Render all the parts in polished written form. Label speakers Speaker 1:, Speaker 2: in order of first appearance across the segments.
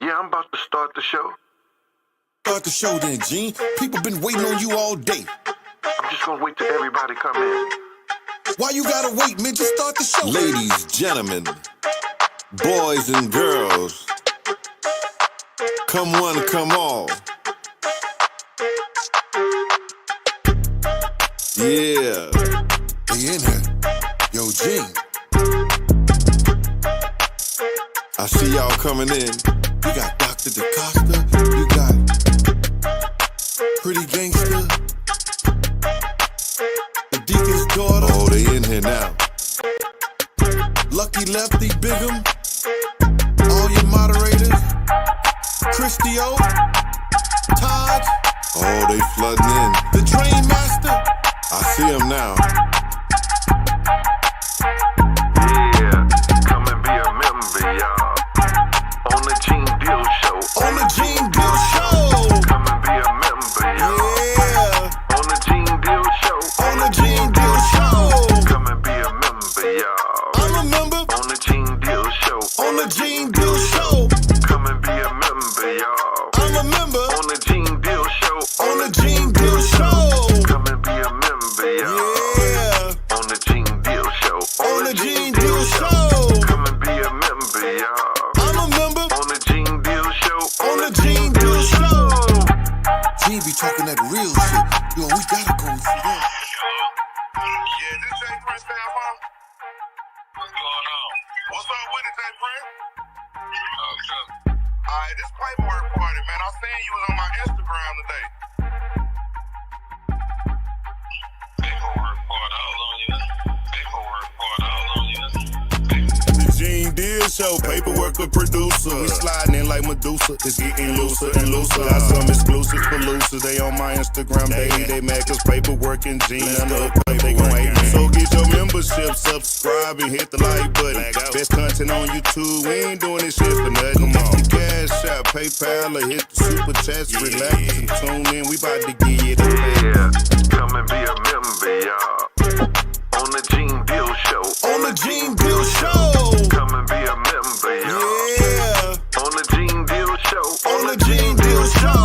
Speaker 1: Yeah, I'm about to start the show.
Speaker 2: Start the show then, Gene. People been waiting on you all day.
Speaker 1: I'm just gonna wait till everybody come in.
Speaker 2: Why you gotta wait, man? Just start the show. Ladies, gentlemen, boys and girls, come one, come all. Yeah. They in here. Yo, Gene. I see y'all coming in. You got Dr. DaCosta. You got Pretty Gangster. The Deacon's daughter. Oh, they in here now. Lucky Lefty, Bigum. All your moderators. Christio. Todd. Oh, they flooding in. The Train Master. I see him now.
Speaker 1: Yeah, come and be a member, y'all. On the GeneDealShow.
Speaker 2: On the GeneDealShow.
Speaker 1: Come and be a member, y'all.
Speaker 2: Yeah.
Speaker 1: On the GeneDealShow.
Speaker 2: On the GeneDealShow.
Speaker 1: Come and be a member, y'all.
Speaker 2: I'm a member.
Speaker 1: On the GeneDealShow.
Speaker 2: On the GeneDealShow.
Speaker 1: Come and be a member, y'all.
Speaker 2: I'm a member.
Speaker 1: On the GeneDealShow.
Speaker 2: On the GeneDealShow.
Speaker 1: Come and be a member, y'all.
Speaker 2: Yeah.
Speaker 1: On the GeneDealShow.
Speaker 2: On the GeneDealShow.
Speaker 1: Come and be a member, y'all.
Speaker 2: I'm a member.
Speaker 1: On the GeneDealShow.
Speaker 2: On the GeneDealShow. Gene be talking that real shit. Yo, we gotta go and see that.
Speaker 3: Yeah, this Jay Prince down, huh? What's going on? What's up with it, Jay Prince? Alright, this paperwork party, man. I seen you was on my Instagram today. Paperwork party, all on you. Paperwork party, all on you.
Speaker 4: The GeneDealShow, paperwork a producer. We sliding in like Medusa. It's getting looser and looser. Got some exclusives for losers. They on my Instagram daily. They mad cause paperwork and Gene under a plate. They gon' hate me. So get your membership, subscribe and hit the like button. Best content on YouTube. We ain't doing this shit for nothing. Come on. Cash App, PayPal, or hit the super chats. Relax and tune in. We about to give you the
Speaker 1: Yeah, come and be a member, y'all. On the GeneDealShow.
Speaker 2: On the GeneDealShow.
Speaker 1: Come and be a member, y'all.
Speaker 2: Yeah.
Speaker 1: On the GeneDealShow.
Speaker 2: On the GeneDealShow.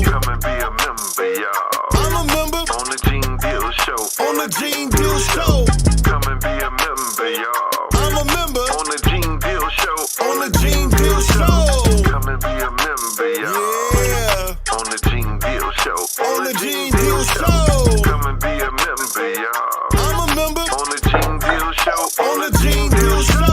Speaker 1: Come and be a member, y'all.
Speaker 2: I'm a member.
Speaker 1: On the GeneDealShow.
Speaker 2: On the GeneDealShow.
Speaker 1: Come and be a member, y'all.
Speaker 2: I'm a member.
Speaker 1: On the GeneDealShow.
Speaker 2: On the GeneDealShow.
Speaker 1: Come and be a member, y'all.
Speaker 2: Yeah.
Speaker 1: On the GeneDealShow.
Speaker 2: On the GeneDealShow.
Speaker 1: Come and be a member, y'all.
Speaker 2: I'm a member.
Speaker 1: On the GeneDealShow.
Speaker 2: On the GeneDealShow.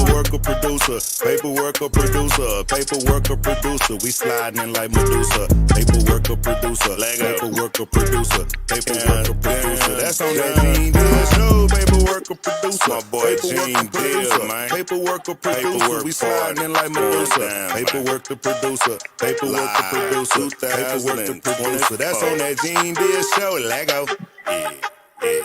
Speaker 4: paperwork a producer, paperwork a producer, paperwork a producer. We sliding in like Medusa. Paperwork a producer, paperwork a producer, paperwork a producer. That's on that GeneDealShow. Paperwork a producer, my boy GeneDeal, man. Paperwork a producer. We sliding in like Medusa. Paperwork a producer, paperwork a producer, paperwork a producer. That's on that GeneDealShow. Lego. Yeah, yeah.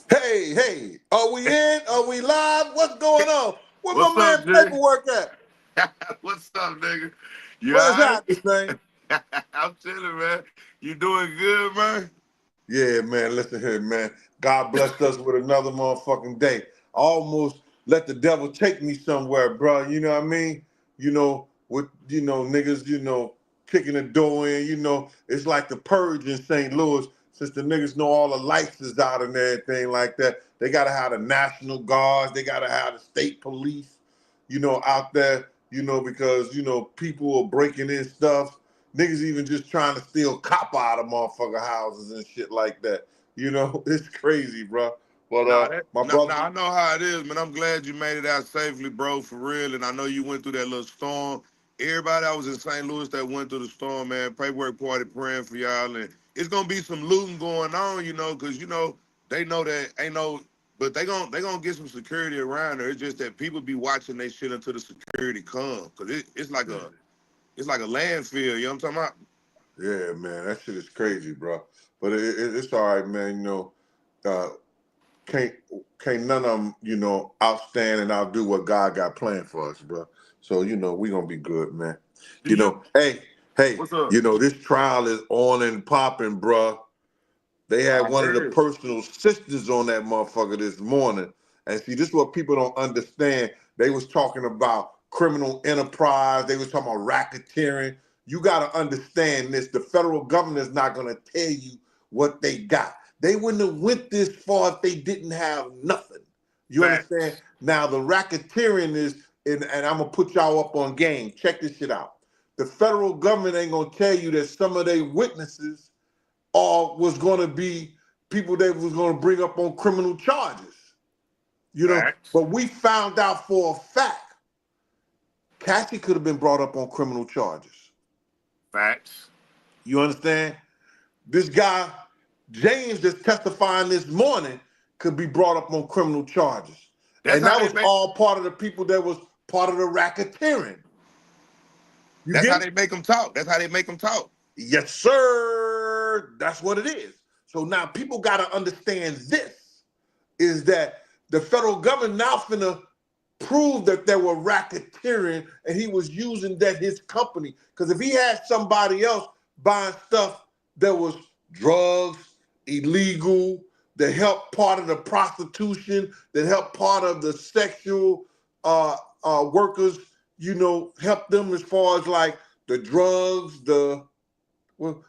Speaker 5: Hey, are we in? Are we live? What's going on? Where
Speaker 6: What's
Speaker 5: my
Speaker 6: up,
Speaker 5: man
Speaker 6: Jay?
Speaker 5: paperwork at?
Speaker 6: What's up, nigga? You
Speaker 5: Where's
Speaker 6: alright?
Speaker 5: that thing?
Speaker 6: I'm chilling, man. You doing good, man?
Speaker 5: Yeah, man, listen here, man. God blessed us with another motherfucking day. I almost let the devil take me somewhere, bro. You know what I mean? You know, with, niggas, kicking the door in, it's like the purge in St. Louis. Since the niggas know all the lights is out and everything like that, they gotta have the National Guards, they gotta have the state police, out there, because, people are breaking in stuff. Niggas even just trying to steal copper out of motherfucker houses and shit like that. It's crazy, bro. But my brother,
Speaker 6: I know how it is, man. I'm glad you made it out safely, bro, for real. And I know you went through that little storm. Everybody that was in St. Louis that went through the storm, man, paperwork party praying for y'all. And it's gonna be some looting going on, because they know that ain't no, but they gonna get some security around there. It's just that people be watching they shit until the security come, because it's like a landfill. You know what I'm talking about?
Speaker 5: yeah, man, that shit is crazy, bro. But it's all right, man. Can't none of them, outstand and outdo what God got planned for us, bro. So we gonna be good, man. Hey, Hey,
Speaker 6: What's up?
Speaker 5: you know, this trial is on and popping, bruh. They had
Speaker 6: I
Speaker 5: one of the
Speaker 6: heard.
Speaker 5: personal sisters on that motherfucker this morning. And see, this is what people don't understand. They was talking about criminal enterprise. They was talking about racketeering. You got to understand this. The federal government is not going to tell you what they got. They wouldn't have went this far if they didn't have nothing. You understand?
Speaker 6: Facts.
Speaker 5: Now, the racketeering is, and I'm going to put y'all up on game. Check this shit out. The federal government ain't going to tell you that some of their witnesses was going to be people that was going to bring up on criminal charges, you know.
Speaker 6: Facts.
Speaker 5: But we found out for a fact Cassie could have been brought up on criminal charges.
Speaker 6: Facts.
Speaker 5: You understand? This guy, James, that's testifying this morning, could be brought up on criminal charges.
Speaker 6: That's
Speaker 5: And
Speaker 6: how
Speaker 5: that
Speaker 6: they
Speaker 5: was
Speaker 6: make.
Speaker 5: all part of the people that was part of the racketeering. You
Speaker 6: That's
Speaker 5: get
Speaker 6: how
Speaker 5: it?
Speaker 6: they make them talk. That's how they make them talk.
Speaker 5: Yes, sir. That's what it is. So now people got to understand this, is that the federal government now finna prove that there were racketeering and he was using that his company. Because if he had somebody else buying stuff that was drugs, illegal, that helped part of the prostitution, that helped part of the sexual workers, you know, help them as far as like the drugs, well,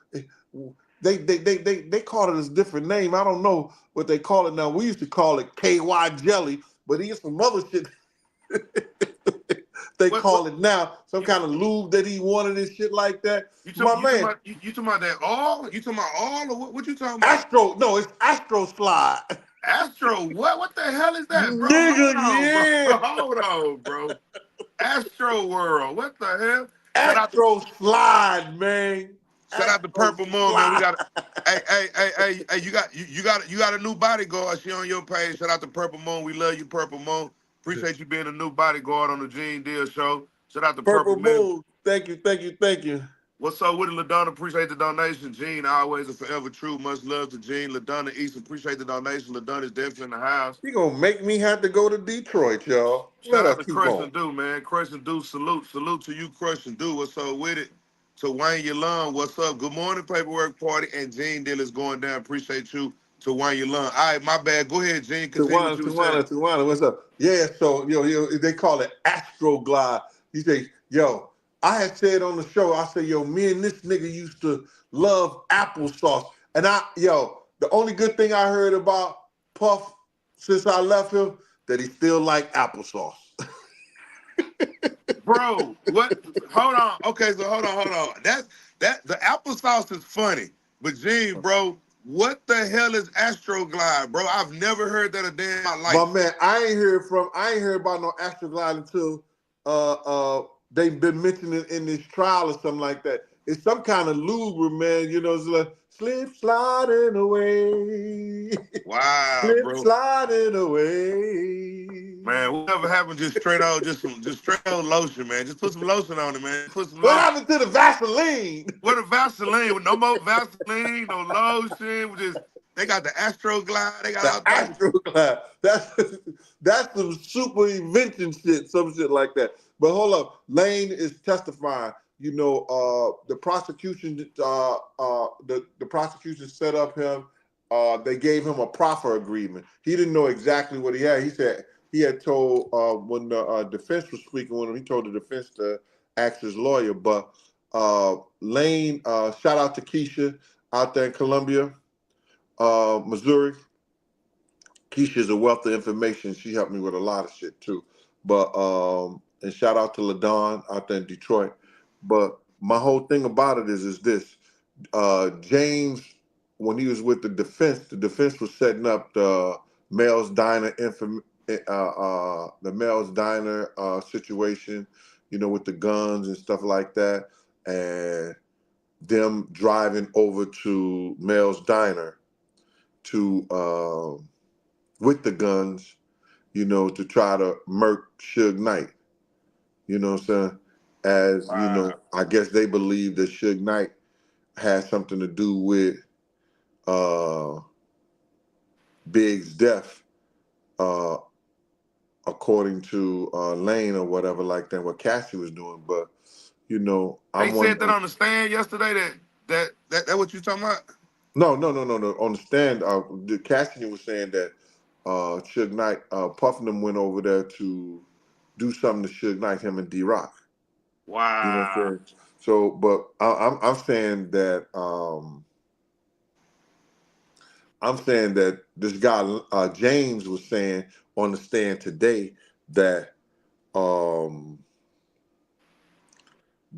Speaker 5: they call it a different name. I don't know what they call it now. We used to call it KY jelly, but here's some other shit they call
Speaker 6: What
Speaker 5: it now. Some kind of lube that he wanted and shit like that.
Speaker 6: you
Speaker 5: My
Speaker 6: talking
Speaker 5: man,
Speaker 6: about? You talking about that all? You talking about all or what you talking about?
Speaker 5: it's Astro Slide.
Speaker 6: Astro, what? What the hell is that, bro?
Speaker 5: Nigga,
Speaker 6: Hold on, bro.
Speaker 5: yeah.
Speaker 6: Hold on, bro. Astro World. What the hell? Shout out to
Speaker 5: Astro Slide, man.
Speaker 6: shout out to
Speaker 5: Astro
Speaker 6: Purple Moon, man. We
Speaker 5: Slide.
Speaker 6: got hey, you got a new bodyguard. She on your page. Shout out to Purple Moon. We love you, Purple Moon. Appreciate you being a new bodyguard on the Gene Deal Show. Shout out to
Speaker 5: Purple
Speaker 6: Purple Moon.
Speaker 5: Moon. Thank you, thank you, thank you.
Speaker 6: What's up with it, LaDonna? Appreciate the donation. Gene, always and forever true. Much love to Gene. LaDonna East, appreciate the donation. LaDonna is definitely in the house.
Speaker 5: He gonna make me have to go to Detroit, y'all. Let
Speaker 6: Shout out
Speaker 5: us
Speaker 6: to
Speaker 5: keep
Speaker 6: Crush
Speaker 5: on.
Speaker 6: and Do, man. Crush and Do, salute. Salute to you, Crush and Do. What's up with it? To Wayne Yalon, what's up? Good morning, Paperwork Party. And Gene Deal is going down. Appreciate you to Wayne Yalon. All right, my bad. Go ahead, Gene. Continue what you were saying.
Speaker 5: Tawana, what's up? Yeah, so they call it Astroglide. You say, yo, I had said on the show, I said, yo, me and this nigga used to love applesauce. And the only good thing I heard about Puff since I left him, that he still like applesauce.
Speaker 6: Bro, what? Hold on. Okay, so hold on. That the applesauce is funny. But Gene, bro, what the hell is Astroglide, bro? I've never heard that a day in my
Speaker 5: My
Speaker 6: life.
Speaker 5: man, I ain't heard about no Astroglide until they've been mentioning it in this trial or something like that. It's some kind of lube, man. You know, it's like slip sliding away,
Speaker 6: Wow,
Speaker 5: slip
Speaker 6: bro.
Speaker 5: sliding away.
Speaker 6: Man, whatever happened, just straight out, just straight out lotion, man. Just put some lotion on it, man. Put some
Speaker 5: What
Speaker 6: lotion.
Speaker 5: happened to the Vaseline?
Speaker 6: What a Vaseline with no more Vaseline, no lotion. They got the Astroglide. They got
Speaker 5: The
Speaker 6: all types of
Speaker 5: Astroglide. That's some super invention shit, some shit like that. But hold up, Lane is testifying. You know, the prosecution, the prosecution set up him. They gave him a proffer agreement. He didn't know exactly what he had. He said he had told when the defense was speaking with him, he told the defense to ask his lawyer. But Lane, shout out to Keisha out there in Columbia, Missouri. Keisha's a wealth of information. She helped me with a lot of shit too. But and shout out to LaDon out there in Detroit. But my whole thing about it is this. James, when he was with the defense was setting up the Mel's Diner the Mel's Diner situation, you know, with the guns and stuff like that, and them driving over to Mel's Diner to with the guns, you know, to try to murk Suge Knight. You know what I'm saying? As you know,
Speaker 6: wow.
Speaker 5: I guess they believe that Suge Knight has something to do with Big's death, according to Lane or whatever like that, what Cassie was doing. But You know,
Speaker 6: They
Speaker 5: I'm
Speaker 6: said that
Speaker 5: wondering.
Speaker 6: on the stand yesterday. That what you talking about?
Speaker 5: No, no, no, no, no. On the stand, Cassidy was saying that Suge Knight, Puff and them went over there to do something to Suge Knight, him and D-Rock. You know what I'm
Speaker 6: Wow.
Speaker 5: saying? So, but I'm saying that this guy James was saying on the stand today that um,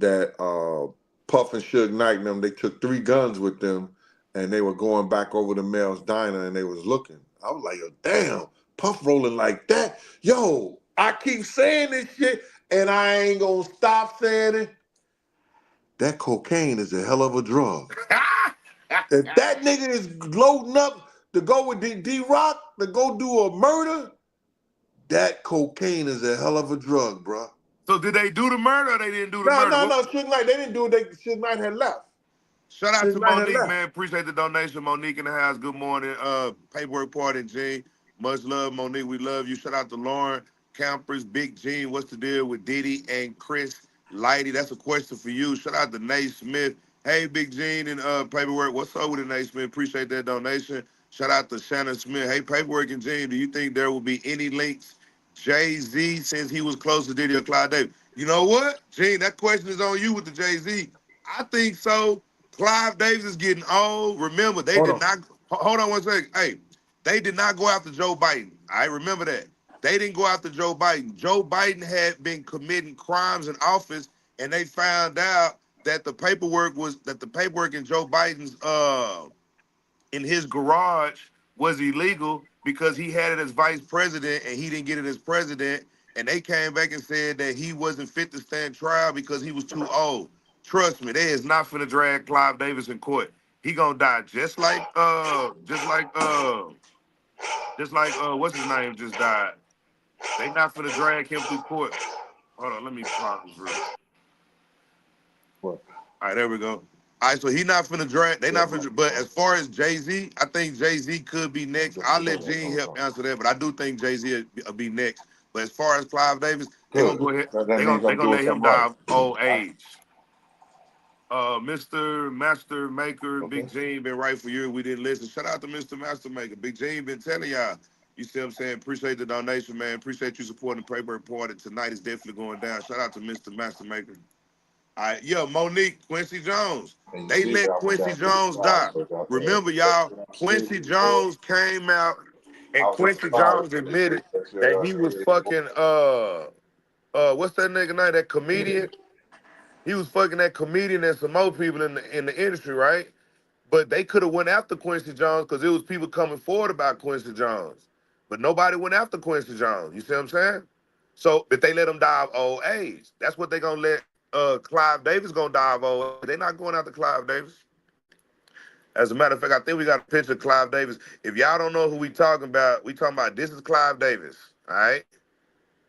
Speaker 5: Puff and Suge Knight and them, they took 3 guns with them and they were going back over to Mel's diner and they was looking. I was like, yo, damn, Puff rolling like that. Yo, I keep saying this shit and I ain't gonna stop saying it. That cocaine is a hell of a drug. If that nigga is loading up to go with D-Rock to go do a murder, that cocaine is a hell of a drug, bro.
Speaker 6: So did they do the murder or they didn't do the
Speaker 5: No,
Speaker 6: murder?
Speaker 5: no, no. Suge Knight, they didn't do it. Suge Knight had left.
Speaker 6: Shout out
Speaker 5: Suge
Speaker 6: to
Speaker 5: Knight had
Speaker 6: Monique,
Speaker 5: left.
Speaker 6: man. Appreciate the donation. Monique in the house. Good morning. Paperwork party, Gene. Much love, Monique. We love you. Shout out to Lauren Campers, Big Gene. What's the deal with Diddy and Chris Lighty? That's a question for you. Shout out to Nate Smith. Hey, Big Gene and Paperwork. What's up with it, Nate Smith? Appreciate that donation. Shout out to Shannon Smith. Hey, Paperwork and Gene, do you think there will be any links Jay-Z since he was close to Diddy or Clyde Davis? You know what, Gene? That question is on you with the Jay-Z. I think so. Clive Davis is getting old. Remember, they
Speaker 5: Hold
Speaker 6: did
Speaker 5: on.
Speaker 6: not. Hold on one second. Hey, they did not go after Joe Biden. I remember that. They didn't go after Joe Biden. Joe Biden had been committing crimes in office, and they found out that the paperwork in Joe Biden's in his garage was illegal because he had it as vice president and he didn't get it as president. And they came back and said that he wasn't fit to stand trial because he was too old. Trust me, they is not finna drag Clive Davis in court. He gonna die just like what's his name just died. They not finna drag him through court. Hold on, let me pause this real.
Speaker 5: What?
Speaker 6: All right, there we go. All right, so he not finna drag. They
Speaker 5: Yeah,
Speaker 6: not finna. But as far as Jay-Z, I think Jay-Z could be next. I'll let Gene help answer that, but I do think Jay-Z will be next. But as far as Clive Davis, they gonna
Speaker 5: good.
Speaker 6: go ahead.
Speaker 5: That
Speaker 6: They
Speaker 5: means
Speaker 6: gonna they
Speaker 5: I'm
Speaker 6: gonna
Speaker 5: doing
Speaker 6: let him
Speaker 5: something
Speaker 6: die
Speaker 5: right.
Speaker 6: of old age. Mr. Master Maker,
Speaker 5: Okay.
Speaker 6: Big Gene been right for you. We didn't listen. Shout out to Mr. Master Maker. Big Gene been telling y'all. You see what I'm saying? Appreciate the donation, man. Appreciate you supporting the paper party. Tonight is definitely going down. Shout out to Mr. Master Maker. All right, yeah, Monique, Quincy Jones.
Speaker 5: And you
Speaker 6: They
Speaker 5: see
Speaker 6: let
Speaker 5: that I went
Speaker 6: Quincy
Speaker 5: down to the
Speaker 6: Jones
Speaker 5: side,
Speaker 6: die.
Speaker 5: so that
Speaker 6: Remember, y'all, Quincy Jones came out
Speaker 5: I
Speaker 6: and
Speaker 5: was in the
Speaker 6: Quincy
Speaker 5: car,
Speaker 6: Jones
Speaker 5: so they said
Speaker 6: admitted
Speaker 5: that's
Speaker 6: that he was fucking what's that nigga name? That comedian? He was fucking that comedian and some more people in the industry, right? But they could have went after Quincy Jones because it was people coming forward about Quincy Jones. But nobody went after Quincy Jones. You see what I'm saying? So if they let him die of old age, that's what they gonna let Clive Davis gonna die of old age. They're not going after Clive Davis. As a matter of fact, I think we got a picture of Clive Davis. If y'all don't know who we talking about this is Clive Davis. All right.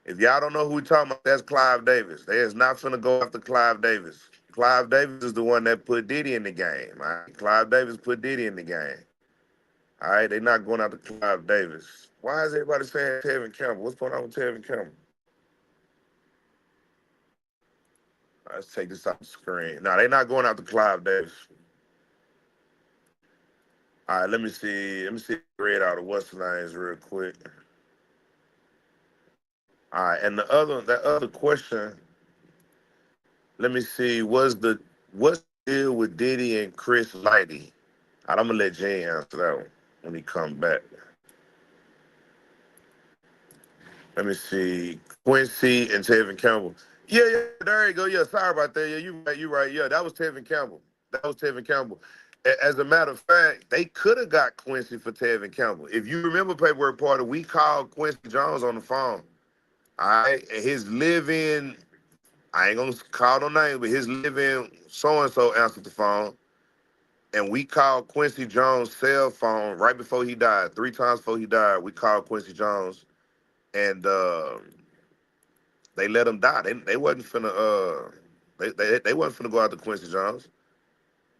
Speaker 6: If y'all don't know who we talking about, that's Clive Davis. They is not finna go after Clive Davis. Clive Davis is the one that put Diddy in the game. All right? Clive Davis put Diddy in the game. All right, they not going after Clive Davis. Why is everybody saying Tevin Campbell? What's going on with Tevin Campbell? Let's take this off the screen. No, they not going after Clive Davis. All right, let me see. Let me see. Read out of what's the names real quick. All right, and that other question. Let me see. What's the deal with Diddy and Chris Lighty? All right, I'm gonna let Jay answer that one when he come back. Let me see. Quincy and Tevin Campbell. Yeah, yeah, there you go. Yeah, sorry about that. Yeah, you right. Yeah, that was Tevin Campbell. That was Tevin Campbell. As a matter of fact, they could have got Quincy for Tevin Campbell. If you remember Paperwork Party, we called Quincy Jones on the phone. All right, and his live-in, I ain't gonna call no names, but his live-in so-and-so answered the phone. And we called Quincy Jones' cell phone right before he died. 3 times before he died, we called Quincy Jones, and they let him die. They wasn't finna they wasn't finna go after Quincy Jones.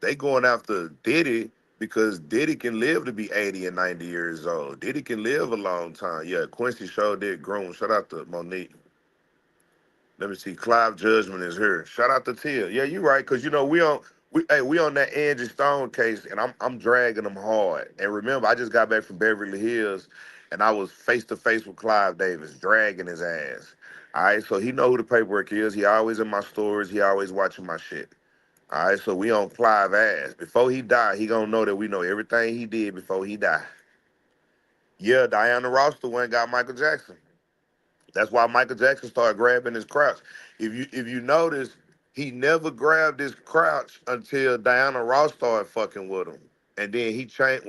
Speaker 6: They going after Diddy because Diddy can live to be 80 and 90 years old. Diddy can live a long time. Yeah, Quincy sure did groom. Shout out to Monique. Let me see. Clive Judgment is here. Shout out to Tia. Yeah, you right, cause you know we on that Angie Stone case, and I'm dragging them hard. And remember, I just got back from Beverly Hills, and I was face to face with Clive Davis, dragging his ass. All right, so he know who the paperwork is. He always in my stories. He always watching my shit. All right, so we on Clive ass. Before he die, he gonna know that we know everything he did before he died. Yeah, Diana Ross the one got Michael Jackson. That's why Michael Jackson started grabbing his crotch. If you notice, he never grabbed his crotch until Diana Ross started fucking with him. And then he changed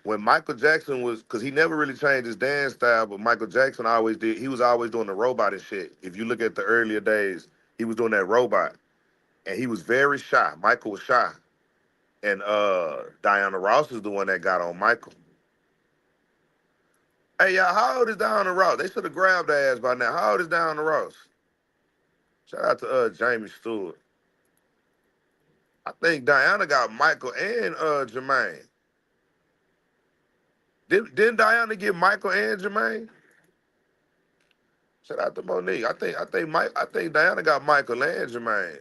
Speaker 6: when Michael Jackson was, because he never really changed his dance style, but Michael Jackson always did. He was always doing the robot and shit. If you look at the earlier days, he was doing that robot, and he was very shy. Michael was shy, and Diana Ross is the one that got on Michael. Hey, y'all, how old is Diana Ross? They should have grabbed her ass by now. How old is Diana Ross? Shout out to Jamie Stewart. I think Diana got Michael and Jermaine. Didn't Diana get Michael and Jermaine? Shout out to Monique. I think Diana got Michael and Jermaine.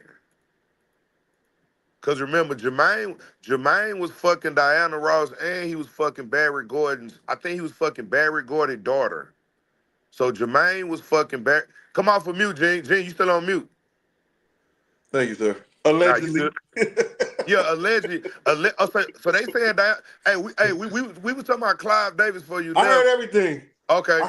Speaker 6: Cause remember, Jermaine was fucking Diana Ross and he was fucking Barry Gordon's. I think he was fucking Barry Gordon's daughter. So Jermaine was fucking Barry. Come off of mute, Gene. Gene, you still on mute?
Speaker 5: Thank you, sir.
Speaker 6: Nah, you
Speaker 5: Allegedly.
Speaker 6: good. Yeah, allegedly. So they saying that. Hey, we was talking about Clive Davis for you.
Speaker 5: I heard everything.
Speaker 6: Okay.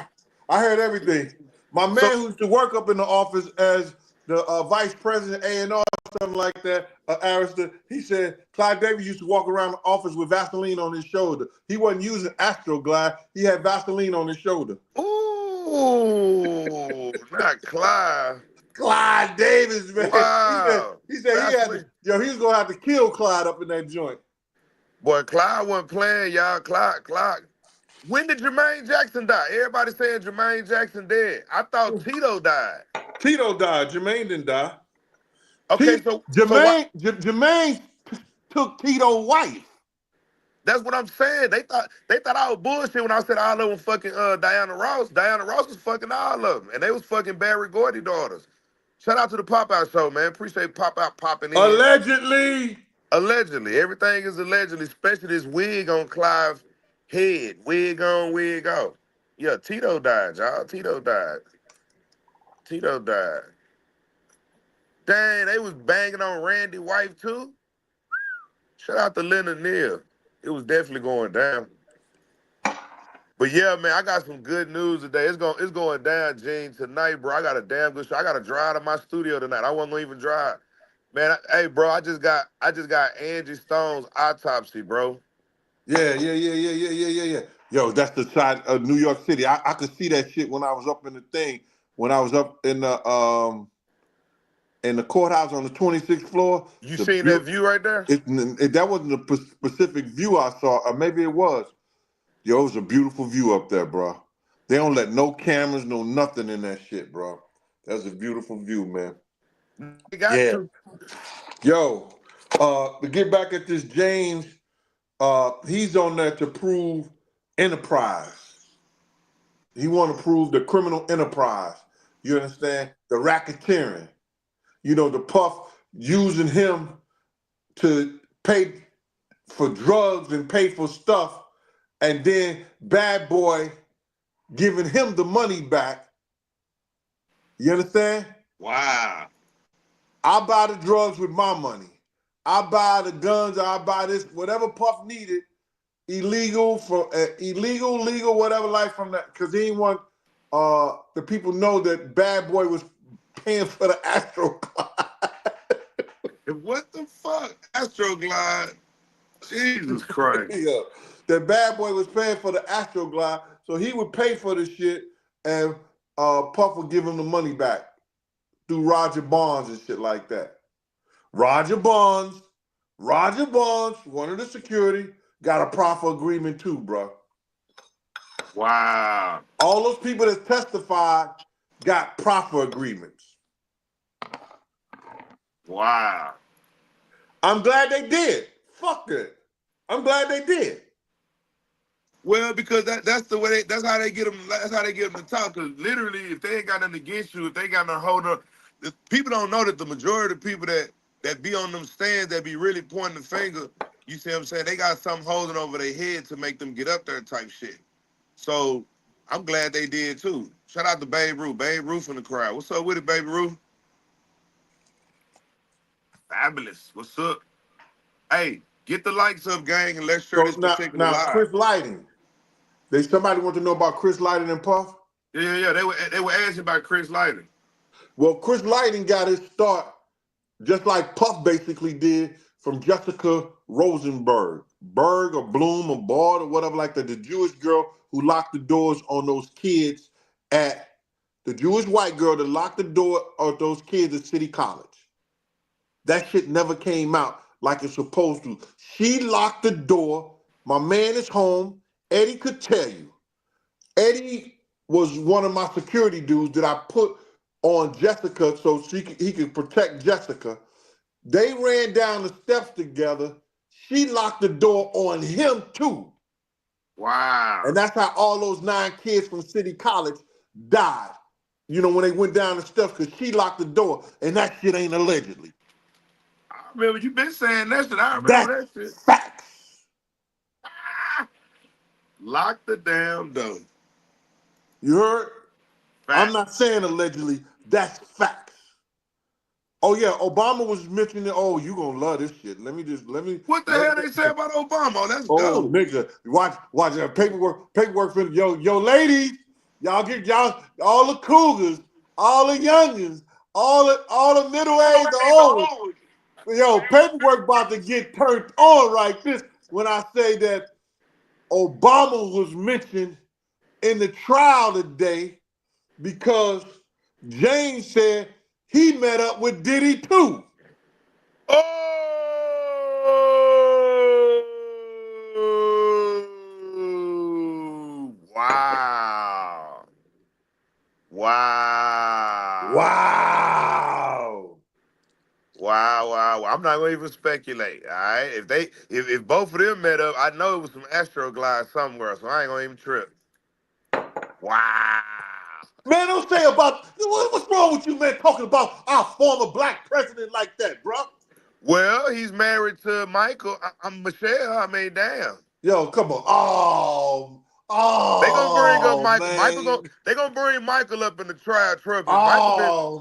Speaker 5: I heard everything. My man
Speaker 6: So-
Speaker 5: who used to work up in the office as the vice president A&R, something like that, Arista, he said Clive Davis used to walk around the office with Vaseline on his shoulder. He wasn't using Astroglide. He had Vaseline on his shoulder.
Speaker 6: Ooh, not Clive.
Speaker 5: Clyde Davis, man.
Speaker 6: Wow.
Speaker 5: He said he had to, he was going to have to kill Clyde up in that joint.
Speaker 6: Boy, Clyde wasn't playing, y'all. Clyde. When did Jermaine Jackson die? Everybody saying Jermaine Jackson dead. I thought Tito died.
Speaker 5: Tito died. Jermaine didn't die.
Speaker 6: Okay,
Speaker 5: Jermaine took Tito's wife.
Speaker 6: That's what I'm saying. They thought I was bullshit when I said all of them fucking Diana Ross. Diana Ross was fucking all of them, and they was fucking Barry Gordy daughters. Shout out to the Pop Out Show, man. Appreciate Pop Out popping in.
Speaker 5: Allegedly.
Speaker 6: Allegedly. Everything is allegedly, especially this wig on Clive's head. Wig on, wig off. Yeah, Tito died, y'all. Tito died. Dang, they was banging on Randy's wife, too? Shout out to Leonard Neal. It was definitely going down. But yeah, man, I got some good news today. It's going down, Gene, tonight, bro. I got a damn good show. I got to drive to my studio tonight. I wasn't gonna even drive. Man, hey, bro, I just got Angie Stone's autopsy, bro.
Speaker 5: Yeah. Yo, that's the side of New York City. I could see that shit when I was up in the thing, when I was up in the courthouse on the 26th floor.
Speaker 6: You seen that view right there?
Speaker 5: That wasn't a specific view I saw, or maybe it was. Yo, it was a beautiful view up there, bro. They don't let no cameras, no nothing in that shit, bro. That's a beautiful view, man.
Speaker 6: Yeah.
Speaker 5: Yo, to get back at this James, he's on there to prove enterprise. He want to prove the criminal enterprise. You understand? The racketeering. You know, the Puff using him to pay for drugs and pay for stuff, and then Bad Boy giving him the money back. You understand?
Speaker 6: Wow.
Speaker 5: I buy the drugs with my money. I buy the guns, I buy this, whatever Puff needed, illegal, legal, whatever, like from that, because he didn't want the people know that Bad Boy was paying for the Astroglide.
Speaker 6: What the fuck? Astroglide? Jesus Christ.
Speaker 5: Yeah. That Bad Boy was paying for the Astroglide, so he would pay for the shit, and Puff would give him the money back through Roger Bonds and shit like that. Roger Bonds, one of the security, got a proffer agreement too, bro.
Speaker 6: Wow.
Speaker 5: All those people that testified got proffer agreements.
Speaker 6: Wow.
Speaker 5: I'm glad they did. Fuck it. I'm glad they did.
Speaker 6: Well, because that's the way that's how they get them. That's how they get them to talk. Because literally, if they ain't got nothing against you, if they got no hold up, people don't know that the majority of the people that be on them stands that be really pointing the finger, you see what I'm saying? They got something holding over their head to make them get up there type shit. So I'm glad they did too. Shout out to Babe Ruth. Babe Ruth in the crowd. What's up with it, Baby Ruth? Fabulous. What's up? Hey, get the likes up, gang, and let's share
Speaker 5: So
Speaker 6: this particular
Speaker 5: now
Speaker 6: live.
Speaker 5: Chris Lighting. Somebody want to know about Chris Lighting and Puff?
Speaker 6: Yeah. They were asking about Chris Lighting.
Speaker 5: Well, Chris Lighting got his start just like Puff basically did from Jessica Rosenberg. Berg or Bloom or Bard or whatever like that. The Jewish girl who locked the doors on those kids at the Jewish white girl that locked the door of those kids at City College. That shit never came out like it's supposed to. She locked the door. My man is home. Eddie could tell you. Eddie was one of my security dudes that I put on Jessica so he could protect Jessica. They ran down the steps together. She locked the door on him too.
Speaker 6: Wow.
Speaker 5: And that's how all those 9 kids from City College died. You know, when they went down the steps because she locked the door. And that shit ain't allegedly.
Speaker 6: I remember you been saying that shit. I remember that shit.
Speaker 5: Facts.
Speaker 6: Lock the damn door.
Speaker 5: You heard?
Speaker 6: Facts.
Speaker 5: I'm not saying allegedly. That's facts. Oh yeah, Obama was mentioning. Oh, you gonna love this shit. Let me.
Speaker 6: What the hell they say about Obama? That's
Speaker 5: Oh,
Speaker 6: dope.
Speaker 5: nigga, watch that paperwork for yo ladies. Y'all get all the cougars, all the youngins, all the middle aged, the old. Yo, paperwork about to get turned on right this when I say that Obama was mentioned in the trial today because James said he met up with Diddy too.
Speaker 6: Oh, wow. Wow. I'm not gonna even speculate. All right. If both of them met up, I know it was some Astroglide somewhere, so I ain't gonna even trip. Wow.
Speaker 5: Man, don't say about what's wrong with you, man, talking about our former black president like that, bro.
Speaker 6: Well, he's married to Michael. I'm Michelle. I mean, damn.
Speaker 5: Yo, come on.
Speaker 6: They gonna bring up Michael.
Speaker 5: Man.
Speaker 6: They gonna bring Michael up in the trial trophy.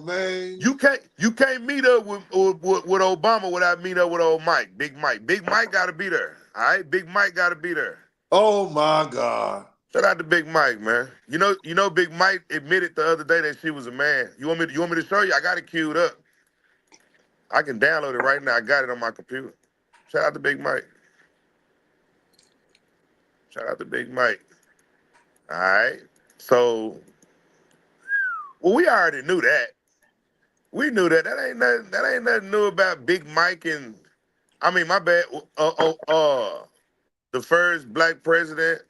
Speaker 5: Man.
Speaker 6: You can't meet up with Obama without meet up with old Mike, Big Mike. Big Mike gotta be there. All right, Big Mike gotta be there.
Speaker 5: Oh my God.
Speaker 6: Shout out to Big Mike, man. You know, Big Mike admitted the other day that she was a man. You want me to show you? I got it queued up. I can download it right now. I got it on my computer. Shout out to Big Mike. Shout out to Big Mike. All right. So, well, we already knew that. We knew that. That ain't nothing new about Big Mike and I mean, my bad. The first black president.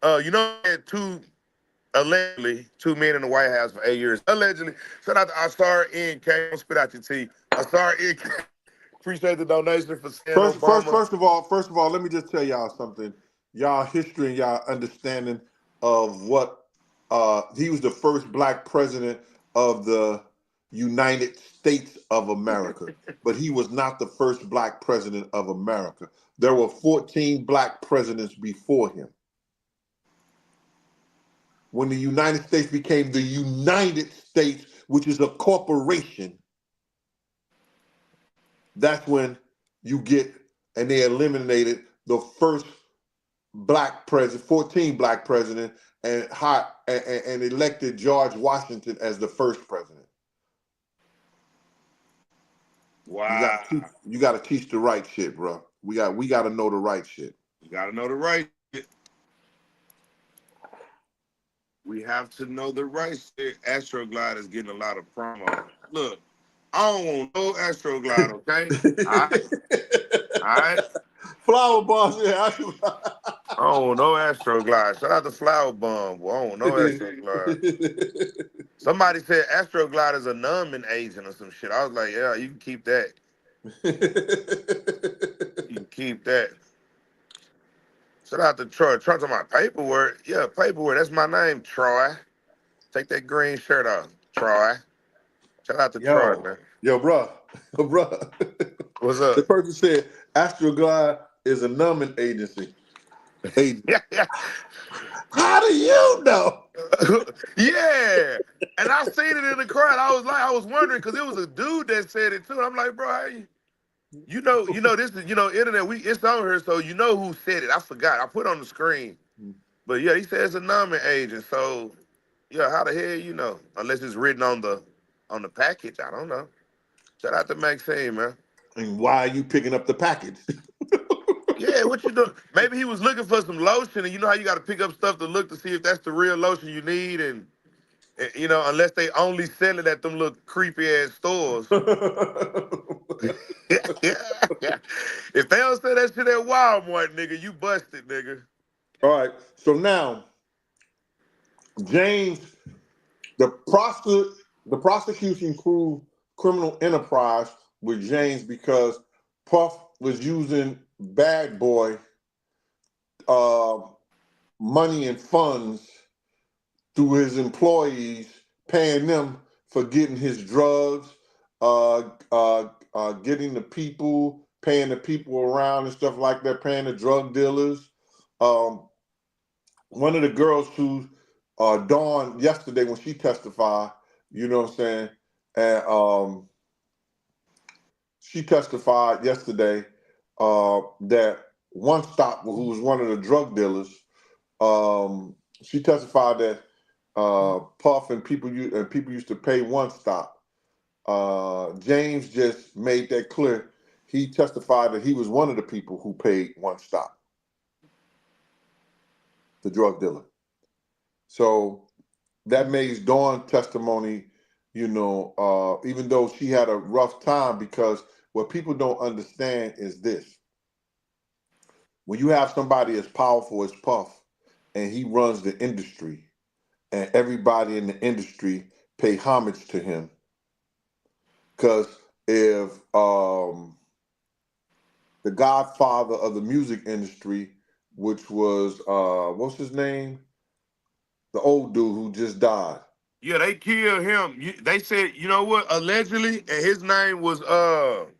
Speaker 6: You know, he had allegedly two men in the White House for 8 years. Allegedly. Shout out to Asar NK. Don't spit out your tea. Asar NK. Appreciate the donation for saying Obama.
Speaker 5: First of all, let me just tell y'all something. Y'all history and y'all understanding of what he was the first black president of the United States of America, but he was not the first black president of America. There were 14 black presidents before him. When the United States became the United States, which is a corporation, that's when you get, and they eliminated the first black president, 14 black president, and elected George Washington as the first president.
Speaker 6: Wow.
Speaker 5: You got to teach the right shit, bro. We got to know the right shit.
Speaker 6: You got to know the right shit. We have to know the right shit. Astroglide is getting a lot of promo. Look, I don't want no Astroglide, okay? All right?
Speaker 5: Flower bombs, yeah.
Speaker 6: I don't want no Astroglide. Shout out to Flower Bomb. Well, I don't want no Astroglide. Somebody said Astroglide is a numbing agent or some shit. I was like, yeah, you can keep that. You can keep that. Shout out to Troy. Troy talking about paperwork. Yeah, paperwork. That's my name, Troy. Take that green shirt off, Troy. Shout out to Troy, man.
Speaker 5: Yo, bro.
Speaker 6: What's
Speaker 5: The
Speaker 6: up?
Speaker 5: person said Astroglide is a numbing agency. Hey, how do you know?
Speaker 6: Yeah. And I seen it in the crowd. I was wondering because it was a dude that said it too. I'm like, bro, how this is, internet. It's on here, so you know who said it. I forgot. I put it on the screen. But yeah, he said it's a numbing agent. So yeah, how the hell you know? Unless it's written on the package. I don't know. Shout out to Maxine, man.
Speaker 5: And why are you picking up the package?
Speaker 6: Yeah, what you doing? Maybe he was looking for some lotion, and you know how you got to pick up stuff to look to see if that's the real lotion you need, and unless they only sell it at them little creepy ass stores. If they don't sell that shit at Walmart, nigga, you busted, nigga.
Speaker 5: All right. So now, James, the prosecution proved criminal enterprise with James because Puff was using Bad Boy uh, money and funds through his employees, paying them for getting his drugs, getting the people, paying the people around and stuff like that, paying the drug dealers. One of the girls who Dawn yesterday when she testified, you know what I'm saying, and she testified yesterday that One Stop, who was one of the drug dealers, she testified that Puff and people used to pay One Stop. James just made that clear. He testified that he was one of the people who paid One Stop, the drug dealer. So that makes Dawn's testimony, even though she had a rough time, because what people don't understand is this. When you have somebody as powerful as Puff and he runs the industry and everybody in the industry pay homage to him, because if the godfather of the music industry, which was, what's his name? The old dude who just died.
Speaker 6: Yeah, they killed him. They said, you know what? Allegedly, and his name was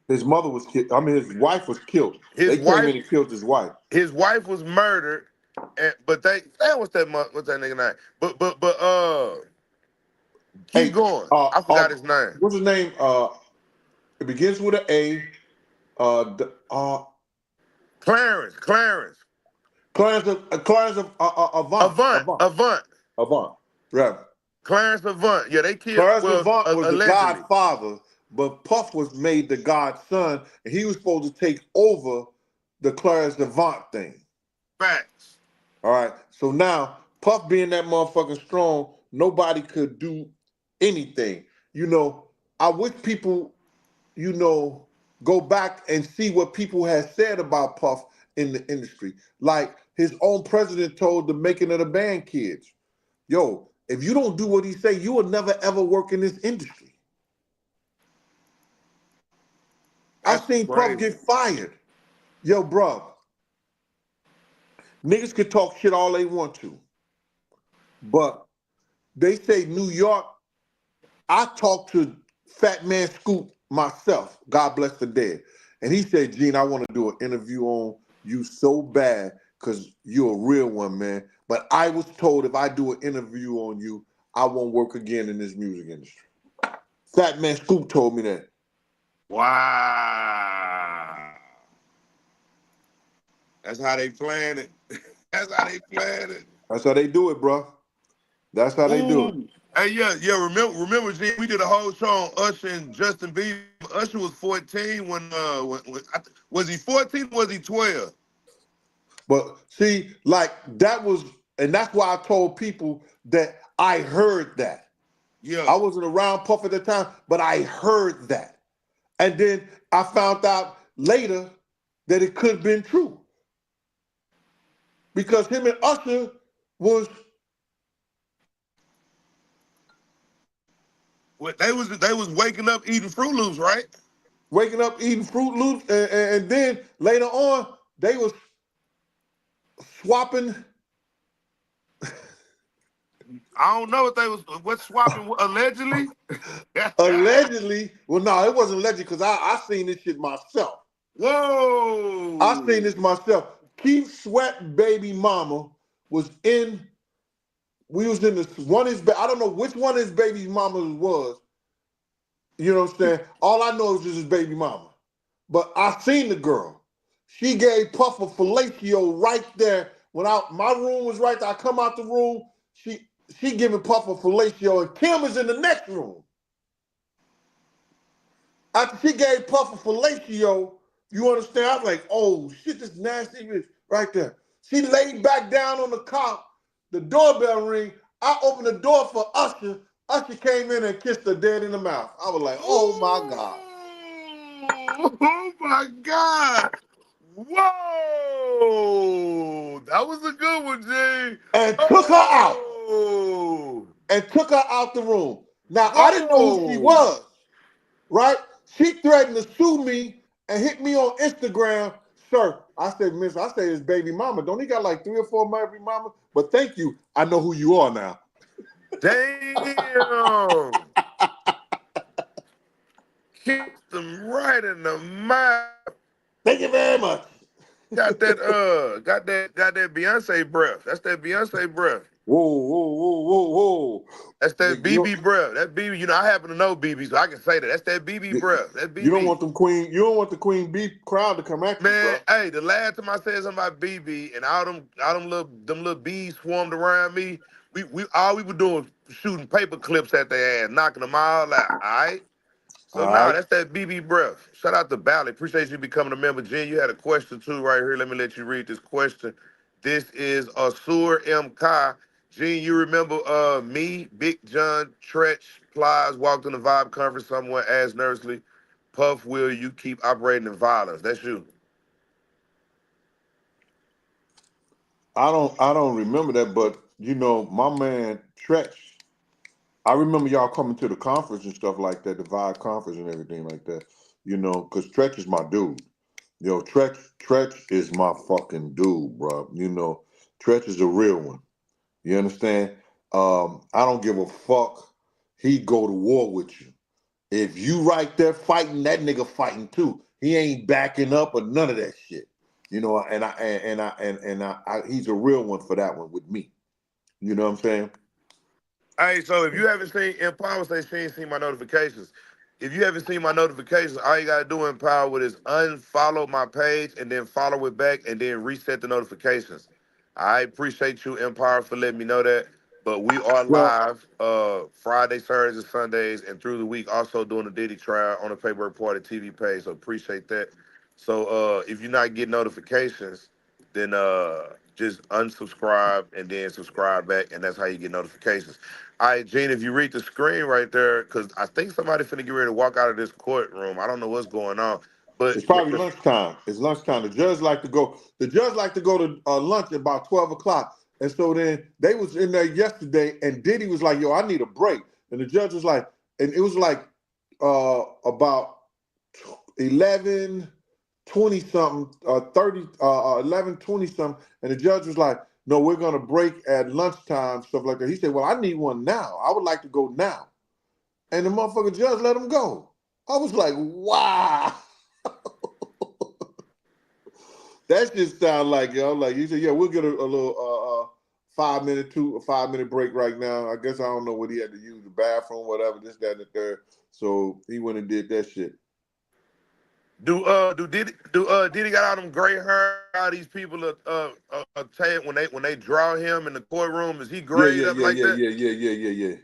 Speaker 5: His mother was killed. I mean, his wife was killed.
Speaker 6: his
Speaker 5: They came
Speaker 6: wife.
Speaker 5: in and killed his wife.
Speaker 6: His wife was murdered, but what's that nigga name? But keep
Speaker 5: Hey,
Speaker 6: going. I forgot his name.
Speaker 5: what's his name? It begins with an A.
Speaker 6: Clarence.
Speaker 5: Clarence Avant. Right.
Speaker 6: Clarence Avant. Yeah, they killed.
Speaker 5: Clarence
Speaker 6: Well,
Speaker 5: Avant was the
Speaker 6: allegedly.
Speaker 5: godfather, but Puff was made the godson, and he was supposed to take over the Clarence Avant thing.
Speaker 6: Facts.
Speaker 5: All right. So now, Puff being that motherfucking strong, nobody could do anything. I wish people, go back and see what people had said about Puff in the industry. Like his own president told the making of the band kids, yo, if you don't do what he say, you will never ever work in this industry.
Speaker 6: That's
Speaker 5: I've seen
Speaker 6: crazy.
Speaker 5: Puff get fired. Yo, bro, niggas can talk shit all they want to, but they say New York. I talked to Fat Man Scoop myself, God bless the dead, and he said, Gene, I want to do an interview on you so bad because you're a real one, man. But I was told if I do an interview on you, I won't work again in this music industry. Fat Man Scoop told me that.
Speaker 6: Wow. That's how they plan it. That's how they plan it.
Speaker 5: That's how they do it, bro. That's how they do it.
Speaker 6: Ooh. Hey, yeah. Remember, G, we did a whole show on Usher and Justin Bieber. Usher was 14 when was he 14 or was he 12?
Speaker 5: But see, like that was, and that's why I told people that I heard that.
Speaker 6: Yeah.
Speaker 5: I wasn't around Puff at the time, but I heard that. And then I found out later that it could have been true. Because him and Usher was
Speaker 6: They was waking up eating Fruit Loops, right?
Speaker 5: waking up eating Fruit Loops, and then later on they was swapping
Speaker 6: I don't know what they was what swapping allegedly.
Speaker 5: Allegedly, well, no, it wasn't alleged because I seen this shit myself. I seen
Speaker 6: Whoa.
Speaker 5: this myself. Keith Sweat baby mama was in. We was in this one. I don't know which one of his baby mamas was. You know what I'm saying? All I know is this is baby mama. But I seen the girl. She gave Puff a fellatio right there. My room was right there. I come out the room. She giving Puff a fellatio, and Kim is in the next room. After she gave Puff a fellatio, you understand? I was like, oh shit, this nasty bitch right there. She laid back down on the cot. The doorbell ring. I opened the door for Usher. Usher came in and kissed her dead in the mouth. I was like, oh my God.
Speaker 6: Oh my God. Whoa. That was a good one, G.
Speaker 5: And took her out.
Speaker 6: Oh.
Speaker 5: And took her out the room. Now, I didn't know who she
Speaker 6: Whoa.
Speaker 5: was, right? She threatened to sue me and hit me on Instagram. Sir, I said, miss, I say his baby mama. Don't he got like 3 or 4 baby mama? But thank you. I know who you are now.
Speaker 6: Damn. Kicked them right in the mouth.
Speaker 5: Thank you very much.
Speaker 6: Got that Beyonce breath. That's that Beyonce breath.
Speaker 5: Whoa, whoa, whoa, whoa, whoa.
Speaker 6: That's that
Speaker 5: You
Speaker 6: BB breath. That BB, I happen to know BB, so I can say that. That's that BB breath. That
Speaker 5: you don't
Speaker 6: BB.
Speaker 5: want you don't want the Queen Bee crowd to come at you, bro.
Speaker 6: Man, hey, the last time I said something about BB and all them little bees swarmed around me, we were doing shooting paper clips at their ass, knocking them all out. All right. So
Speaker 5: All
Speaker 6: now
Speaker 5: right.
Speaker 6: that's that BB breath. Shout out to Bally. Appreciate you becoming a member. Jen, you had a question too right here. Let me let you read this question. This is Asur M. Kai. Gene, you remember me, Big John, Tretch, Plies walked in the Vibe conference somewhere, asked nervously, Puff, will you keep operating in violence? That's you.
Speaker 5: I don't remember that, but you know, my man Tretch, I remember y'all coming to the conference and stuff like that, the Vibe conference and everything like that. You know, because Tretch is my dude. Yo, Tretch is my fucking dude, bro. You know, Tretch is a real one. You understand? I don't give a fuck. He go to war with you. If you right there fighting, that nigga fighting too. He ain't backing up or none of that shit. You know, he's a real one for that one with me. You know what I'm saying?
Speaker 6: Hey, so if you haven't seen Empower, say she ain't seen my notifications. If you haven't seen my notifications, all you gotta do in Empower with is unfollow my page and then follow it back and then reset the notifications. I appreciate you, Empire, for letting me know that. But we are
Speaker 5: Well,
Speaker 6: live Friday, Saturdays, and Sundays, and through the week also doing the Diddy trial on the Paperwork Party TV page. So appreciate that. So if you're not getting notifications, then just unsubscribe and then subscribe back, and that's how you get notifications. All right, Gene, if you read the screen right there, because I think somebody finna get ready to walk out of this courtroom. I don't know what's going on, but
Speaker 5: it's probably lunchtime. It's lunchtime. The judge like to go. The judge like to go to lunch at about 12 o'clock. And so then they was in there yesterday, and Diddy was like, "Yo, I need a break." And the judge was like, and it was like about 11:20 something, 11:20 something, and the judge was like, "No, we're gonna break at lunchtime, stuff like that." He said, "Well, I need one now. I would like to go now." And the motherfucking judge let him go. I was like, "Wow." That just sound like, yo, like he said, yeah, we'll get a little 5 minute break right now. I guess I don't know what he had to use, the bathroom, whatever, this, that, and the third. So he went and did that shit.
Speaker 6: Diddy got all them gray hair? All these people tell you when they draw him in the courtroom, is he
Speaker 5: Yeah,
Speaker 6: grayed
Speaker 5: yeah,
Speaker 6: up
Speaker 5: yeah,
Speaker 6: like
Speaker 5: yeah,
Speaker 6: that?
Speaker 5: yeah, yeah, yeah, yeah, yeah.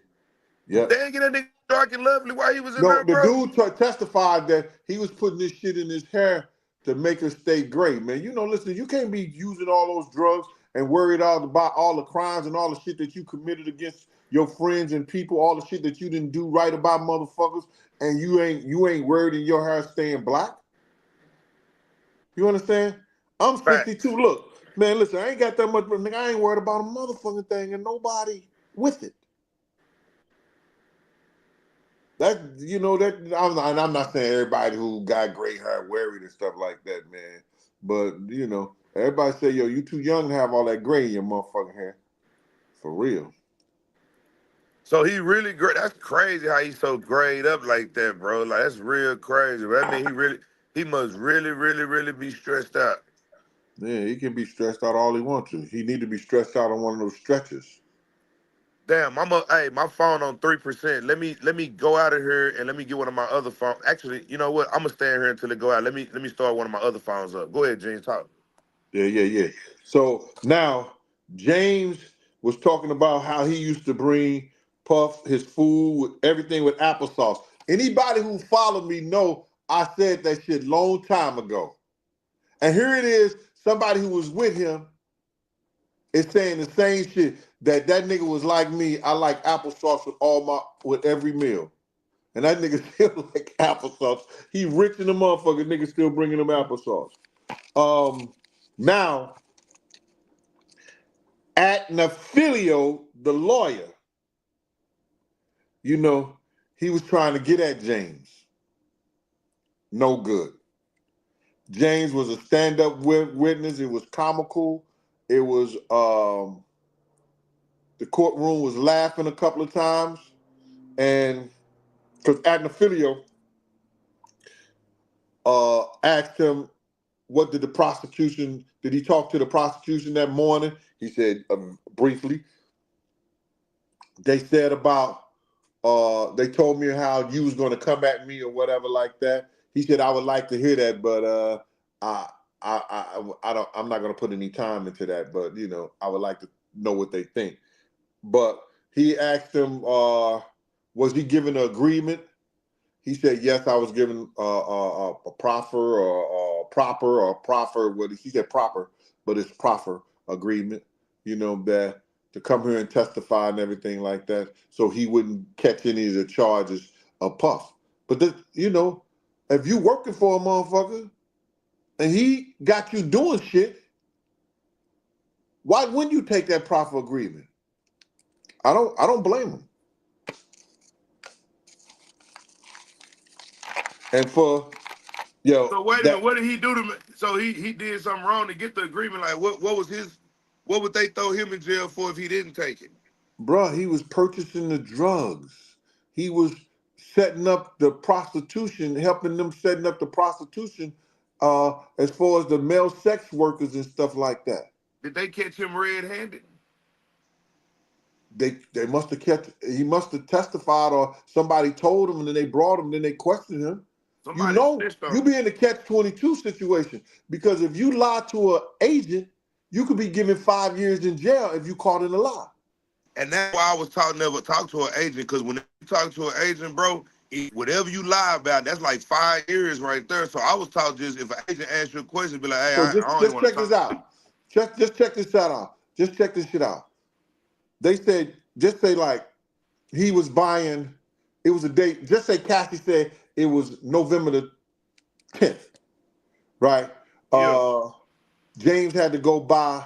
Speaker 5: Yep.
Speaker 6: They ain't get that nigga dark and lovely while he was in
Speaker 5: No,
Speaker 6: there,
Speaker 5: the
Speaker 6: bro.
Speaker 5: dude testified that he was putting this shit in his hair to make her stay gray, man. You know, listen, you can't be using all those drugs and worried all about all the crimes and all the shit that you committed against your friends and people, all the shit that you didn't do right about motherfuckers, and you ain't worried in your hair staying black. You understand? I'm 62.
Speaker 6: Facts.
Speaker 5: Look, man, listen, I ain't got that much, but nigga, I ain't worried about a motherfucking thing and nobody with it. That I'm not saying everybody who got gray hair worried and stuff like that, man. But you know, everybody say, yo, you too young to have all that gray in your motherfucking hair. For real.
Speaker 6: So he really great. That's crazy how he's so grayed up like that, bro. Like that's real crazy. But I mean, he must really be stressed out.
Speaker 5: Yeah, he can be stressed out all he wants to. He need to be stressed out on one of those stretches.
Speaker 6: Damn, hey, my phone on 3%. Let me go out of here and let me get one of my other phones. Actually, you know what? I'm gonna stay in here until it go out. Let me start one of my other phones up. Go ahead, Gene, talk.
Speaker 5: Yeah. So now James was talking about how he used to bring Puff his food with everything with applesauce. Anybody who followed me know I said that shit long time ago. And here it is, somebody who was with him is saying the same shit that nigga was like me. I like applesauce with every meal. And that nigga still like applesauce. He rich in the motherfucker, nigga still bringing him applesauce. Now, at Nafilio, the lawyer, you know, he was trying to get at James. No good. James was a stand-up witness. It was comical. It was, the courtroom was laughing a couple of times. And because at Nafilio asked him, what did did he talk to the prosecution that morning? He said, briefly, they said about, they told me how you was going to come at me or whatever like that. He said, I would like to hear that, but I'm not going to put any time into that, but you know, I would like to know what they think. But he asked him, was he given an agreement? He said, yes, I was given a proffer or proper, what he said proper, but it's proffer agreement, you know, that to come here and testify and everything like that, so he wouldn't catch any of the charges of Puff. But, you know, if you working for a motherfucker and he got you doing shit, why wouldn't you take that proffer agreement? I don't blame him. And for,
Speaker 6: So wait a minute, what did he do to me? So he did something wrong to get the agreement. Like what would they throw him in jail for if he didn't take it?
Speaker 5: Bruh, he was purchasing the drugs. He was setting up the prostitution, helping them setting up the prostitution as far as the male sex workers and stuff like that.
Speaker 6: Did they catch him red-handed?
Speaker 5: They must have he must have testified or somebody told him and then they brought him, then they questioned him. You
Speaker 6: Somebody
Speaker 5: know,
Speaker 6: snitched on
Speaker 5: you
Speaker 6: him.
Speaker 5: be in the catch-22 situation because if you lie to an agent, you could be given 5 years in jail if you caught in a lie.
Speaker 6: And that's why I was never talk to an agent, because when you talk to an agent, bro, whatever you lie about, that's like 5 years right there. So I was taught just if an agent asks you a question, be like, hey,
Speaker 5: So
Speaker 6: I don't even
Speaker 5: just
Speaker 6: want to
Speaker 5: check this
Speaker 6: talk to you.
Speaker 5: out. Just check this out. Just check this shit out. They said, just say like he was buying, it was a date, just say Cassie said it was November the 10th, right?
Speaker 6: Yeah.
Speaker 5: James had to go buy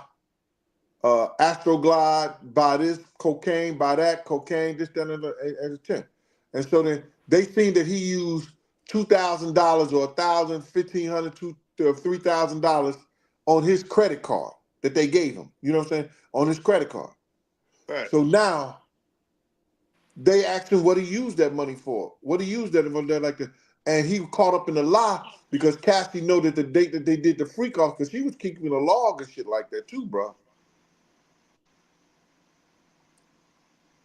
Speaker 5: Astroglide, buy this cocaine, buy that cocaine, this, that, and the 10th. And so then they seen that he used $2,000 or $1,000, $1,500 to $3,000 on his credit card that they gave him. You know what I'm saying? On his credit card.
Speaker 6: Right.
Speaker 5: So now they asked him what he used that money for. What he used that for, and he caught up in the lie because Cassie know that the date that they did the freak off, because she was keeping a log and shit like that too, bro.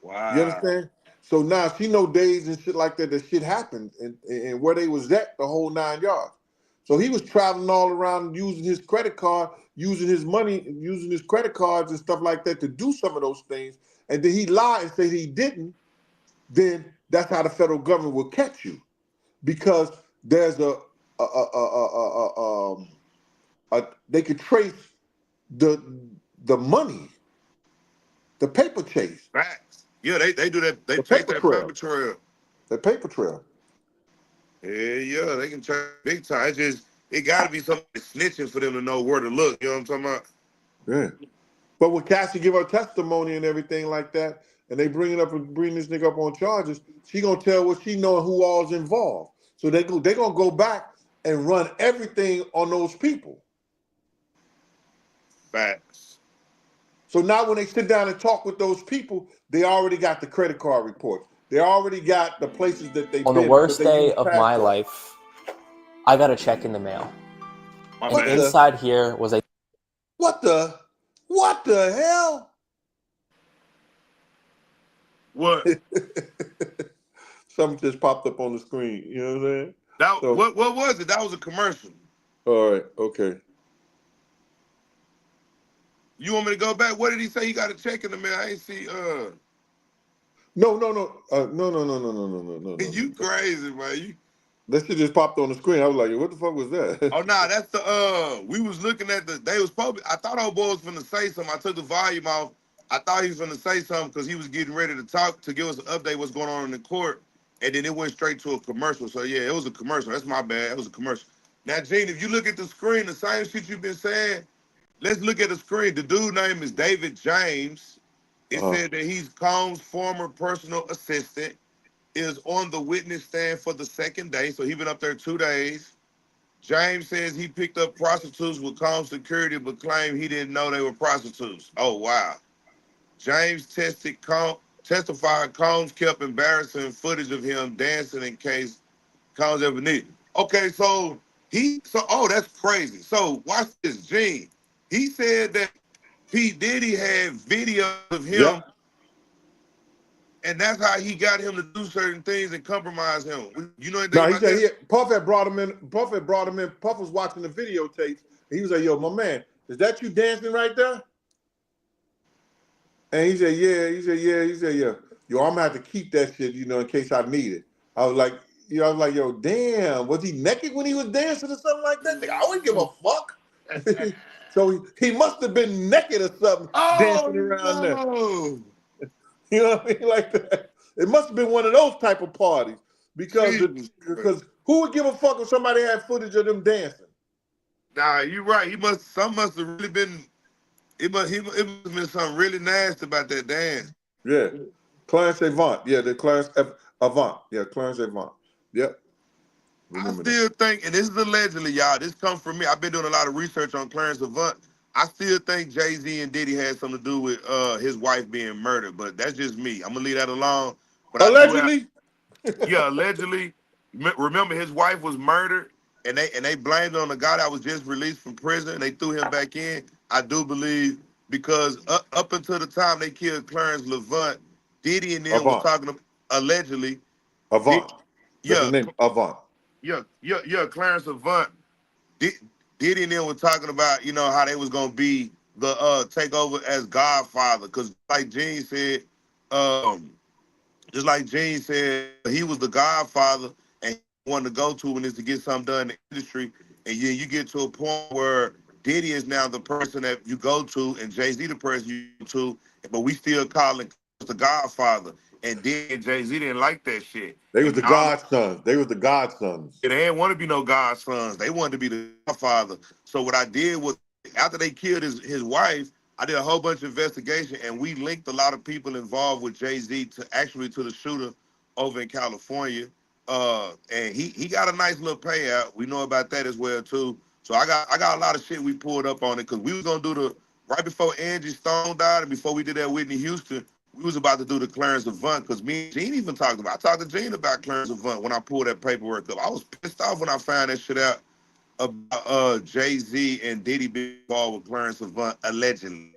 Speaker 5: You
Speaker 6: Wow.
Speaker 5: understand? So now she know days and shit like that, that shit happened and where they was at the whole 9 yards. So he was traveling all around using his credit card, using his money, using his credit cards and stuff like that to do some of those things. And then he lied and said he didn't. Then that's how the federal government will catch you, because there's they could trace the money, the paper chase,
Speaker 6: Facts. Yeah, they do that. They
Speaker 5: the
Speaker 6: chase
Speaker 5: paper
Speaker 6: that paper
Speaker 5: trail,
Speaker 6: trail.
Speaker 5: the paper trail.
Speaker 6: Yeah, they can chase big time. It got to be somebody snitching for them to know where to look. You know what I'm talking about?
Speaker 5: Yeah. But when Cassie give her testimony and everything like that, and they bring this nigga up on charges, she gonna tell what she know and who all's involved. So they gonna go back and run everything on those people.
Speaker 6: Facts.
Speaker 5: So now when they sit down and talk with those people, they already got the credit card reports. They already got the places that they've
Speaker 7: On the
Speaker 5: been because
Speaker 7: worst
Speaker 5: they
Speaker 7: day
Speaker 5: use
Speaker 7: of my
Speaker 5: passport.
Speaker 7: life, I got a check in the mail. And
Speaker 5: What
Speaker 7: inside here was a
Speaker 5: what the hell?
Speaker 6: What?
Speaker 5: Something just popped up on the screen. You know what I'm saying?
Speaker 6: That
Speaker 5: So,
Speaker 6: what was it? That was a commercial.
Speaker 5: all right, okay.
Speaker 6: You want me to go back? What did he say? He got a check in the mail. I ain't see.
Speaker 5: No.
Speaker 6: You crazy, man. You.
Speaker 5: That shit just popped on the screen. I was like, what the fuck was that?
Speaker 6: Oh nah, that's the we was looking at the they was probably I thought old boy was finna say something. I took the volume off. I thought he was finna say something because he was getting ready to talk to give us an update what's going on in the court. And then it went straight to a commercial. So yeah, it was a commercial. That's my bad. It was a commercial. Now, Gene, if you look at the screen, the same shit you've been saying, let's look at the screen. The dude name is David James. It said that he's Combs' former personal assistant, is on the witness stand for the second day. So he been up there 2 days. James says he picked up prostitutes with Combs security, but claimed he didn't know they were prostitutes. Oh, wow. James testified Combs kept embarrassing footage of him dancing in case Combs ever needed. Okay, so that's crazy. So watch this, Gene. He said that P. Diddy had video of him,
Speaker 5: Yep.
Speaker 6: and that's how he got him to do certain things and compromise him. You know anything
Speaker 5: No, he
Speaker 6: about
Speaker 5: said
Speaker 6: this?
Speaker 5: Puff had brought him in. Puff had brought him in. Puff was watching the videotapes. He was like, yo, my man, is that you dancing right there? And he said, yeah. He said, yeah. He said, yeah. Yo, I'm gonna have to keep that shit, in case I need it. I was like, yo, damn, was he naked when he was dancing or something like that? Nigga, I wouldn't give a fuck. So he must have been naked or something, dancing around there.
Speaker 6: Oh, no.
Speaker 5: You know what I mean? Like that. It must have been one of those type of parties because
Speaker 6: Jesus.
Speaker 5: who would give a fuck if somebody had footage of them dancing?
Speaker 6: Nah, you're right. Some must have really been. It must have been something really nasty about that dance.
Speaker 5: Yeah, Clarence Avant. Yeah, the Clarence Avant. Yeah, Clarence Avant. Yep.
Speaker 6: I
Speaker 5: Remember that.
Speaker 6: still think, and this is allegedly, y'all. This comes from me. I've been doing a lot of research on Clarence Avant. I still think Jay-Z and Diddy had something to do with his wife being murdered, but that's just me. I'm gonna leave that alone. But I do have.
Speaker 5: Allegedly.
Speaker 6: Yeah, allegedly. Remember, his wife was murdered, and they blamed it on the guy that was just released from prison. They threw him back in. I do believe because up until the time they killed Clarence Levant, Diddy and them was
Speaker 5: Avant.
Speaker 6: talking allegedly.
Speaker 5: Avant. That's the
Speaker 6: Yeah,
Speaker 5: name. Avant.
Speaker 6: yeah. Clarence Avant, Diddy and them were talking about how they was gonna be the take over as Godfather, because like Gene said, just like Gene said, he was the Godfather, and he wanted to go to when it's to get something done in the industry. And you get to a point where Diddy is now the person that you go to, and Jay-Z the person you go to, but we still calling the Godfather. And Diddy and Jay-Z didn't like that shit.
Speaker 5: They was
Speaker 6: And
Speaker 5: the godsons. They was the godsons.
Speaker 6: they didn't want to be no godsons. They wanted to be the Godfather. So what I did was, after they killed his wife, I did a whole bunch of investigation, and we linked a lot of people involved with Jay-Z to the shooter over in California. And he got a nice little payout. We know about that as well too. So I got a lot of shit we pulled up on it, because we was gonna do the right before Angie Stone died and before we did that Whitney Houston. We was about to do the Clarence Avant, because me and Gene even talked about. I talked to Gene about Clarence Avant when I pulled that paperwork up. I was pissed off when I found that shit out about Jay-Z and Diddy being involved with Clarence Avant allegedly.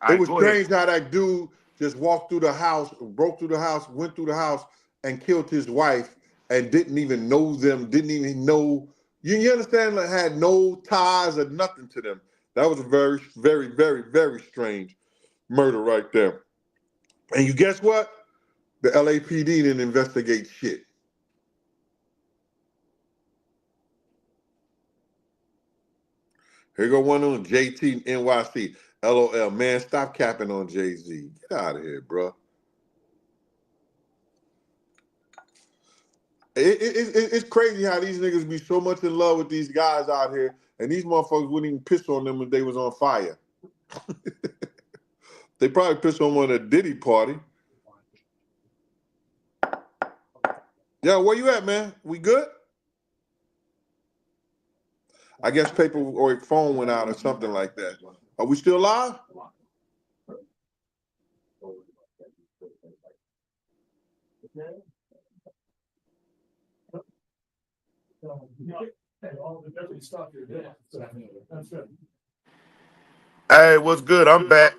Speaker 5: It was strange how that dude just walked through the house, broke through the house, went through the house, and killed his wife, and didn't even know them, didn't even know. You understand? Like, had no ties or nothing to them. That was a very, very, very, very strange murder right there. And you guess what? The LAPD didn't investigate shit. Here go one on JT NYC. LOL. Man, stop capping on Jay-Z. Get out of here, bro. It's crazy how these niggas be so much in love with these guys out here, and these motherfuckers wouldn't even piss on them if they was on fire. They probably pissed on one at Diddy party. Yo, where you at, man? We good? I guess paper or phone went out or something like that. Are we still live?
Speaker 6: Hey, what's good? I'm back.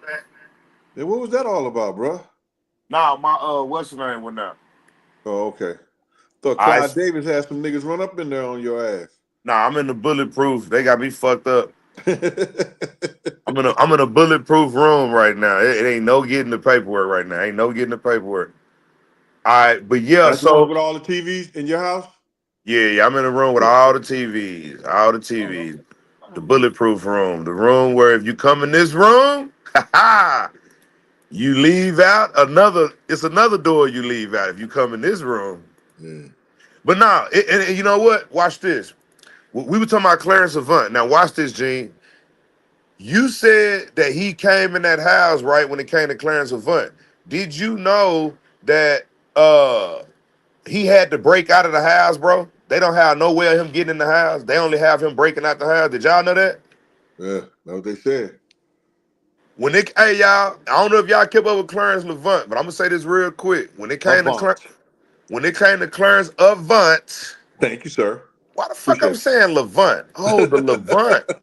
Speaker 5: Hey, what was that all about, bro?
Speaker 6: Nah, my what's the name went now?
Speaker 5: Oh, okay. Thought
Speaker 6: I
Speaker 5: Clyde Davis had some niggas run up in there on your ass.
Speaker 6: Nah, I'm in the bulletproof. They got me fucked up. I'm in a bulletproof room right now. It ain't no getting the paperwork right now. Ain't no getting the paperwork. All right, but yeah,
Speaker 5: That's the one
Speaker 6: so
Speaker 5: with all the TVs in your house?
Speaker 6: yeah, I'm in a room with all the TVs, the bulletproof room, the room where if you come in this room, you leave out another. It's another door you leave out if you come in this room.
Speaker 5: Yeah.
Speaker 6: But now, and you know what? Watch this. We were talking about Clarence Avant. Now watch this, Gene. You said that he came in that house right when it came to Clarence Avant. Did you know that he had to break out of the house, bro? They don't have no way of him getting in the house. They only have him breaking out the house. Did y'all know that?
Speaker 5: Yeah, that's what they said.
Speaker 6: Hey y'all, I don't know if y'all kept up with Clarence Levant, but I'm gonna say this real quick.
Speaker 5: Avant.
Speaker 6: When it came to Clarence Avant,
Speaker 5: Thank you, sir.
Speaker 6: why the fuck I'm
Speaker 5: Appreciate
Speaker 6: saying Levant? Oh, the Levant.
Speaker 5: it.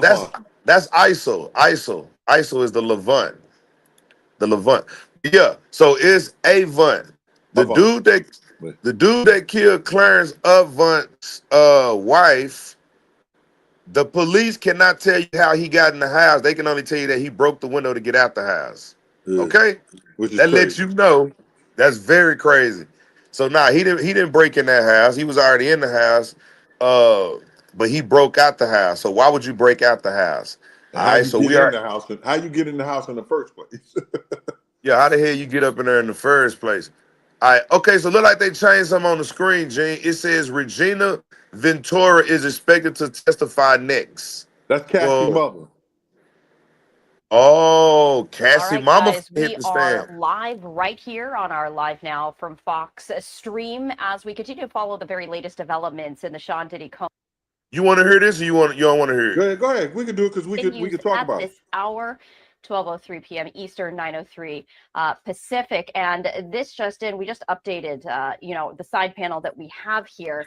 Speaker 6: That's
Speaker 5: Avant.
Speaker 6: that's ISO. ISO is the Levant. The Levant. Yeah. So it's Avant. The
Speaker 5: Avant.
Speaker 6: dude that the dude that killed Clarence Avant's wife. The police cannot tell you how he got in the house. They can only tell you that he broke the window to get out the house.
Speaker 5: Yeah.
Speaker 6: Okay?
Speaker 5: Which is
Speaker 6: That lets
Speaker 5: crazy.
Speaker 6: you know that's very crazy. So he didn't break in that house. He was already in the house. But he broke out the house. So why would you break out the house?
Speaker 5: And
Speaker 6: All
Speaker 5: how
Speaker 6: right,
Speaker 5: you
Speaker 6: so
Speaker 5: get
Speaker 6: we
Speaker 5: in
Speaker 6: are
Speaker 5: the house? How you get in the house in the first place?
Speaker 6: yeah, how the hell you get up in there in the first place? All right, okay, so look like they changed something on the screen, Gene. It says Regina Ventura is expected to testify next.
Speaker 5: That's Cassie's
Speaker 6: Well,
Speaker 5: mother.
Speaker 6: oh,
Speaker 8: All
Speaker 6: Cassie,
Speaker 8: right,
Speaker 6: mama
Speaker 8: guys,
Speaker 6: hit
Speaker 8: we
Speaker 6: the
Speaker 8: are
Speaker 6: stand.
Speaker 8: live right here on our Live Now from Fox stream as we continue to follow the very latest developments in the Sean Diddy Combs
Speaker 6: You want to hear this, or you don't want to hear it?
Speaker 5: Go ahead. We can do it because we
Speaker 8: continues
Speaker 5: could talk
Speaker 8: at
Speaker 5: about it.
Speaker 8: this hour. 12:03 p.m. Eastern, 9:03 Pacific, and this just in, we just updated, the side panel that we have here.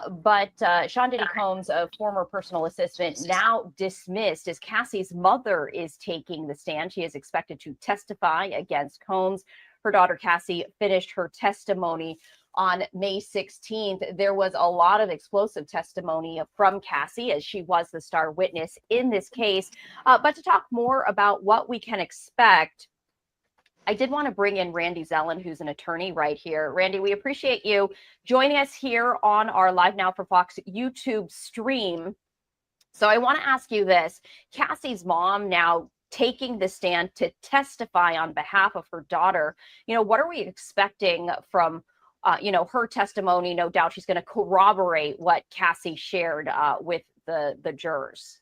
Speaker 8: But Sean Diddy Combs, a former personal assistant, now dismissed as Cassie's mother is taking the stand. She is expected to testify against Combs. Her daughter Cassie finished her testimony on May 16th. There was a lot of explosive testimony from Cassie, as she was the star witness in this case. But to talk more about what we can expect, I did want to bring in Randy Zellen, who's an attorney right here. Randy, we appreciate you joining us here on our Live Now for Fox YouTube stream. So I want to ask you this. Cassie's mom now taking the stand to testify on behalf of her daughter. What are we expecting from her testimony? No doubt she's going to corroborate what Cassie shared with the jurors.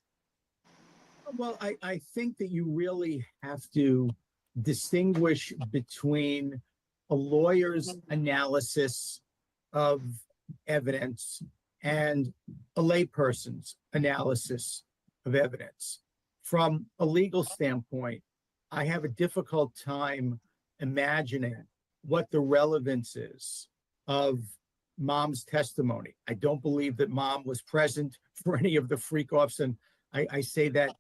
Speaker 9: Well, I think that you really have to distinguish between a lawyer's analysis of evidence and a layperson's analysis of evidence. From a legal standpoint, I have a difficult time imagining what the relevance is of mom's testimony. I don't believe that mom was present for any of the freak-offs, and I say that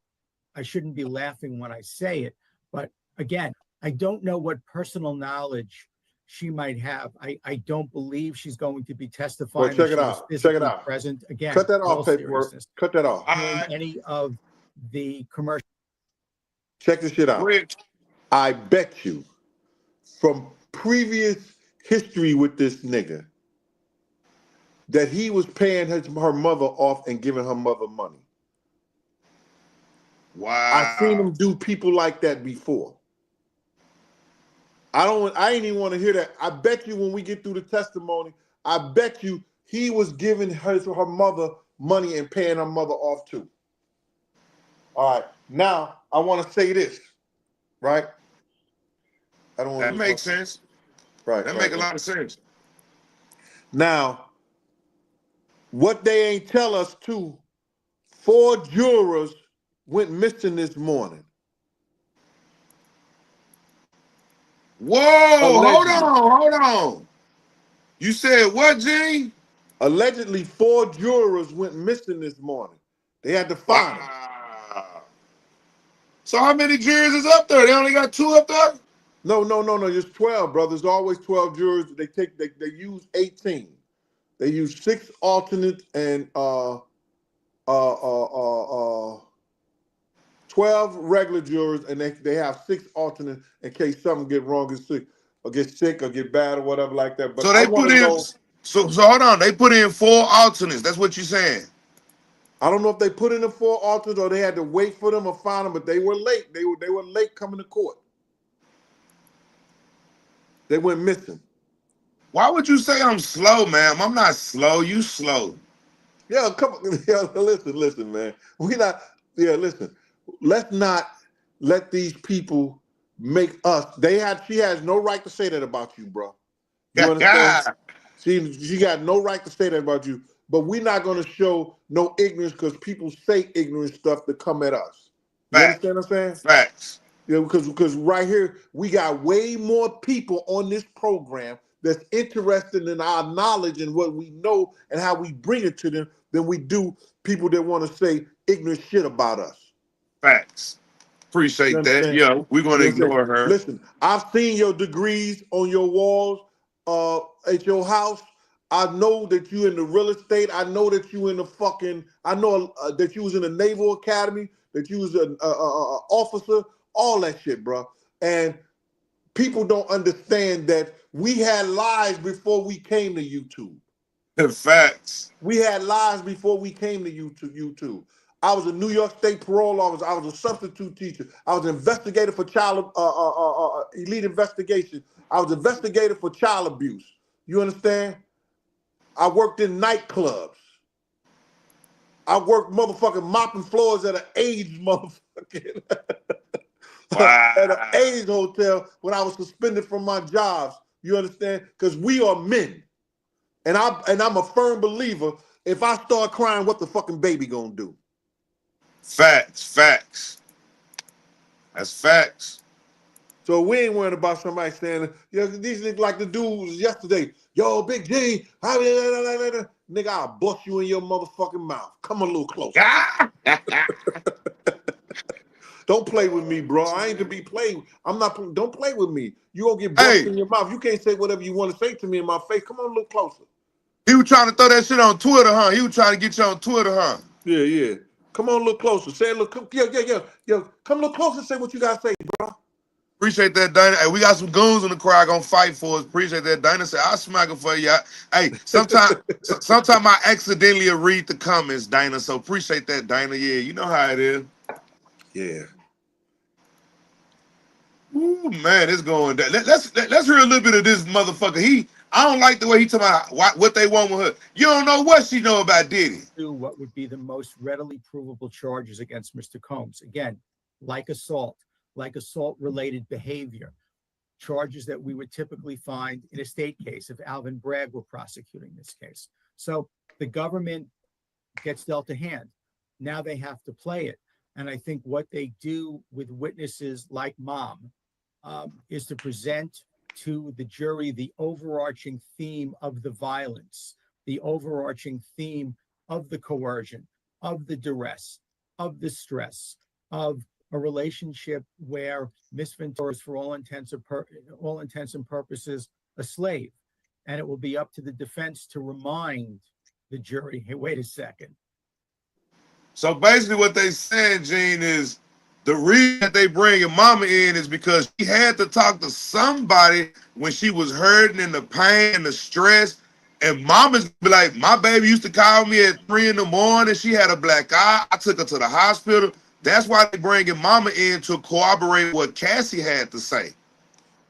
Speaker 9: I shouldn't be laughing when I say it, but again, I don't know what personal knowledge she might have. I don't believe she's going to be testifying.
Speaker 5: Well, check it
Speaker 9: that she was
Speaker 5: out.
Speaker 9: physically
Speaker 5: Check it out.
Speaker 9: present. Again,
Speaker 5: Cut that
Speaker 9: all
Speaker 5: off, paperwork.
Speaker 9: seriousness.
Speaker 5: Cut that off.
Speaker 9: In any of the commercial.
Speaker 5: Check this shit out.
Speaker 6: Rich.
Speaker 5: I bet you, from previous history with this nigga, that he was paying her mother off and giving her mother money. I've seen him do people like that before. I ain't even want to hear that. I bet you when we get through the testimony, I bet you he was giving her mother money and paying her mother off too. All right. Now I want to say this, right? I don't want
Speaker 6: That makes sense.
Speaker 5: Right.
Speaker 6: That make a lot of sense.
Speaker 5: Now, what they ain't tell us too, 4 jurors went missing this morning.
Speaker 6: Whoa,
Speaker 5: Allegedly.
Speaker 6: hold on. You said what, Gene?
Speaker 5: Allegedly, 4 jurors went missing this morning. They had to find them.
Speaker 6: Wow. So how many jurors is up there? They only got 2 up there?
Speaker 5: No. It's 12, brother. There's always 12 jurors. They use 18. They use 6 alternates and 12 regular jurors, and they have 6 alternates in case something get wrong, get sick or get bad or whatever like that. But
Speaker 6: So
Speaker 5: I
Speaker 6: they
Speaker 5: want
Speaker 6: put
Speaker 5: to
Speaker 6: in
Speaker 5: know.
Speaker 6: so hold on. They put in 4 alternates. That's what you're saying.
Speaker 5: I don't know if they put in the 4 alternates or they had to wait for them or find them, but they were late. They were late coming to court. They went missing.
Speaker 6: Why would you say I'm slow, ma'am? I'm not slow. You slow.
Speaker 5: Yeah, come on. Yeah, listen, man. Listen. Let's not let these people make us. She has no right to say that about you, bro. You understand? She got no right to say that about you. But we're not going to show no ignorance because people say ignorant stuff to come at us. You understand what I'm saying?
Speaker 6: Facts.
Speaker 5: Yeah, because right here we got way more people on this program that's interested in our knowledge and what we know and how we bring it to them than we do people that want to say ignorant shit about us.
Speaker 6: Facts.
Speaker 5: You
Speaker 6: Appreciate that.
Speaker 5: understand?
Speaker 6: Yeah, we're gonna
Speaker 5: You understand?
Speaker 6: ignore her.
Speaker 5: Listen, I've seen your degrees on your walls at your house. I know that you in the real estate. I know that you in the fucking. I know that you was in the Naval Academy. That you was an officer. All that shit, bro. And people don't understand that we had lives before we came to YouTube.
Speaker 6: Facts.
Speaker 5: We had lives before we came to YouTube. I was a New York State parole officer. I was a substitute teacher. I was an investigator for child elite investigation. I was an investigator for child abuse. You understand? I worked in nightclubs. I worked motherfucking mopping floors at an AIDS motherfucking at an
Speaker 6: Wow.
Speaker 5: AIDS hotel when I was suspended from my jobs. You understand? Because we are men. And I'm a firm believer, if I start crying, what the fucking baby gonna do?
Speaker 6: Facts. That's facts.
Speaker 5: So we ain't worrying about somebody saying, these niggas like the dudes yesterday. Yo, Big G, nigga, I'll bust you in your motherfucking mouth. Come a little closer. Don't play with me, bro. I ain't to be played. Don't play with me. You gonna get busted in your mouth. You can't say whatever you want to say to me in my face. Come on a little closer.
Speaker 6: He was trying to throw that shit on Twitter, huh? He was trying to get you on Twitter, huh?
Speaker 5: Yeah. Come on a little closer. Say a little, yeah. Come a little closer and say what you gotta say, bro.
Speaker 6: Appreciate that, Dana. Hey, we got some goons in the crowd gonna fight for us. Appreciate that. Dana said, I'll smack it for you. Hey, sometime I accidentally read the comments, Dana. So appreciate that, Dana. Yeah, you know how it is.
Speaker 5: Yeah.
Speaker 6: Ooh, man, it's going down. Let's hear a little bit of this motherfucker. I don't like the way he talking about what they want with her. You don't know what she know about Diddy.
Speaker 9: What would be the most readily provable charges against Mr. Combs? Again, like assault-related behavior, charges that we would typically find in a state case if Alvin Bragg were prosecuting this case. So the government gets dealt a hand. Now they have to play it. And I think what they do with witnesses like Mom is to present to the jury the overarching theme of the violence, the overarching theme of the coercion, of the duress, of the stress, of a relationship where Miss Ventura is, for all intents and purposes, a slave. And it will be up to the defense to remind the jury, hey, wait a second.
Speaker 6: So basically what they saying, Gene, is the reason that they bringing Mama in is because she had to talk to somebody when she was hurting and the pain and the stress. And Mama's be like, my baby used to call me at 3 a.m. She had a black eye. I took her to the hospital. That's why they bringing Mama in to corroborate what Cassie had to say.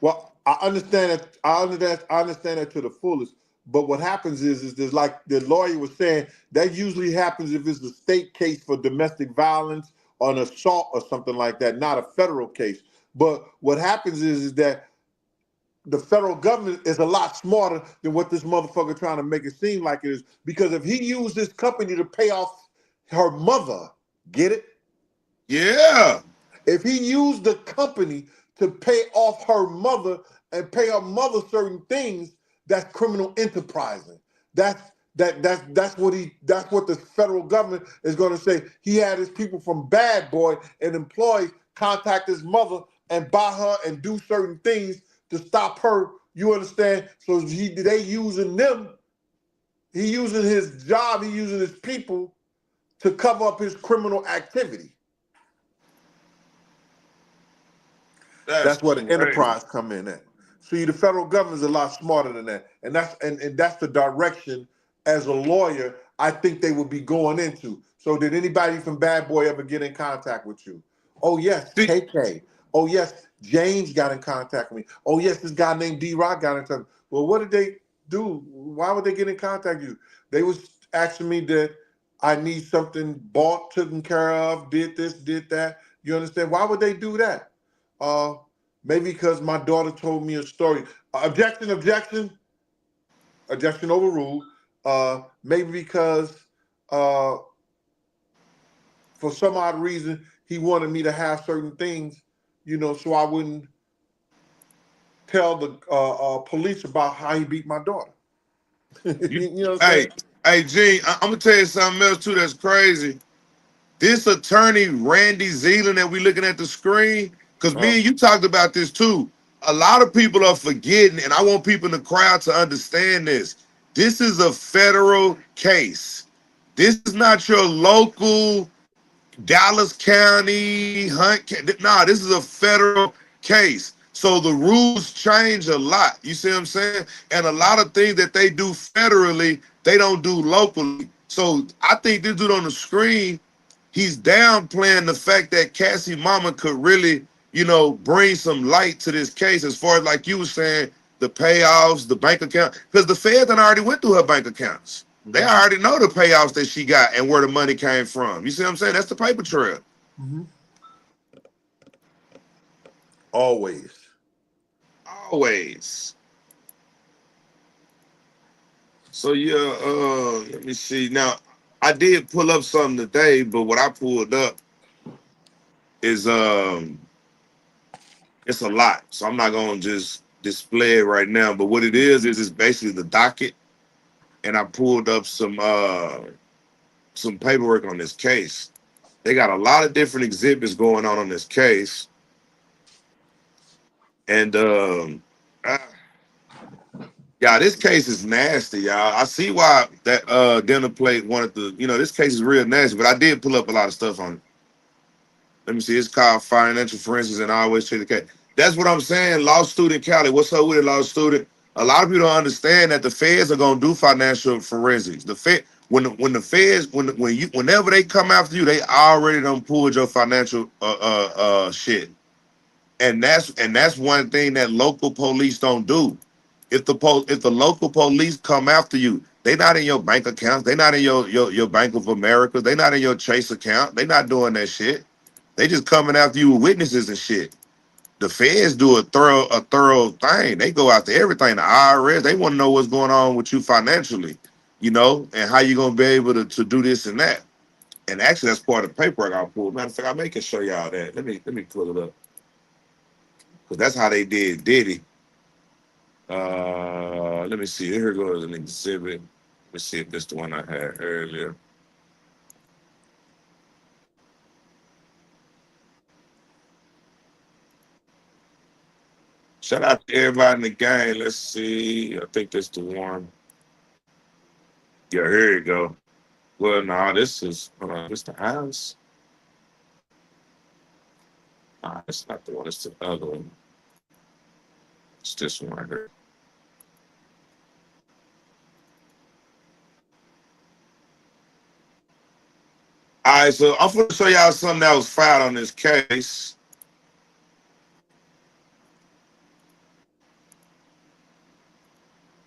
Speaker 5: Well, I understand that. I understand that to the fullest. But what happens is there's, like the lawyer was saying, that usually happens if it's a state case for domestic violence or an assault or something like that, not a federal case. But what happens is that the federal government is a lot smarter than what this motherfucker trying to make it seem like it is. Because if he used this company to pay off her mother, get it?
Speaker 6: Yeah.
Speaker 5: If he used the company to pay off her mother and pay her mother certain things, that's criminal enterprising. That's what the federal government is going to say. He had his people from Bad Boy and employees contact his mother and buy her and do certain things to stop her. You understand? So they using them. He using his job. He using his people to cover up his criminal activity. That's where the enterprise come in at. See, the federal government is a lot smarter than that, and that's the direction as a lawyer I think they would be going into. So, did anybody from Bad Boy ever get in contact with you? Oh yes, KK. Oh yes, James got in contact with me. Oh yes, this guy named D-Rock got in touch. Well, what did they do? Why would they get in contact with you? They was asking me that I need something bought, taken care of, did this, did that. You understand? Why would they do that? Maybe because my daughter told me a story. Objection overruled. Maybe because for some odd reason he wanted me to have certain things, so I wouldn't tell the police about how he beat my daughter. You know what I'm saying?
Speaker 6: Hey, Gene, I'm gonna tell you something else too that's crazy. This attorney Randy Zealand that we looking at the screen, because me and you talked about this too. A lot of people are forgetting, and I want people in the crowd to understand this. This is a federal case. This is not your local Dallas County, Nah, this is a federal case. So the rules change a lot. You see what I'm saying? And a lot of things that they do federally, they don't do locally. So I think this dude on the screen, he's downplaying the fact that Cassie Mama could really, bring some light to this case as far as, like you were saying, the payoffs, the bank account, because the Fed done already went through her bank accounts. They already know the payoffs that she got and where the money came from. You see what I'm saying? That's the paper trail.
Speaker 5: Mm-hmm. Always.
Speaker 6: So yeah, let me see. Now, I did pull up something today, but what I pulled up is it's a lot. So I'm not gonna just display it right now. But what it is it's basically the docket, and I pulled up some paperwork on this case. They got a lot of different exhibits going on this case. And yeah, this case is nasty, y'all. I see why that dinner plate wanted to, this case is real nasty, but I did pull up a lot of stuff on it. Let me see, it's called financial forensics, and I always check the case. That's what I'm saying. Law student Cali, what's up with it, law student? A lot of people don't understand that the feds are gonna do financial forensics. The Fed, whenever they come after you, they already done pulled your financial shit. And that's one thing that local police don't do. If the local police come after you, they not in your bank accounts, they not in your Bank of America, they not in your Chase account, they not doing that shit. They just coming after you with witnesses and shit. The feds do a thorough thing. They go after everything. The IRS, they want to know what's going on with you financially, and how you gonna be able to do this and that. And actually, that's part of the paperwork I pulled. Matter of fact, I may can show y'all that. Let me pull it up. Because that's how they did Diddy. Let me see. Here goes an exhibit. Let's see if this is the one I had earlier. Shout out to everybody in the gang. Let's see. I think this is the one. Yeah, here you go. Well, no, this is this the house. Nah, it's not the one. It's the other one. It's this one right here. All right, so I'm going to show y'all something that was filed on this case.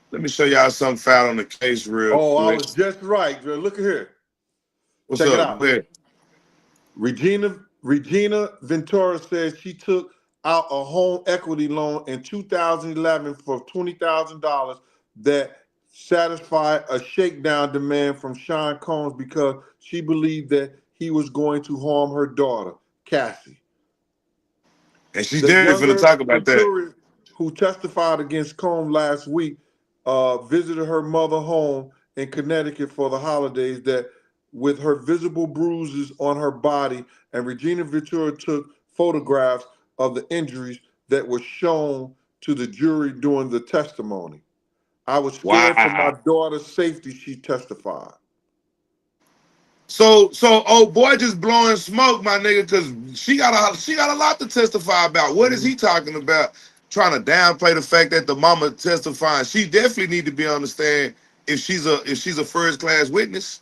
Speaker 6: Let me show y'all something filed on the case real quick.
Speaker 5: I was just right. Look at here.
Speaker 6: What's
Speaker 5: Check
Speaker 6: up?
Speaker 5: it out. Regina Ventura says she took out a home equity loan in 2011 for $20,000 that satisfied a shakedown demand from Sean Combs because she believed that he was going to harm her daughter, Cassie.
Speaker 6: And she's
Speaker 5: The
Speaker 6: definitely finna
Speaker 5: younger
Speaker 6: talk about that.
Speaker 5: Centurion who testified against Combe last week visited her mother home in Connecticut for the holidays that with her visible bruises on her body, and Regina Ventura took photographs of the injuries that were shown to the jury during the testimony. I was scared for my
Speaker 6: Wow.
Speaker 5: daughter's safety, she testified.
Speaker 6: So old boy just blowing smoke, my nigga, because she got a lot to testify about. What is he talking about? Trying to downplay the fact that the mama testifying. She definitely need to be on the stand if she's a first class witness.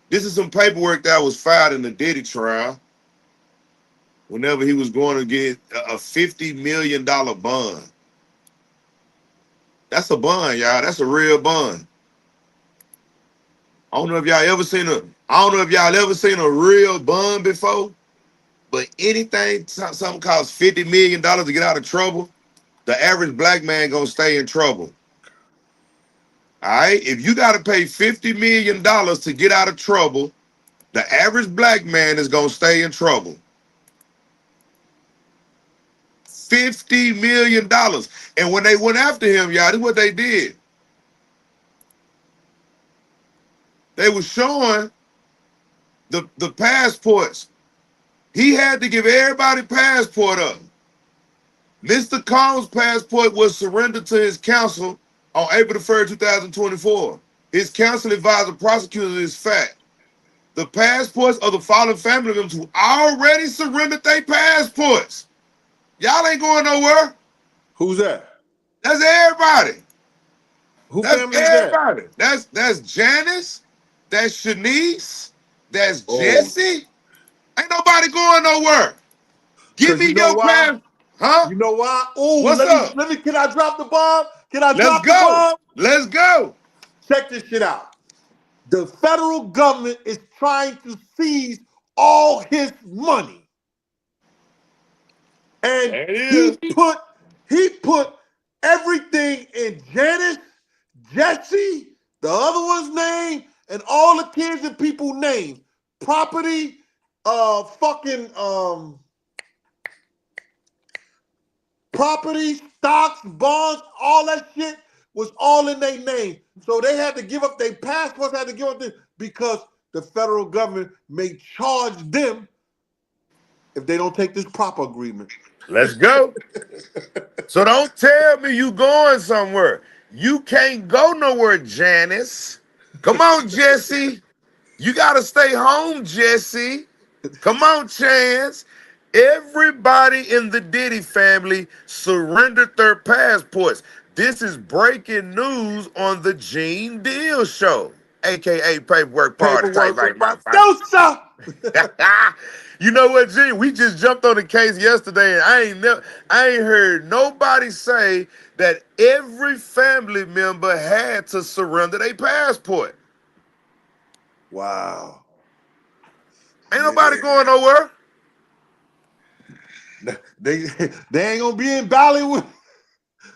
Speaker 6: This is some paperwork that was filed in the Diddy trial. Whenever he was going to get a $50 million bond. That's a bond, y'all. That's a real bond. I don't know if y'all ever seen a real bond before, but something costs $50 million to get out of trouble, the average black man gonna stay in trouble. All right? If you gotta pay $50 million to get out of trouble, the average black man is gonna stay in trouble. $50 million. And when they went after him, y'all, this is what they did. They were showing the passports. He had to give everybody passport up. Mr. Combs' passport was surrendered to his counsel on April 3rd, 2024. His counsel advised the prosecutor of this fact. The passports of the following family members who already surrendered their passports. Y'all ain't going nowhere.
Speaker 5: Who's that?
Speaker 6: That's everybody.
Speaker 5: Who
Speaker 6: That's
Speaker 5: family is that?
Speaker 6: everybody. That's Janice. That's Shanice. That's
Speaker 5: Oh,
Speaker 6: Jesse. Ain't nobody going nowhere. Give
Speaker 5: because
Speaker 6: me
Speaker 5: you know
Speaker 6: your
Speaker 5: why?
Speaker 6: pass. Huh?
Speaker 5: You know why? Oh,
Speaker 6: What's up?
Speaker 5: can I drop the bomb? Can I
Speaker 6: Let's
Speaker 5: drop the
Speaker 6: go.
Speaker 5: bomb?
Speaker 6: Let's go.
Speaker 5: Check this shit out. The federal government is trying to seize all his money. And
Speaker 6: There it is.
Speaker 5: he put everything in Janice, Jesse, the other one's name, and all the kids and people names. Property, property, stocks, bonds, all that shit was all in their name. So they had to give up their passports, had to give up because the federal government may charge them if they don't take this proper agreement.
Speaker 6: Let's go. So don't tell me you going somewhere. You can't go nowhere, Janice. Come on, Jesse. You gotta stay home, Jesse. Come on, Chance. Everybody in the Diddy family surrendered their passports. This is breaking news on the Gene Deal Show, aka Paperwork Party.
Speaker 5: Paperwork with my producer.
Speaker 6: You know what, Gene? We just jumped on the case yesterday, and I ain't heard nobody say that every family member had to surrender their passport.
Speaker 5: Wow.
Speaker 6: Ain't nobody going nowhere.
Speaker 5: They ain't gonna be in Bali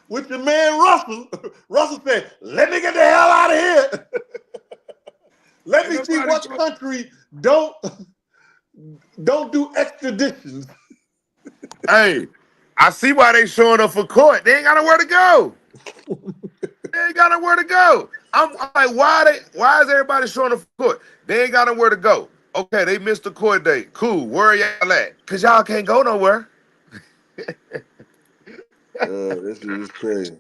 Speaker 5: with your man Russell. Russell said, "Let me get the hell out of here. Let me see what country don't do extraditions."
Speaker 6: Hey, I see why they showing up for court. They ain't got nowhere to go. They ain't got nowhere to go. I'm like, why is everybody showing up for court? They ain't got nowhere to go. Okay, they missed the court date. Cool. Where y'all at? Cause y'all can't go nowhere.
Speaker 5: This is crazy.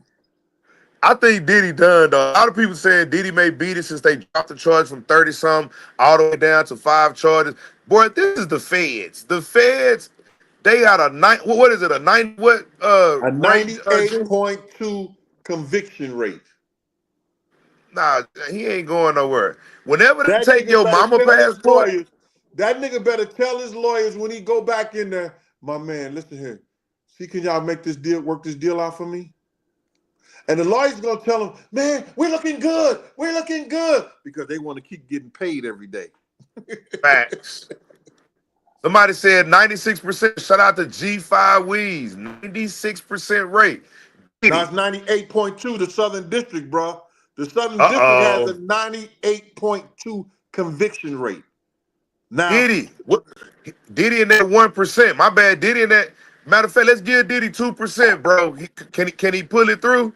Speaker 6: I think Diddy done though. A lot of people saying Diddy may beat it since they dropped the charge from 30-something all the way down to 5 charges. Boy, this is the feds. The feds, they got a what is it? A 90 what
Speaker 5: A
Speaker 6: range?
Speaker 5: 98.2 conviction rate.
Speaker 6: Nah, he ain't going nowhere. Whenever they
Speaker 5: That
Speaker 6: take
Speaker 5: nigga
Speaker 6: your
Speaker 5: better
Speaker 6: mama
Speaker 5: tell his
Speaker 6: passport,
Speaker 5: lawyers. That nigga better tell his lawyers when he go back in there, my man, listen here. See, can y'all work this deal out for me? And the lawyer's gonna tell him, man, we're looking good. We're looking good. Because they want to keep getting paid every day.
Speaker 6: facts. Somebody said 96%. Shout out to G5 Weeds. 96% rate.
Speaker 5: Now it's 98.2, the Southern District, bro. The Southern District has
Speaker 6: Uh-oh.
Speaker 5: a 98.2 conviction rate. Now,
Speaker 6: Diddy, what? Diddy in that 1%. My bad. Diddy in that. Matter of fact, let's give Diddy 2%, bro. Can he pull it through?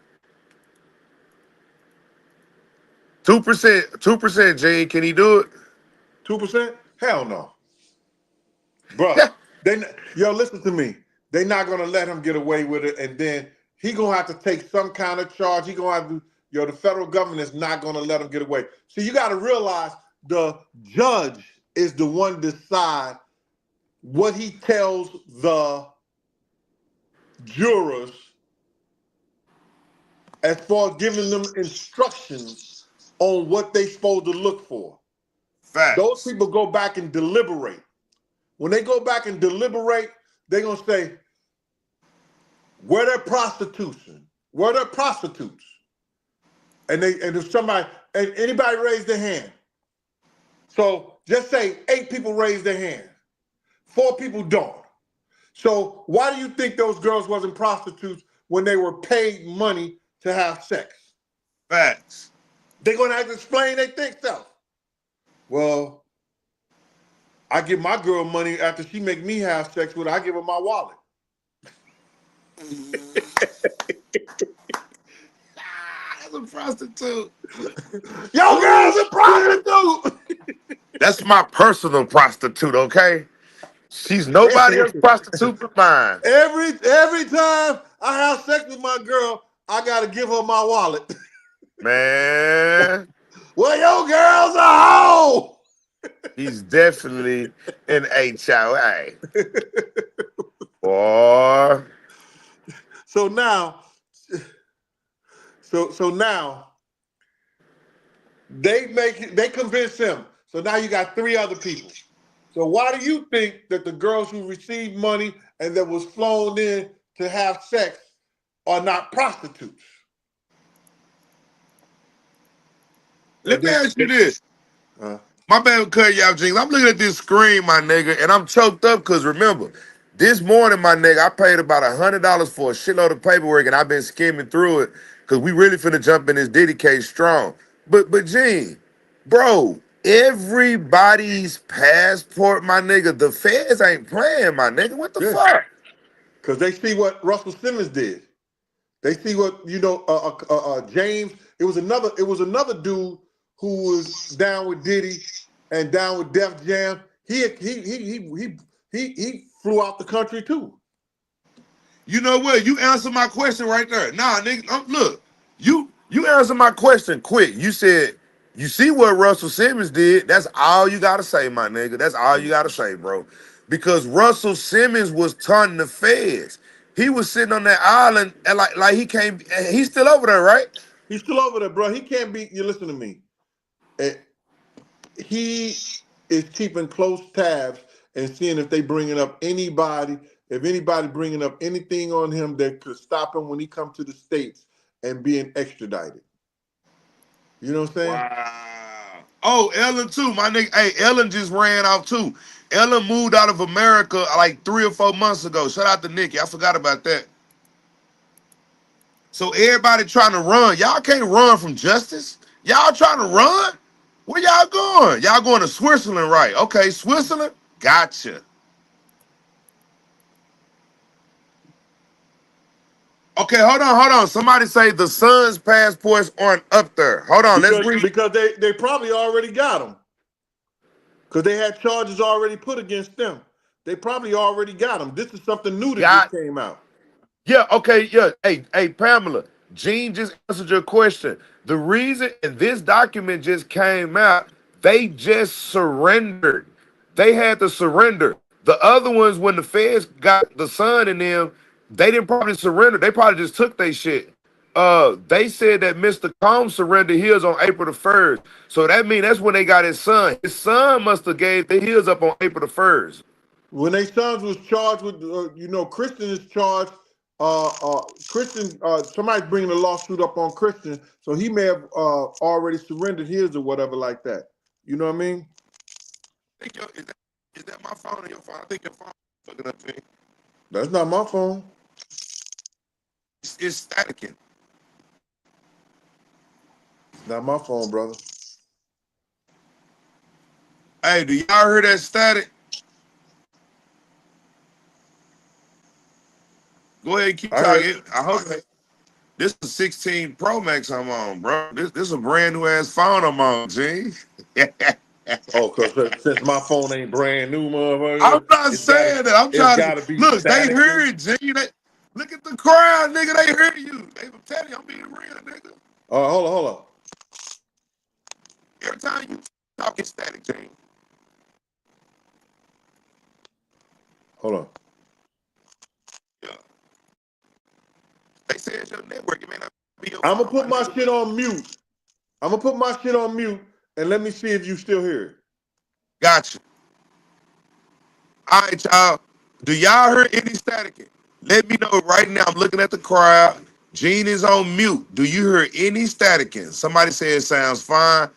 Speaker 6: 2%, 2%, Gene. Can he do it?
Speaker 5: 2%? Hell no. Bruh, listen to me. They're not gonna let him get away with it, and then he gonna have to take some kind of charge. He gonna have to, the federal government is not gonna let him get away. So you gotta realize the judge is the one decide what he tells the jurors as far as giving them instructions on what they supposed to look for. Those
Speaker 6: Facts.
Speaker 5: people go back and deliberate. When they go back and deliberate, they're gonna say, where their prostitution? Where their prostitutes? And if somebody, and anybody raise their hand. So just say 8 people raise their hand. 4 people don't. So why do you think those girls wasn't prostitutes when they were paid money to have sex?
Speaker 6: Facts.
Speaker 5: They're gonna have to explain they think so. Well, I give my girl money after she make me have sex with her, I give her my wallet.
Speaker 6: That's a prostitute.
Speaker 5: Yo, girl's a prostitute.
Speaker 6: That's my personal prostitute, okay? She's nobody else's prostitute but mine.
Speaker 5: Every time I have sex with my girl, I gotta give her my wallet.
Speaker 6: Man,
Speaker 5: Well, your girl's a hoe.
Speaker 6: he's definitely an HOA. Boy.
Speaker 5: So now, they convince him. So now you got 3 other people. So why do you think that the girls who received money and that was flown in to have sex are not prostitutes?
Speaker 6: Let me ask you this. My bad for cutting you out, Jinx. I'm looking at this screen, my nigga, and I'm choked up because remember, this morning, my nigga, I paid about $100 for a shitload of paperwork, and I've been skimming through it because we really finna jump in this Diddy case strong. But Gene, bro, everybody's passport, my nigga, the feds ain't playing, my nigga. What the fuck?
Speaker 5: Because they see what Russell Simmons did. They see what James. It was another dude who was down with Diddy and down with Def Jam. He flew out the country too.
Speaker 6: You know what? You answered my question right there. Nah, nigga, look, you answered my question quick. You said, you see what Russell Simmons did. That's all you got to say, my nigga. That's all you got to say, bro. Because Russell Simmons was taunting the feds. He was sitting on that island and like he can't, he's still over there, right?
Speaker 5: He's still over there, bro. He can't be, you listen to me. He is keeping close tabs and seeing if they bringing up anybody, if anybody bringing up anything on him that could stop him when he come to the States and being extradited. You know what I'm saying?
Speaker 6: Wow. Oh, Ellen too, my nigga. Hey, Ellen just ran out too. Ellen moved out of America like 3 or 4 months ago. Shout out to Nikki. I forgot about that. So everybody trying to run. Y'all can't run from justice. Y'all trying to run? Where y'all going? Y'all going to Switzerland, right? Okay, Switzerland? Gotcha. Okay, hold on. Somebody say the Suns' passports aren't up there. Hold on, let's read.
Speaker 5: Because they probably already got them. Because they had charges already put against them. They probably already got them. This is something new that just came out.
Speaker 6: Yeah, okay, yeah. Hey, Pamela, Gene just answered your question. The reason, and this document just came out, they just surrendered. They had to surrender. The other ones, when the feds got the son in them, they didn't probably surrender. They probably just took their shit. They said that Mr. Combs surrendered his on April the 1st. So that means that's when they got his son. His son must have gave the his up on April the 1st.
Speaker 5: When they sons was charged with, Christian is charged. Christian, somebody's bringing a lawsuit up on Christian, so he may have already surrendered his or whatever like that. You know what I mean?
Speaker 6: Is that my phone or your phone? I think your phone is fucking up to me.
Speaker 5: That's not my phone.
Speaker 6: It's staticking.
Speaker 5: Not my phone, brother.
Speaker 6: Hey, do y'all hear that static? Go ahead and keep
Speaker 5: I heard.
Speaker 6: talking. I hope this is 16 Pro Max I'm on, bro. This is a brand new ass phone I'm on, G.
Speaker 5: Oh, cause since my phone ain't brand new,
Speaker 6: I'm
Speaker 5: motherfucker,
Speaker 6: not saying that. I'm
Speaker 5: it's
Speaker 6: trying to
Speaker 5: gotta be
Speaker 6: look. They
Speaker 5: static.
Speaker 6: hear it, G. Look at the crowd, nigga. They hear you. They tell you I'm being real, nigga.
Speaker 5: Oh, hold on.
Speaker 6: Every time you talk, it's static, G.
Speaker 5: Hold on.
Speaker 6: Yeah. They say it's your network. It may not be your
Speaker 5: I'm gonna
Speaker 6: phone, my
Speaker 5: put my
Speaker 6: nigga.
Speaker 5: shit on mute. And let me see if you still hear it.
Speaker 6: Gotcha. All right, y'all. Do y'all hear any static? Let me know right now. I'm looking at the crowd. Gene is on mute. Do you hear any staticking? Somebody say it sounds fine.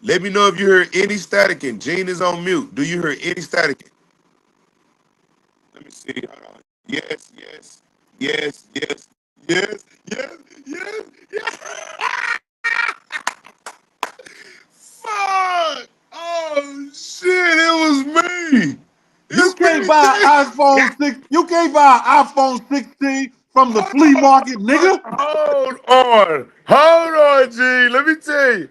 Speaker 6: Let me know if you hear any staticking. Gene is on mute. Do you hear any staticking? Let me see. Hold on. Yes, yes, yes, yes, yes, yes, yes, yes. Fuck! Oh shit! It was me.
Speaker 5: You
Speaker 6: It's
Speaker 5: can't
Speaker 6: me,
Speaker 5: buy
Speaker 6: Gene.
Speaker 5: an iPhone 6. You can't buy an iPhone 16 from the flea market, nigga.
Speaker 6: Hold on, G. Let me tell you.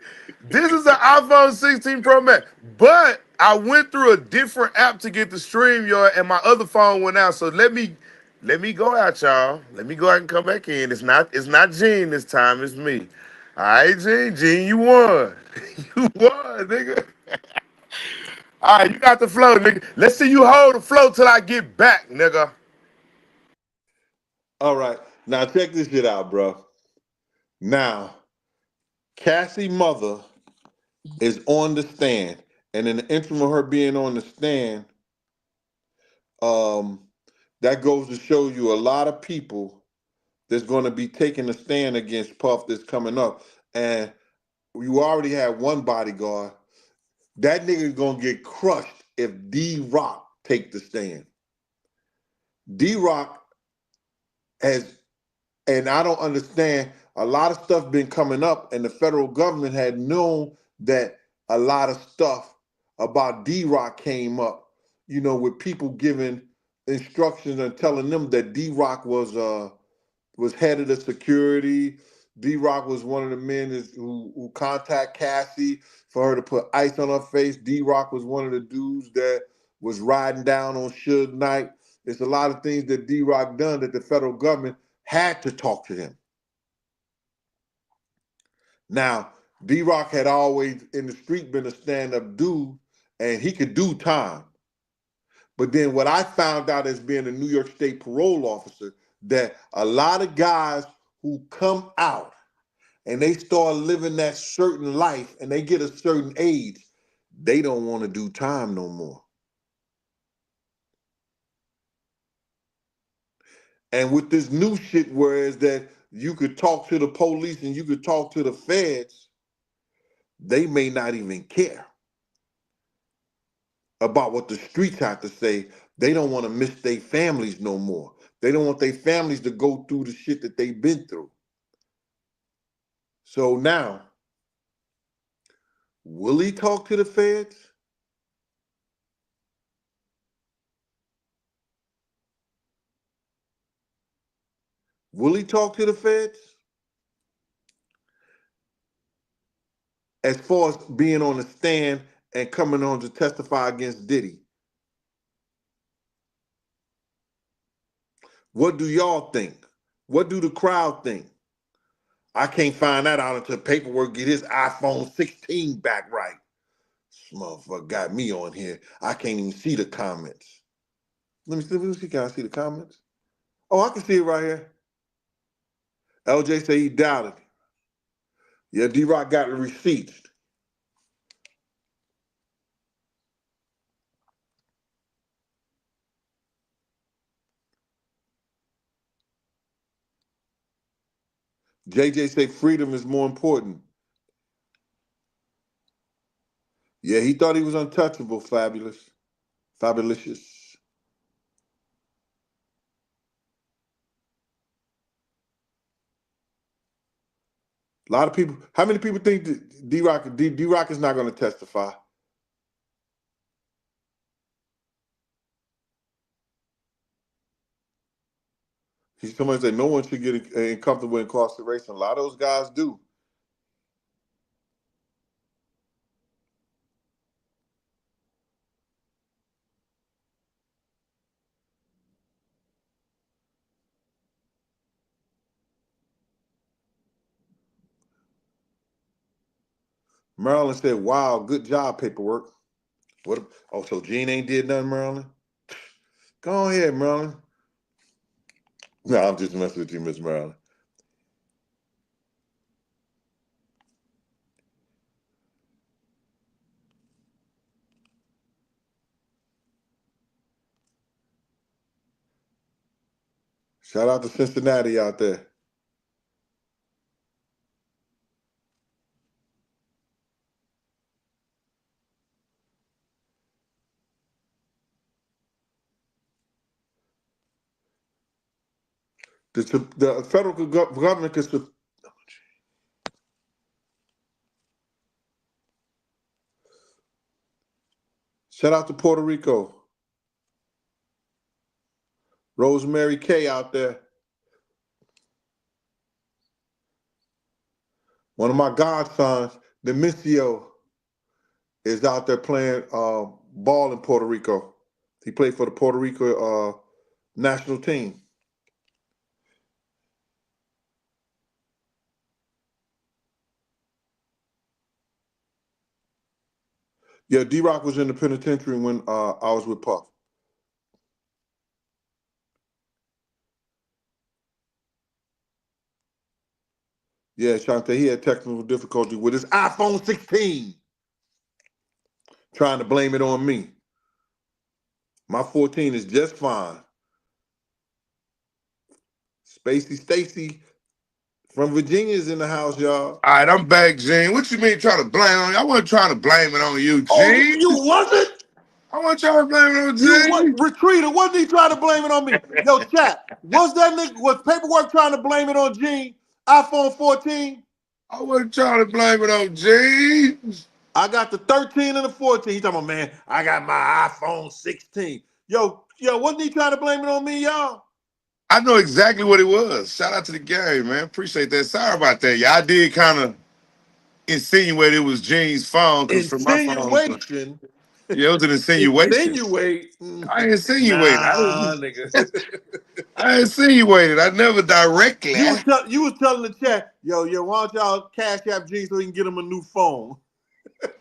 Speaker 6: This is an iPhone 16 Pro Max. But I went through a different app to get the StreamYard and my other phone went out. So let me go out, y'all. Let me go out and come back in. It's not Gene this time, it's me. All right, Gene. Gene, you won. You won, nigga. All right, you got the flow, nigga. Let's see you hold the flow till I get back, nigga.
Speaker 5: All right. Now check this shit out, bro. Now, Cassie mother is on the stand. And in the interim of her being on the stand, um, that goes to show you a lot of people that's going to be taking a stand against Puff that's coming up. And you already have one bodyguard. That nigga's going to get crushed if D-Rock take the stand. D-Rock has, and I don't understand, a lot of stuff been coming up, and the federal government had known that a lot of stuff about D-Rock came up, with people giving instructions and telling them that D-Rock was head of the security. D-Rock was one of the men who contact Cassie for her to put ice on her face. D-Rock was one of the dudes that was riding down on Suge Knight. There's a lot of things that D-Rock done that the federal government had to talk to him. Now, D-Rock had always in the street been a stand-up dude, and he could do time. But then what I found out as being a New York State parole officer, that a lot of guys who come out and they start living that certain life and they get a certain age, they don't want to do time no more. And with this new shit, whereas that you could talk to the police and you could talk to the feds, they may not even care about what the streets have to say. They don't want to miss their families no more. They don't want their families to go through the shit that they've been through. So now, will he talk to the feds? Will he talk to the feds? As far as being on the stand and coming on to testify against Diddy. What do y'all think? What do the crowd think? I can't find that out until paperwork get his iPhone 16 back right. This motherfucker got me on here. I can't even see the comments. Let me see. Can I see the comments? Oh, I can see it right here. LJ say he doubted. Yeah, D-Rock got the receipts. JJ say freedom is more important. Yeah, he thought he was untouchable, fabulous. Fabulicious. A lot of people, how many people think that D-Rock is not going to testify? Somebody said no one should get comfortable incarceration. A lot of those guys do. Maryland said, wow, good job, paperwork. What? Oh, so Gene ain't did nothing, Maryland? Go ahead, Maryland. No, I'm just messing with you, Miss Maryland. Shout out to Cincinnati out there. The federal government can. Shout out to Puerto Rico. Rosemary K out there. One of my godsons, Demisio, is out there playing ball in Puerto Rico. He played for the Puerto Rico national team. Yeah, D-Rock was in the penitentiary when I was with Puff. Yeah, Shante, he had technical difficulty with his iPhone 16. Trying to blame it on me. My 14 is just fine. Stacy from Virginia's in the house, y'all.
Speaker 6: All right, I'm back, Gene. What you mean trying to blame on you? I wasn't trying to blame it on you, Gene.
Speaker 5: Oh, you wasn't?
Speaker 6: I wasn't trying to blame it on
Speaker 5: You
Speaker 6: Gene.
Speaker 5: what? Retreater, wasn't he trying to blame it on me? Yo, chat, was paperwork trying to blame it on Gene? iPhone 14?
Speaker 6: I wasn't trying to blame it on Gene.
Speaker 5: I got the 13 and the 14. He talking about, man, I got my iPhone 16. Yo, wasn't he trying to blame it on me, y'all?
Speaker 6: I know exactly what it was. Shout out to the game, man. Appreciate that. Sorry about that. Yeah, I did kind of insinuate it was Gene's phone because from my phone.
Speaker 5: Insinuation.
Speaker 6: Yeah, it was an insinuation.
Speaker 5: Insinuate.
Speaker 6: I insinuated.
Speaker 5: Nah, nigga.
Speaker 6: I insinuated. I never directly.
Speaker 5: You was telling the chat, yo, why don't y'all cash app G so he can get him a new phone?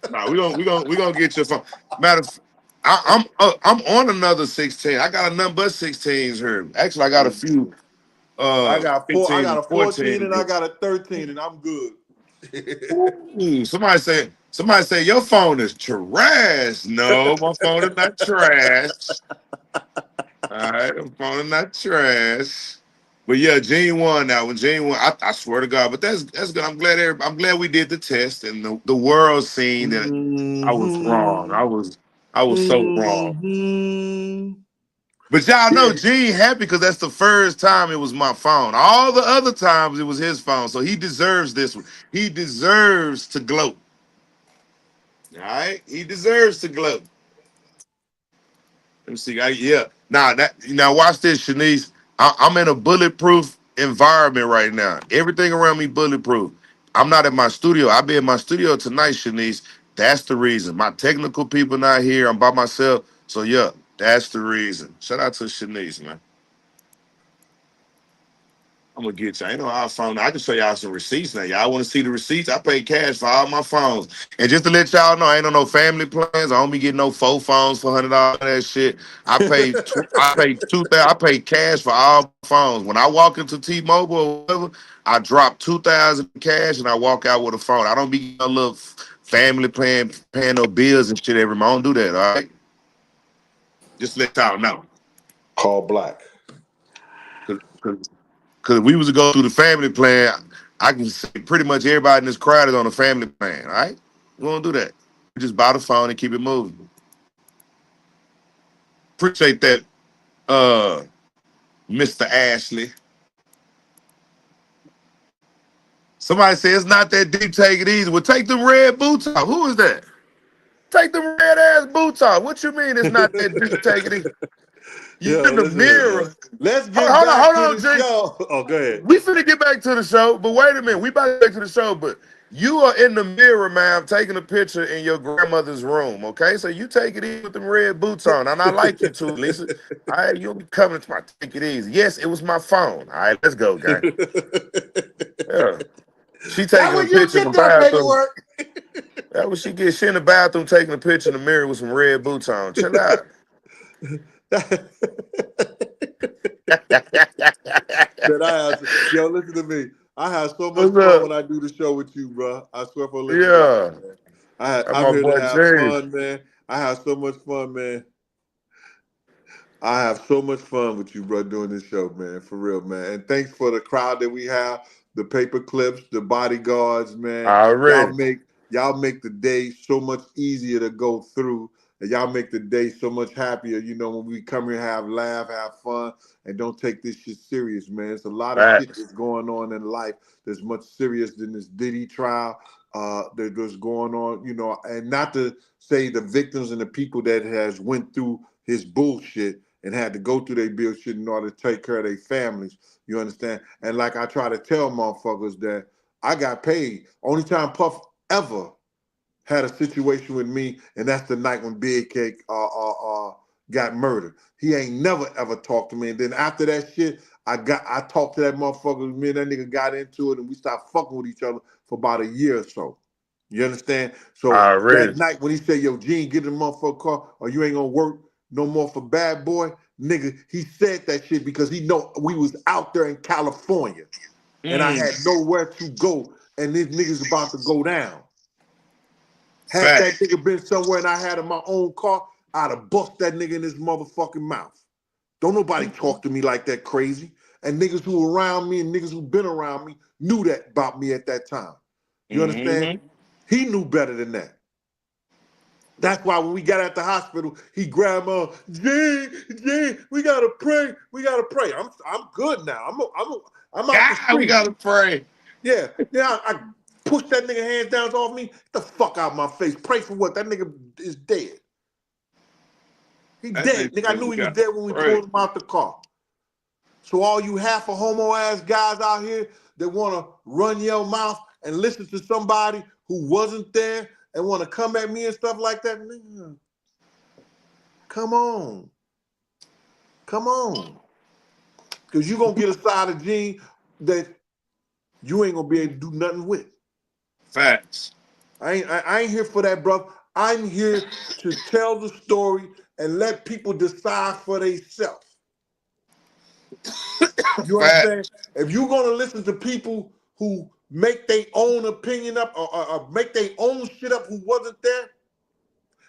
Speaker 6: Nah, we gonna get your phone. Matter of I'm on another 16. I got a number of 16s here. Actually, I got a few.
Speaker 5: I got a 14 and I
Speaker 6: 14.
Speaker 5: got a 13, and I'm good.
Speaker 6: Ooh, somebody say your phone is trash. No, my phone is not trash. All right, my phone is not trash. But yeah, Gene won that one. Gene won. I swear to God. But that's good. I'm glad we did the test and the world seen that I was wrong. I was so wrong. But y'all know Gene happy because that's the first time it was my phone. All the other times it was his phone. So he deserves this one. He deserves to gloat. All right? He deserves to gloat. Let me see. Now watch this, Shanice. I'm in a bulletproof environment right now. Everything around me bulletproof. I'm not in my studio. I'll be in my studio tonight, Shanice. That's the reason. My technical people not here. I'm by myself. So yeah, that's the reason. Shout out to Shanice, man. I'm gonna get you. I ain't no iPhone. I can show y'all some receipts now. Y'all want to see the receipts? I pay cash for all my phones. And just to let y'all know, I ain't on no family plans. I don't be getting no 4 phones for $100. That shit. I pay I pay cash for all my phones. When I walk into T-Mobile or whatever, I drop $2,000 cash and I walk out with a phone. I don't be getting a little family plan, paying no bills and shit every month. I don't do that. All right. Just to let y'all know.
Speaker 5: Call Black.
Speaker 6: Because if we was to go through the family plan, I can say pretty much everybody in this crowd is on a family plan, all right? We won't do that. We just buy the phone and keep it moving. Appreciate that, Mr. Ashley. Somebody said it's not that deep, take it easy. Well, take them red boots off. Who is that? Take them red ass boots off. What you mean it's not that deep, take it easy? You
Speaker 5: Yo,
Speaker 6: in the
Speaker 5: listen here, man.
Speaker 6: mirror.
Speaker 5: Let's
Speaker 6: Hold,
Speaker 5: get
Speaker 6: hold on,
Speaker 5: back
Speaker 6: hold
Speaker 5: to
Speaker 6: on,
Speaker 5: the
Speaker 6: Jay.
Speaker 5: show. Oh, go ahead.
Speaker 6: We finna get back to the show, but wait a minute. We about to get back to the show, but you are in the mirror, ma'am, taking a picture in your grandmother's room, okay? So you take it easy with them red boots on, and I like you too, Lisa. All right, you'll be coming to my take it easy. Yes, it was my phone. All right, let's go, gang. Yeah. She
Speaker 5: That
Speaker 6: taking a
Speaker 5: when you
Speaker 6: picture in
Speaker 5: get
Speaker 6: the
Speaker 5: that
Speaker 6: bathroom.
Speaker 5: paperwork.
Speaker 6: That what she gets. She in the bathroom taking a picture in the mirror with some red boots on. Chill out.
Speaker 5: Man, yo, listen to me. I have so much
Speaker 6: What's
Speaker 5: fun
Speaker 6: up?
Speaker 5: when I do the show with you, bro. I swear for a living God,
Speaker 6: Yeah.
Speaker 5: man.
Speaker 6: That's
Speaker 5: I'm
Speaker 6: my
Speaker 5: here to
Speaker 6: boy
Speaker 5: have
Speaker 6: James.
Speaker 5: fun, man. I have so much fun, man. I have so much fun with you, bro, doing this show, man. For real, man. And thanks for the crowd that we have, the paper clips, the bodyguards, man. Y'all
Speaker 6: Already.
Speaker 5: make y'all make the day so much easier to go through. And y'all make the day so much happier, when we come here, laugh, have fun, and don't take this shit serious, man. It's a lot of shit
Speaker 6: Facts.
Speaker 5: that's going on in life that's much serious than this Diddy trial that's going on, and not to say the victims and the people that has went through his bullshit and had to go through their bullshit in order to take care of their families. You understand? And like I try to tell motherfuckers that I got paid. Only time Puff ever had a situation with me, and that's the night when Big Cake got murdered. He ain't never ever talked to me. And then after that shit, I talked to that motherfucker. Me and that nigga got into it, and we stopped fucking with each other for about a year or so. You understand? So that
Speaker 6: Already.
Speaker 5: night when he said, "Yo, Gene, get in the motherfucker car, or you ain't gonna work no more for Bad Boy," nigga, he said that shit because he know we was out there in California, and I had nowhere to go, and this nigga's about to go down. Had that
Speaker 6: Facts.
Speaker 5: nigga been somewhere and I had my own car, I'd have bust that nigga in his motherfucking mouth. Don't nobody talk to me like that crazy. And niggas who around me and niggas who been around me knew that about me at that time. You understand?
Speaker 6: Mm-hmm.
Speaker 5: He knew better than that. That's why when we got at the hospital, he grabbed my Gene, we gotta pray. We gotta pray. I'm good now. I'm out the
Speaker 6: God, we
Speaker 5: street.
Speaker 6: gotta pray.
Speaker 5: Yeah. I pushed that nigga hands down off me. Get the fuck out my face. Pray for what? That nigga is dead. He
Speaker 6: That
Speaker 5: dead.
Speaker 6: nigga
Speaker 5: Nigga, I
Speaker 6: said
Speaker 5: knew
Speaker 6: we
Speaker 5: he was
Speaker 6: gotta
Speaker 5: dead when we
Speaker 6: pray.
Speaker 5: pulled him out the car. So all you half a homo ass guys out here that want to run your mouth and listen to somebody who wasn't there and want to come at me and stuff like that, nigga, come on. Come on. Because you're going to get a side of Gene that you ain't going to be able to do nothing with.
Speaker 6: Facts.
Speaker 5: I ain't here for that, bro. I'm here to tell the story and let people decide for themselves. You understand?
Speaker 6: Facts.
Speaker 5: If you're gonna listen to people who make their own opinion up or make their own shit up who wasn't there,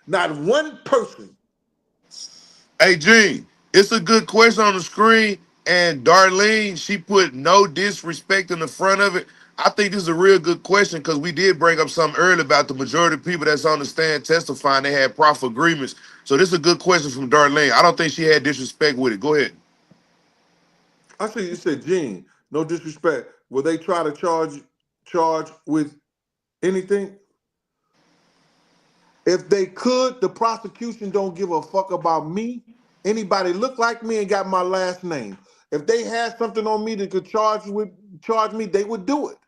Speaker 5: not one person.
Speaker 6: Hey, Gene, it's a good question on the screen, and Darlene, she put no disrespect in the front of it. I think this is a real good question because we did bring up something earlier about the majority of people that's on the stand testifying they had profit agreements. So this is a good question from Darlene. I don't think she had disrespect with it. Go ahead.
Speaker 5: I see you said, Gene, no disrespect. Will they try to charge with anything? If they could, the prosecution don't give a fuck about me. Anybody look like me and got my last name. If they had something on me that could charge me, they would do it.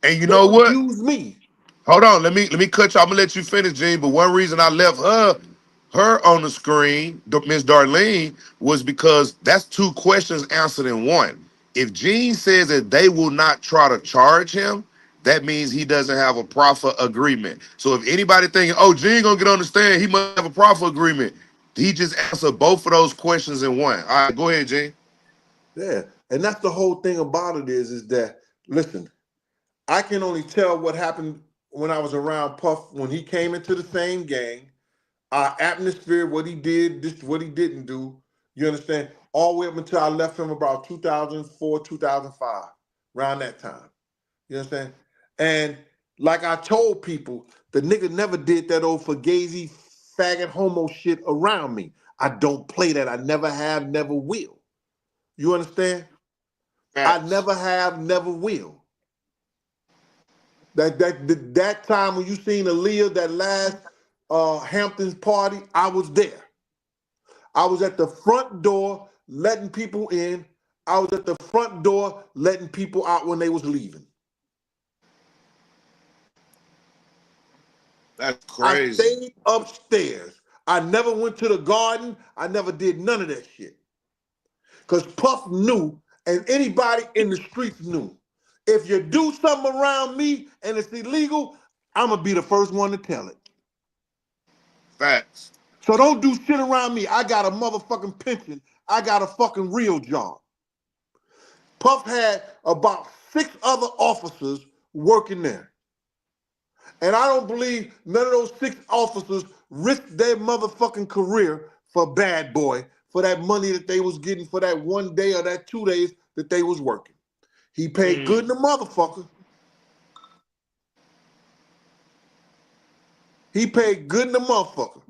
Speaker 6: And you
Speaker 5: They
Speaker 6: know
Speaker 5: would
Speaker 6: what?
Speaker 5: use me.
Speaker 6: Hold on, let me cut you. I'm gonna let you finish, Gene. But one reason I left her on the screen, Miss Darlene, was because that's two questions answered in one. If Gene says that they will not try to charge him, that means he doesn't have a proffer agreement. So if anybody thinking, oh, Gene gonna get on the stand, he must have a proffer agreement. He just answered both of those questions in one. All right, go ahead, Gene.
Speaker 5: Yeah. And that's the whole thing about it is that, listen, I can only tell what happened when I was around Puff when he came into the same gang, our atmosphere, what he did, just what he didn't do. You understand? All the way up until I left him about 2004, 2005, around that time. You understand? And like I told people, the nigga never did that old fugazi, faggot, homo shit around me. I don't play that. I never have, never will. You understand? I
Speaker 6: Facts.
Speaker 5: never have, never will. That time when you seen Aaliyah, that last Hamptons party, I was there. I was at the front door letting people in. I was at the front door letting people out when they was leaving.
Speaker 6: That's
Speaker 5: I
Speaker 6: crazy.
Speaker 5: stayed upstairs. I never went to the garden. I never did none of that shit. Because Puff knew, and anybody in the streets knew. If you do something around me and it's illegal, I'm going to be the first one to tell it.
Speaker 6: Facts.
Speaker 5: So don't do shit around me. I got a motherfucking pension. I got a fucking real job. Puff had about 6 other officers working there. And I don't believe none of those 6 officers risked their motherfucking career for Bad Boy, for that money that they was getting for that 1 day or that 2 days that they was working. He paid good in the motherfucker. He paid good in the motherfucker.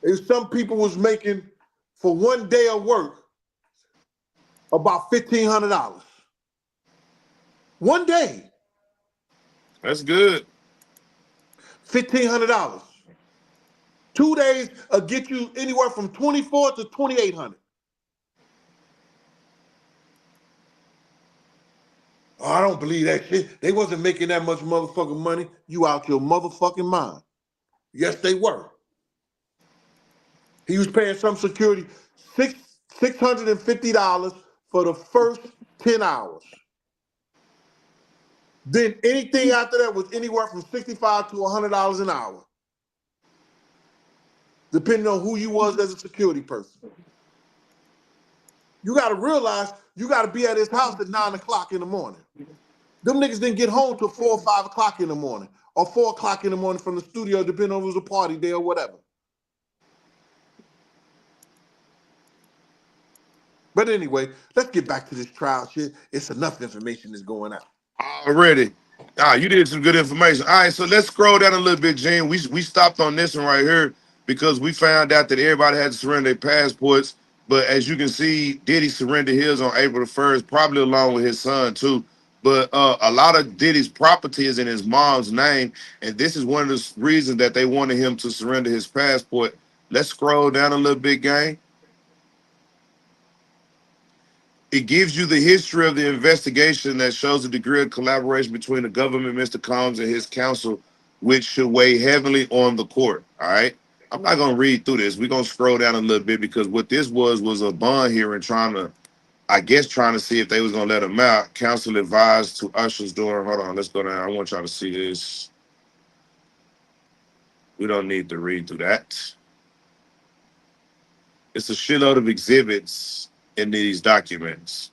Speaker 5: If some people was making for 1 day of work about $1,500. 1 day.
Speaker 6: That's good.
Speaker 5: $1,500. 2 days will get you anywhere from $2,400 to $2,800. Oh, I don't believe that shit. They wasn't making that much motherfucking money. You out your motherfucking mind. Yes, they were. He was paying some security $650 for the first 10 hours. Then anything after that was anywhere from $65 to $100 an hour, depending on who you was as a security person. You got to realize you got to be at his house at 9 o'clock in the morning. Them niggas didn't get home till 4 or 5 o'clock in the morning, or 4 o'clock in the morning from the studio, depending on if it was a party day or whatever. But anyway, let's get back to this trial shit. It's enough information that's going out.
Speaker 6: Already. You did some good information. All right, so let's scroll down a little bit, Gene. We stopped on this one right here because we found out that everybody had to surrender their passports. But as you can see, Diddy surrendered his on April the 1st, probably along with his son too. But a lot of Diddy's property is in his mom's name, and this is one of the reasons that they wanted him to surrender his passport. Let's scroll down a little bit, gang. It gives you the history of the investigation that shows the degree of collaboration between the government, Mr. Combs, and his counsel, which should weigh heavily on the court. All right. I'm not going to read through this. We're going to scroll down a little bit because what this was a bond hearing trying to see if they was going to let him out. Counsel advised to ushers during, hold on, let's go down. I want y'all to see this. We don't need to read through that. It's a shitload of exhibits in these documents.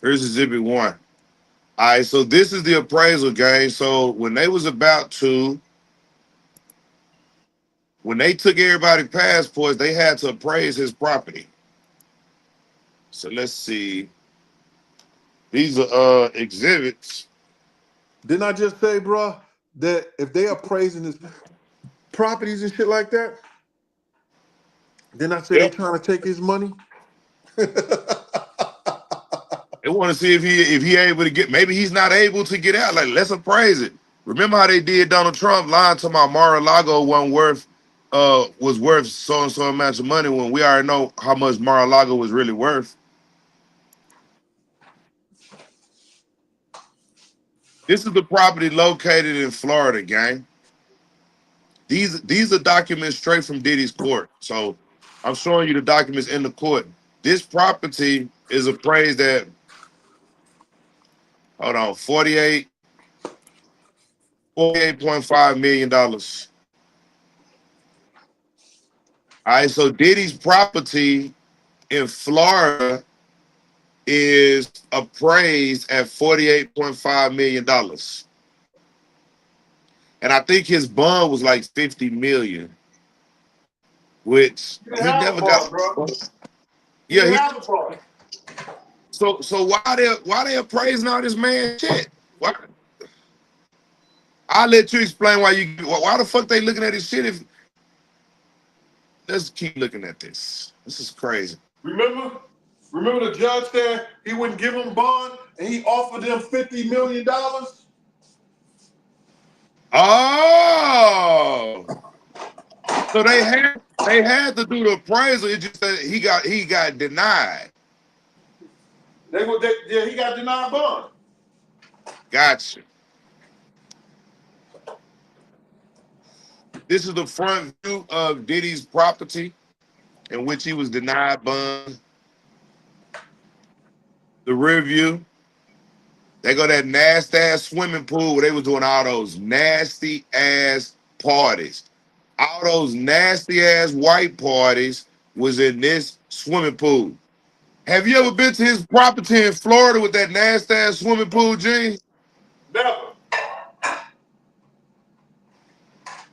Speaker 6: Here's exhibit 1. All right, so this is the appraisal, gang. So when they took everybody's passports, they had to appraise his property. So let's see. These are exhibits.
Speaker 5: Didn't I just say, bro, that if they appraising his properties and shit like that, then I say they trying to take his money?
Speaker 6: They want to see if he able to get, maybe he's not able to get out. Like, let's appraise it. Remember how they did Donald Trump lying to my Mar-a-Lago was worth so and so amount of money when we already know how much Mar-a-Lago was really worth. This is the property located in Florida, gang. These are documents straight from Diddy's court. So I'm showing you the documents in the court. This property is appraised at, hold on, $48.5 million. All right, so Diddy's property in Florida is appraised at $48.5 million. And I think his bond was like $50 million, which he never got. Yeah, so why they appraising all this man shit? Why? I'll let you explain why the fuck they looking at this shit. If let's keep looking at this. This is crazy.
Speaker 5: Remember the judge said he wouldn't give him bond and he offered them $50 million?
Speaker 6: Oh, so they had to do the appraisal. It just that he got denied.
Speaker 5: Yeah, he got denied bond.
Speaker 6: Gotcha. This is the front view of Diddy's property, in which he was denied bond. The rear view. They go that nasty ass swimming pool where they was doing all those nasty ass parties. All those nasty ass white parties was in this swimming pool. Have you ever been to his property in Florida with that nasty ass swimming pool, Gene?
Speaker 5: Never.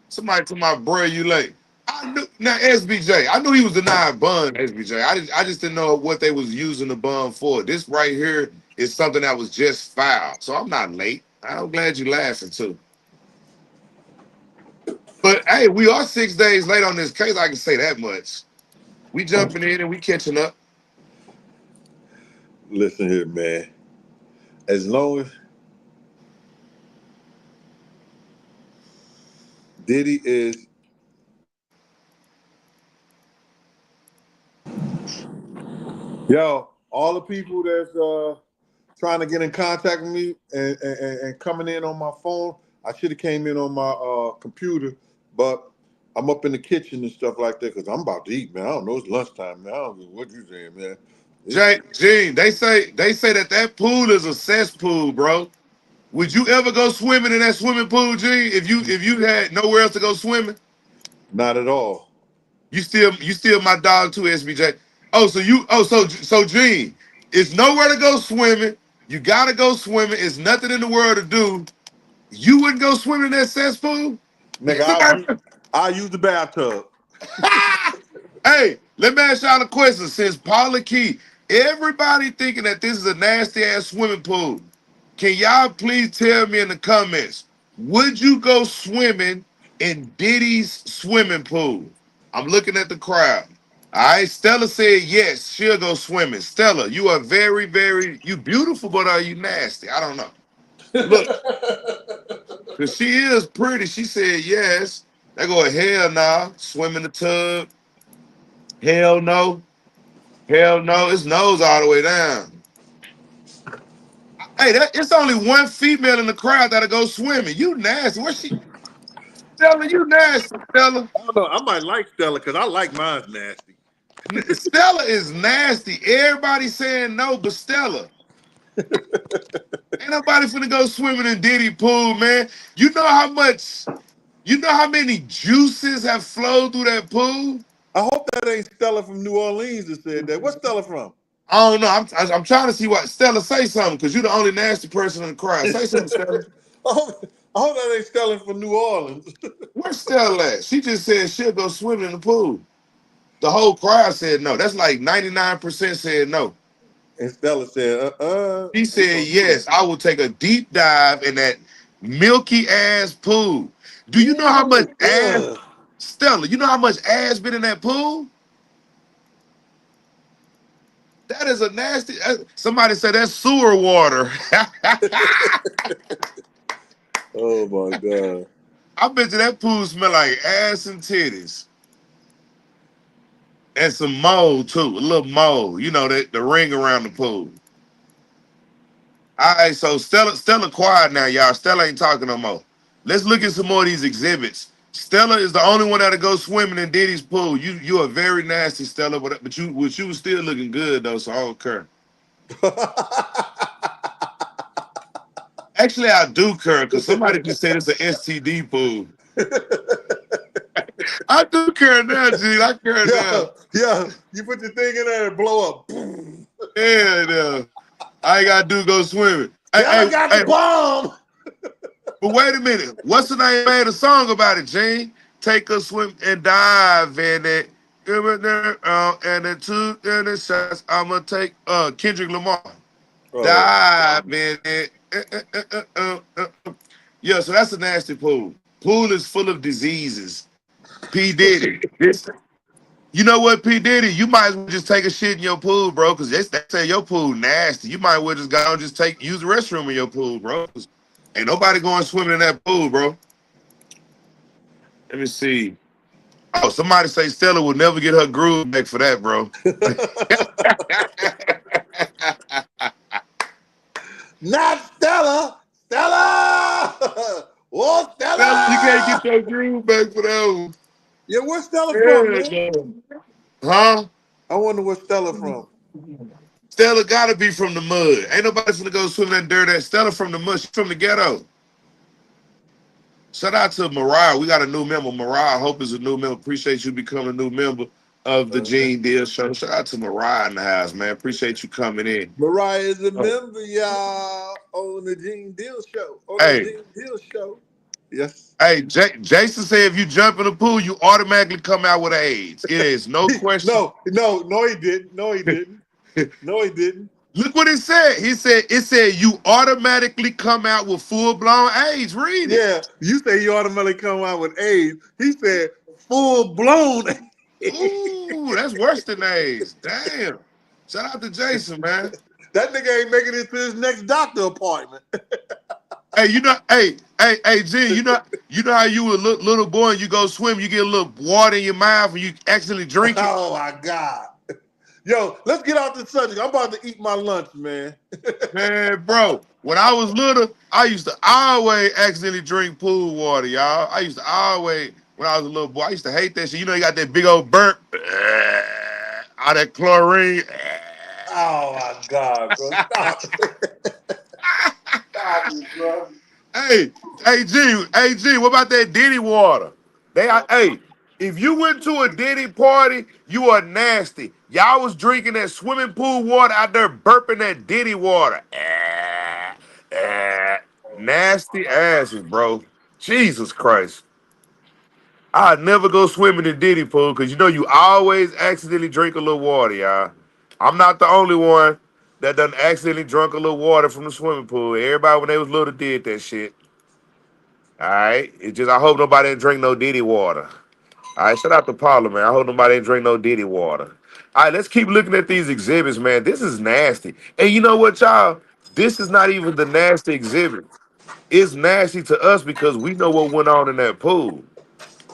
Speaker 6: Somebody to my bro, you late. I knew now SBJ. I knew he was denied bond, SBJ. I just didn't know what they was using the bond for. This right here is something that was just filed. So I'm not late. I'm glad you laughing too. But hey, we are 6 days late on this case. I can say that much. We jumping in and we catching up.
Speaker 5: Listen here, man. As long as Diddy is all the people that's trying to get in contact with me and coming in on my phone, I should have came in on my computer, but I'm up in the kitchen and stuff like that because I'm about to eat, man. I don't know, it's lunchtime, man. I don't know what you saying, man.
Speaker 6: Gene, they say that pool is a cesspool, bro. Would you ever go swimming in that swimming pool, Gene? If you had nowhere else to go swimming?
Speaker 5: Not at all.
Speaker 6: You still my dog too, SBJ. So Gene, it's nowhere to go swimming. You gotta go swimming. It's nothing in the world to do. You wouldn't go swimming in that cesspool?
Speaker 5: Nigga, I'll use the bathtub.
Speaker 6: Hey, let me ask y'all a question. Since Paula Key, everybody thinking that this is a nasty ass swimming pool. Can y'all please tell me in the comments, would you go swimming in Diddy's swimming pool? I'm looking at the crowd. All right, Stella said yes, she'll go swimming. Stella, you are very, very, you beautiful, but are you nasty? I don't know. Look, because she is pretty. She said yes. They go, hell nah, swim in the tub. Hell no. Hell no, it's nose all the way down. Hey, it's only one female in the crowd that'll go swimming. You nasty. Where's she? Stella, you nasty, Stella.
Speaker 5: I don't know. I might like Stella because I like mine's nasty.
Speaker 6: Stella is nasty. Everybody saying no, but Stella. Ain't nobody finna go swimming in Diddy pool, man. You know how many juices have flowed through that pool?
Speaker 5: I hope that ain't Stella from New Orleans that said that. What's Stella from?
Speaker 6: I don't know. I'm trying to see what Stella say something because you're the only nasty person in the crowd. Say something, Stella.
Speaker 5: I hope that ain't Stella from New Orleans.
Speaker 6: Where's Stella at? She just said she'll go swimming in the pool. The whole crowd said no. That's like 99% said no.
Speaker 5: And Stella said,
Speaker 6: She said, yes, I will take a deep dive in that milky ass pool. Do you know how much ass, Stella, you know how much ass been in that pool? That is a nasty, somebody said that's sewer water.
Speaker 5: Oh my God.
Speaker 6: I bet you that pool smell like ass and titties. And some mold too, a little mold. You know, the ring around the pool. All right, so Stella quiet now, y'all. Stella ain't talking no more. Let's look at some more of these exhibits. Stella is the only one that'll go swimming in Diddy's pool. You are very nasty, Stella, but you was still looking good though, so I don't care. Actually, I do care because somebody just said it's an STD pool. I do care now, G. I care now.
Speaker 5: Yeah, you put your thing in there and blow up.
Speaker 6: Yeah. I ain't gotta do go swimming.
Speaker 5: I got the bomb.
Speaker 6: But wait a minute. What's the name made a song about it, Gene? Take a swim and dive in it. And then two and the shots. I'ma take Kendrick Lamar. Dive in it. Yeah, so that's a nasty pool. Pool is full of diseases. P. Diddy. You know what, P. Diddy? You might as well just take a shit in your pool, bro, because they say your pool nasty. You might as well just go and use the restroom in your pool, bro. Ain't nobody going swimming in that pool, bro. Let me see. Oh, somebody say Stella will never get her groove back for that, bro.
Speaker 5: Not Stella. Stella. Oh,
Speaker 6: Stella, you can't get
Speaker 5: Stella.
Speaker 6: your groove back for that one.
Speaker 5: Yeah, where's Stella from, man?
Speaker 6: Yeah, no. Huh?
Speaker 5: I wonder where Stella from.
Speaker 6: Stella gotta be from the mud. Ain't nobody finna go swim in that dirt. That Stella from the mud. She from the ghetto. Shout out to Mariah. We got a new member. Mariah, I hope is a new member. Appreciate you becoming a new member of the Gene Deal Show. Shout out to Mariah in the house, man. Appreciate you coming in.
Speaker 5: Mariah is a member, y'all, on the Gene Deal Show. On the
Speaker 6: Hey,
Speaker 5: Gene Deal Show. Yes.
Speaker 6: hey, Jason said if you jump in the pool, you automatically come out with AIDS. It is no question.
Speaker 5: No, he didn't. No, he didn't. No, he didn't.
Speaker 6: Look what it said. He said it said you automatically come out with full blown AIDS. Read it.
Speaker 5: Yeah, you say he automatically come out with AIDS. He said full blown.
Speaker 6: Ooh, that's worse than AIDS. Damn. Shout out to Jason, man.
Speaker 5: That nigga ain't making it to his next doctor appointment.
Speaker 6: Hey, G, you know how you were a little boy and you go swim, you get a little water in your mouth and you accidentally drink it.
Speaker 5: Oh my God. Yo, let's get off the subject. I'm about to eat my lunch, man.
Speaker 6: Man, bro, when I was little, I used to always accidentally drink pool water, y'all. I used to always, when I was a little boy, I used to hate that shit. You know, you got that big old burp, all that chlorine.
Speaker 5: Oh my God, bro. Stop it. Stop it, bro.
Speaker 6: Hey, G, what about that Diddy water? Hey, if you went to a Diddy party, you are nasty. Y'all was drinking that swimming pool water out there, burping that Diddy water. Nasty asses, bro. Jesus Christ. I'd never go swimming in Diddy pool because you know you always accidentally drink a little water, y'all. I'm not the only one that done accidentally drunk a little water from the swimming pool. Everybody when they was little did that shit. All right. It just I hope nobody didn't drink no Diddy water. All right, shout out to Paula, man. I hope nobody didn't drink no Diddy water. All right, let's keep looking at these exhibits, man. This is nasty. And you know what, y'all? This is not even the nasty exhibit. It's nasty to us because we know what went on in that pool.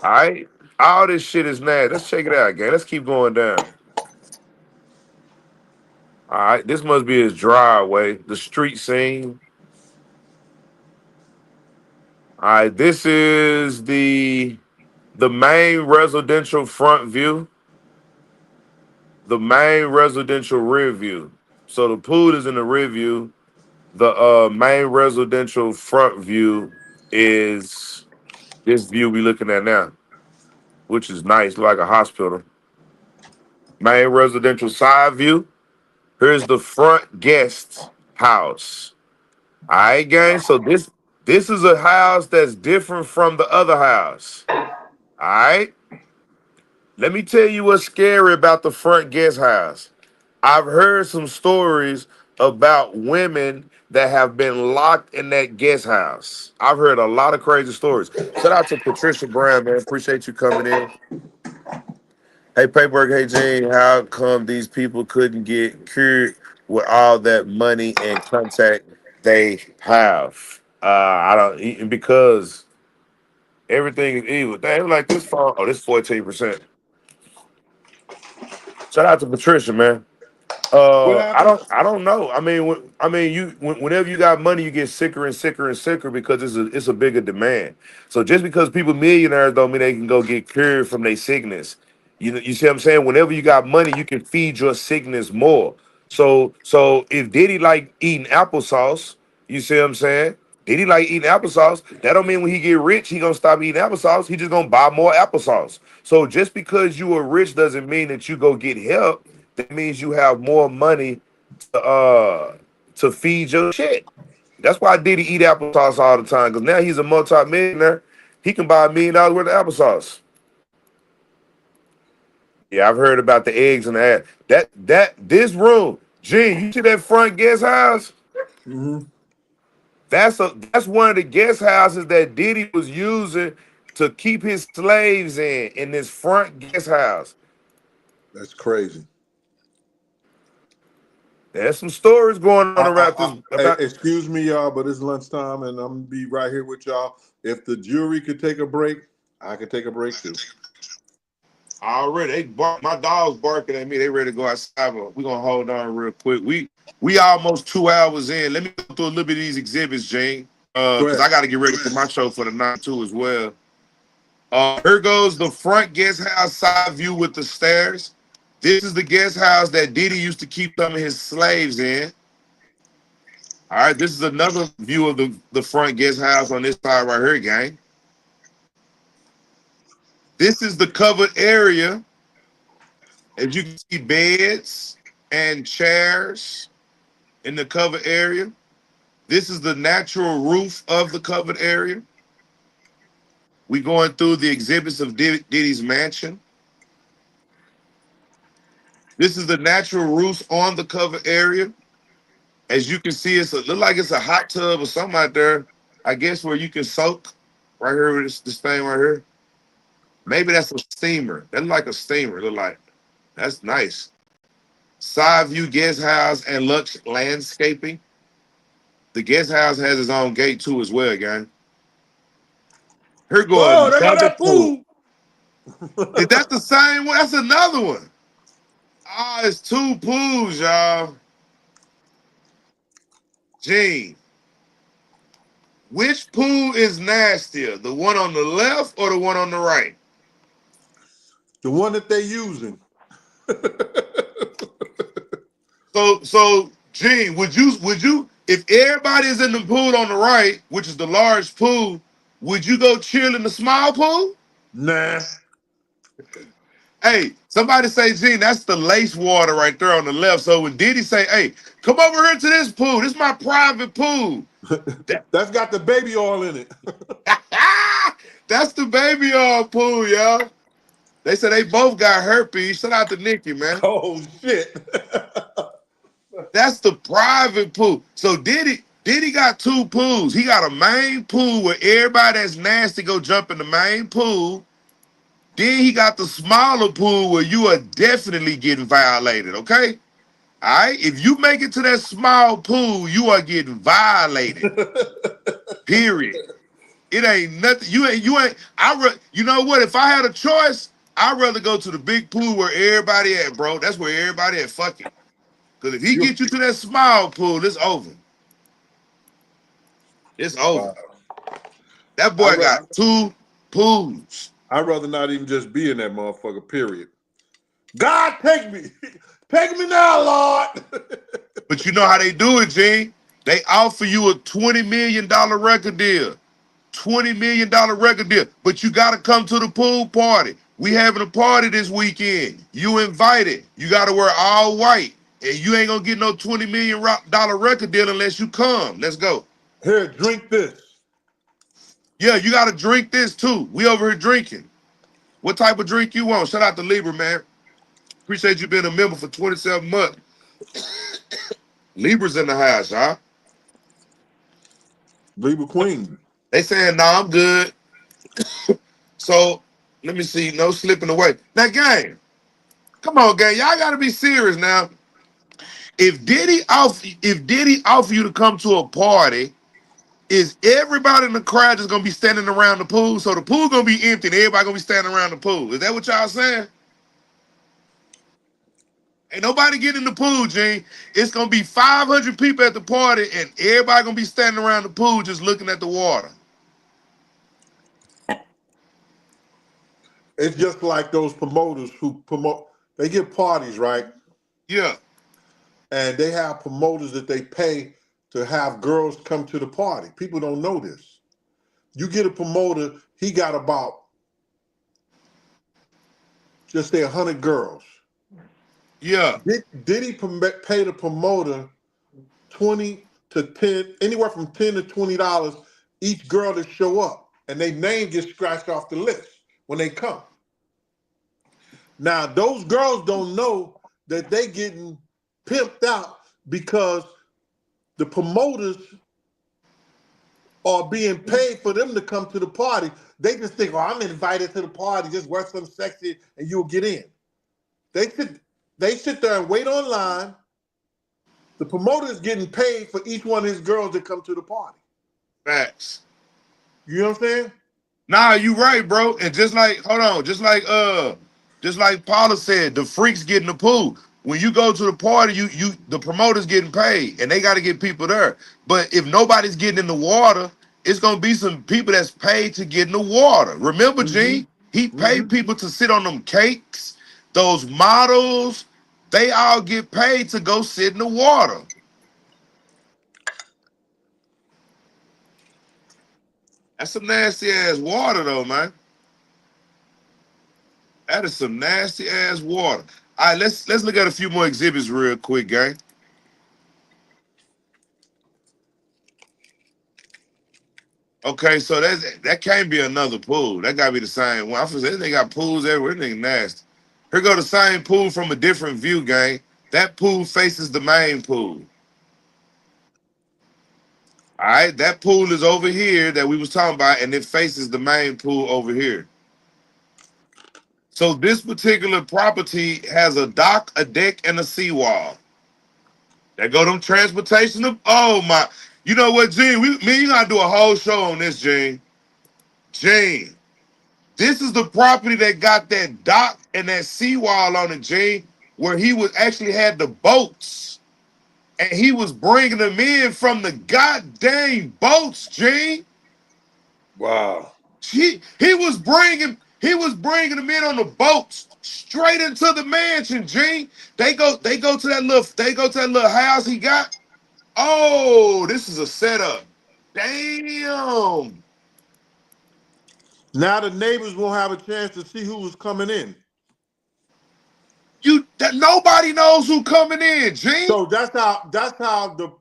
Speaker 6: All right? All this shit is nasty. Let's check it out, gang. Let's keep going down. All right, this must be his driveway, the street scene. All right, this is the main residential front view, the main residential rear view. So the pool is in the rear view. The main residential front view is this view we looking at now, which is nice, like a hospital. Main residential side view. Here's the front guest house. All right, gang. So this is a house that's different from the other house. All right. Let me tell you what's scary about the front guest house. I've heard some stories about women that have been locked in that guest house. I've heard a lot of crazy stories. Shout out to Patricia Brown, man. Appreciate you coming in. Hey, Paperwork, hey, Gene, how come these people couldn't get cured with all that money and contact they have? I don't, because everything is evil. Damn, like this phone, oh, this 14%. Shout out to Patricia, man.
Speaker 5: What happened?
Speaker 6: I don't know. Whenever you got money, you get sicker and sicker and sicker because it's a bigger demand. So just because people millionaires don't mean they can go get cured from their sickness. You see what I'm saying? Whenever you got money, you can feed your sickness more. So if Diddy like eating applesauce, you see what I'm saying? Diddy like eating applesauce. That don't mean when he get rich, he gonna stop eating applesauce. He just gonna buy more applesauce. So just because you are rich doesn't mean that you go get help. That means you have more money to feed your shit. That's why Diddy eat applesauce all the time, because now he's a multi-millionaire. He can buy $1 million worth of applesauce. Yeah, I've heard about the eggs and the ass. This room, Gene, you see that front guest house?
Speaker 5: Mm-hmm.
Speaker 6: That's one of the guest houses that Diddy was using to keep his slaves in this front guest house.
Speaker 5: That's crazy.
Speaker 6: There's some stories going on around this.
Speaker 5: Excuse me, y'all, but it's lunchtime, and I'm gonna be right here with y'all. If the jury could take a break, I can take a break too.
Speaker 6: Already, my dog's barking at me. They ready to go outside, but we're gonna hold on real quick. We almost 2 hours in. Let me go through a little bit of these exhibits, Gene.
Speaker 5: Go
Speaker 6: Because
Speaker 5: ahead.
Speaker 6: I gotta get ready for my show for the night too as well. Here goes the front guest house side view with the stairs. This is the guest house that Diddy used to keep some of his slaves in. All right, this is another view of the front guest house on this side right here, gang. This is the covered area. As you can see, beds and chairs in the covered area. This is the natural roof of the covered area. We going through the exhibits of Diddy's mansion. This is the natural roof on the covered area. As you can see, look like it's a hot tub or something out there. I guess where you can soak. Right here with this thing right here. Maybe that's a steamer. That look like a steamer. Look like that's nice. Side view guest house and luxe landscaping. The guest house has its own gate too as well, gang. Here go
Speaker 5: Oh, they got
Speaker 6: another
Speaker 5: that
Speaker 6: pool.
Speaker 5: pool.
Speaker 6: Is that the same one? That's another one. Ah, it's 2 pools, y'all. Gene, which pool is nastier? The one on the left or the one on the right?
Speaker 5: The one that they using.
Speaker 6: So Gene, would you if everybody is in the pool on the right, which is the large pool, would you go chill in the small pool?
Speaker 5: Nah.
Speaker 6: Hey, somebody say, Gene, that's the lace water right there on the left. So when Diddy say, hey, come over here to this pool. This is my private pool.
Speaker 5: That's got the baby oil in it.
Speaker 6: That's the baby oil pool, y'all. They said they both got herpes. Shout out to Nikki, man.
Speaker 5: Oh shit.
Speaker 6: That's the private pool. So Diddy got 2 pools. He got a main pool where everybody that's nasty go jump in the main pool. Then he got the smaller pool where you are definitely getting violated, okay? All right? If you make it to that small pool, you are getting violated. Period. It ain't nothing. You ain't. You know what? If I had a choice, I'd rather go to the big pool where everybody at, bro. That's where everybody at. Fuck it. Because if he get you to that small pool, it's over. It's over. That boy got 2 pools.
Speaker 5: I'd rather not even just be in that motherfucker, period. God, take me. Take me now, Lord.
Speaker 6: But you know how they do it, Gene? They offer you a $20 million record deal. $20 million record deal. But you got to come to the pool party. We having a party this weekend. You invited. You got to wear all white. And you ain't going to get no $20 million record deal unless you come. Let's go.
Speaker 5: Here, drink this.
Speaker 6: Yeah, you got to drink this too. We over here drinking. What type of drink you want? Shout out to Libra, man. Appreciate you being a member for 27 months. Libra's in the house, huh?
Speaker 5: Libra Queen.
Speaker 6: They saying, nah, I'm good. So, let me see. No slipping away. Now, gang, come on, gang. Y'all got to be serious now. If Diddy offer you to come to a party, is everybody in the crowd just going to be standing around the pool? So the pool going to be empty and everybody going to be standing around the pool. Is that what y'all saying? Ain't nobody getting in the pool, Gene. It's going to be 500 people at the party and everybody going to be standing around the pool just looking at the water.
Speaker 5: It's just like those promoters who promote. They get parties, right?
Speaker 6: Yeah.
Speaker 5: And they have promoters that they pay to have girls come to the party. People don't know this. You get a promoter, he got about, just say 100 girls.
Speaker 6: Yeah.
Speaker 5: Did he pay the promoter 20 to 10, anywhere from 10 to $20 each girl to show up, and their name gets scratched off the list when they come. Now, those girls don't know that they getting pimped out because the promoters are being paid for them to come to the party. They just think, oh, I'm invited to the party, just wear something sexy and you'll get in. They sit there and wait online. The promoter is getting paid for each one of his girls that come to the party.
Speaker 6: Facts.
Speaker 5: You know what I'm saying?
Speaker 6: Nah, you right, bro. And just like, hold on, just like Paula said, the freaks get in the pool. When you go to the party, the promoters getting paid and they got to get people there. But if nobody's getting in the water, it's gonna be some people that's paid to get in the water. Remember,
Speaker 5: Mm-hmm.
Speaker 6: Gene? He
Speaker 5: Mm-hmm.
Speaker 6: paid people to sit on them cakes, those models, they all get paid to go sit in the water. That's some nasty ass water though, man. That is some nasty ass water. All right, let's look at a few more exhibits real quick, gang. Okay, so that can't be another pool. That gotta be the same one. I feel they got pools everywhere. This nigga nasty. Here go the same pool from a different view, gang. That pool faces the main pool. All right, that pool is over here that we was talking about, and it faces the main pool over here. So this particular property has a dock, a deck, and a seawall. There go them transportation of, oh my, you know what, Gene? Me and you gotta do a whole show on this, Gene. Gene, this is the property that got that dock and that seawall on it, Gene, where he was actually had the boats and he was bringing them in from the goddamn boats, Gene.
Speaker 5: Wow.
Speaker 6: He was bringing them in on the boats straight into the mansion, Gene. They go to that little house he got. Oh, this is a setup. Damn.
Speaker 5: Now the neighbors won't have a chance to see who was coming in.
Speaker 6: That nobody knows who coming in, Gene.
Speaker 5: So that's how the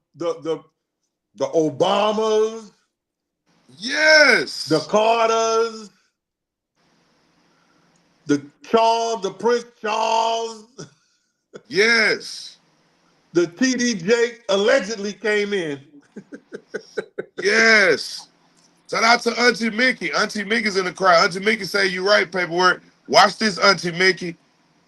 Speaker 5: Obamas,
Speaker 6: Yes.
Speaker 5: the Carters, the Prince Charles,
Speaker 6: Yes.
Speaker 5: the TD Jake allegedly came in.
Speaker 6: Yes. Shout out to Auntie Mickey. Auntie Mickey's in the crowd. Auntie Mickey say you right, paperwork. Watch this, Auntie Mickey.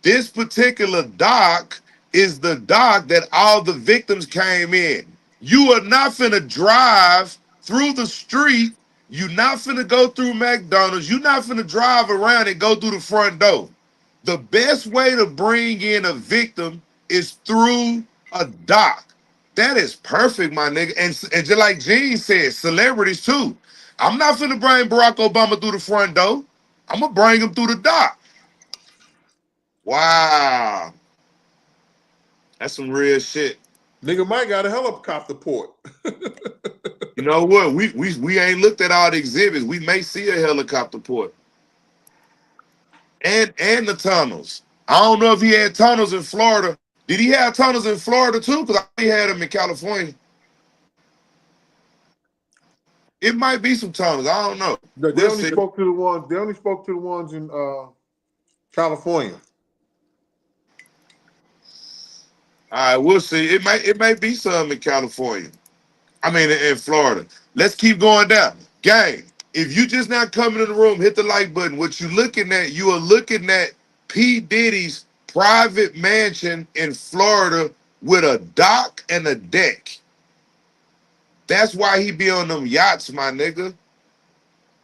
Speaker 6: This particular dock is the dock that all the victims came in. You are not finna drive through the street. You not finna go through McDonald's. You not finna drive around and go through the front door. The best way to bring in a victim is through a dock. That is perfect, my nigga. And just like Gene said, celebrities too. I'm not finna bring Barack Obama through the front door. I'm gonna bring him through the dock. Wow. That's some real shit.
Speaker 5: Nigga might got a helicopter port.
Speaker 6: You know what? We ain't looked at all the exhibits. We may see a helicopter port. And the tunnels. I don't know if he had tunnels in Florida. Did he have tunnels in Florida too? Because I had them in California. It might be some tunnels. I don't know.
Speaker 5: They only spoke to the ones. They only spoke to the ones in California.
Speaker 6: All right, we'll see. It may be some in California. I mean, in Florida. Let's keep going down. Gang, if you just now coming in the room, hit the like button. What you looking at, you are looking at P. Diddy's private mansion in Florida with a dock and a deck. That's why he be on them yachts, my nigga.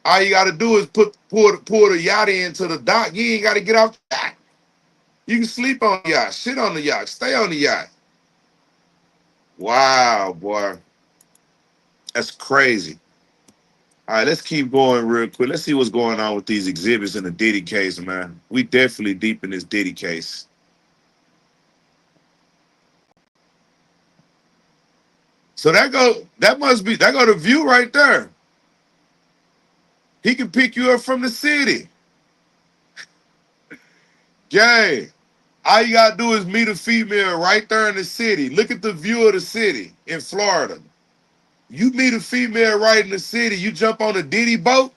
Speaker 6: All you got to do is pull the yacht into the dock. You ain't got to get off the yacht. You can sleep on the yacht, sit on the yacht, stay on the yacht. Wow, boy. That's crazy. All right, let's keep going real quick. Let's see what's going on with these exhibits in the Diddy case, man. We definitely deep in this Diddy case. So that go the view right there. He can pick you up from the city. Gang, all you gotta do is meet a female right there in the city. Look at the view of the city in Florida. You meet a female right in the city, you jump on a Diddy boat,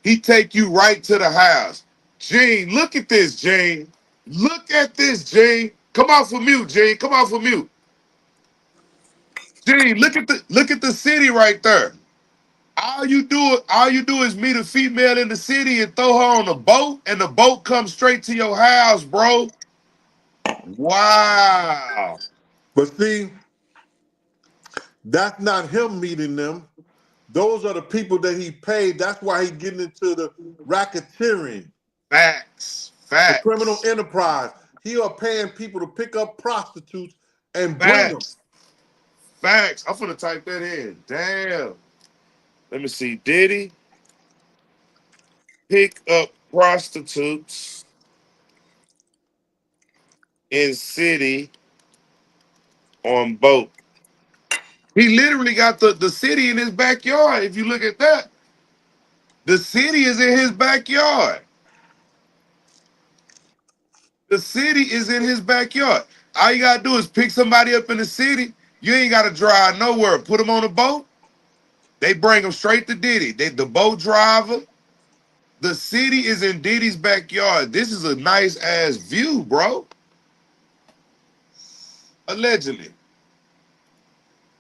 Speaker 6: he take you right to the house. Gene, look at this, Gene. Look at this, Gene. Come off of mute, Gene. Come off of mute. Gene, look at the city right there. All you do is meet a female in the city and throw her on a boat, and the boat comes straight to your house, bro. Wow.
Speaker 5: But see, that's not him meeting them. Those are the people that he paid. That's why he's getting into the racketeering,
Speaker 6: Facts.
Speaker 5: the criminal
Speaker 6: Facts.
Speaker 5: enterprise. He are paying people to pick up prostitutes and bring them.
Speaker 6: Facts. Facts. I'm finna type that in. Damn. Let me see. Diddy pick up prostitutes in city on boat. He literally got the city in his backyard. If you look at that, the city is in his backyard. The city is in his backyard. All you gotta do is pick somebody up in the city. You ain't gotta drive nowhere. Put them on a boat. They bring them straight to Diddy. The boat driver. The city is in Diddy's backyard. This is a nice ass view, bro. Allegedly.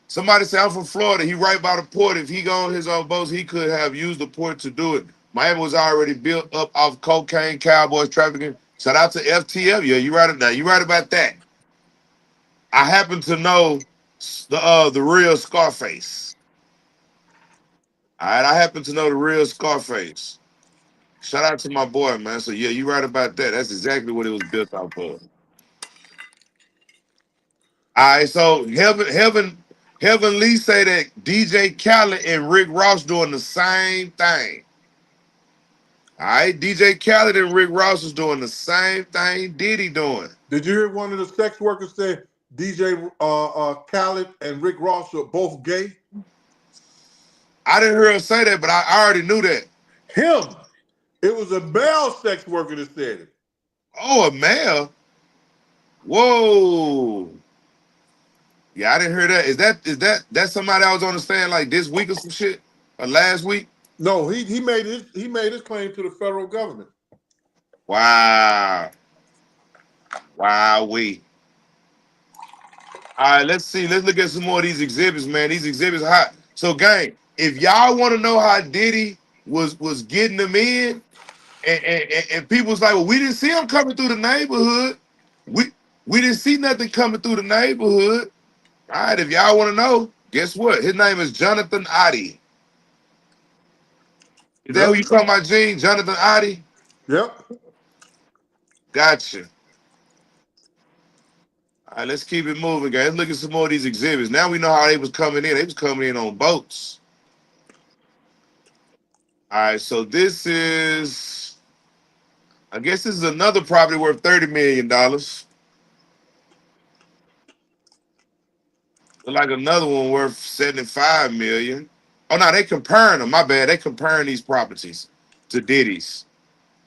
Speaker 6: Somebody say I'm from Florida. He right by the port. If he go on his own boats, he could have used the port to do it. Miami was already built up off cocaine, cowboys, trafficking. Shout out to FTF. Yeah, you right now. You right about that. I happen to know the real Scarface. All right, I happen to know the real Scarface. Shout out to my boy, man. So yeah, you right about that. That's exactly what it was built off of. All right, so Heaven Lee say that DJ Khaled and Rick Ross doing the same thing. All right, DJ Khaled and Rick Ross is doing the same thing Diddy doing.
Speaker 5: Did you hear one of the sex workers say DJ Khaled and Rick Ross are both gay?
Speaker 6: I didn't hear her say that, but I already knew that.
Speaker 5: Him. It was a male sex worker that said it.
Speaker 6: Oh, a male? Whoa. Yeah, I didn't hear that. Is that somebody I was on the stand like this week or some shit? Or last week?
Speaker 5: No, he made his claim to the federal government.
Speaker 6: Wow. Wowee. All right, let's see. Let's look at some more of these exhibits, man. These exhibits are hot. So, gang, if y'all want to know how Diddy was getting them in, and people was like, well, we didn't see him coming through the neighborhood. We didn't see nothing coming through the neighborhood. All right, if y'all want to know, guess what? His name is Jonathan Oddie. Is that who you talking about, Gene? Jonathan Oddie?
Speaker 5: Yep.
Speaker 6: Gotcha. All right, let's keep it moving, guys. Let's look at some more of these exhibits. Now we know how they was coming in. They was coming in on boats. All right, so this is, I guess this is another property worth $30 million. Like another one worth $75 million. Oh no, they comparing them. My bad. They comparing these properties to Diddy's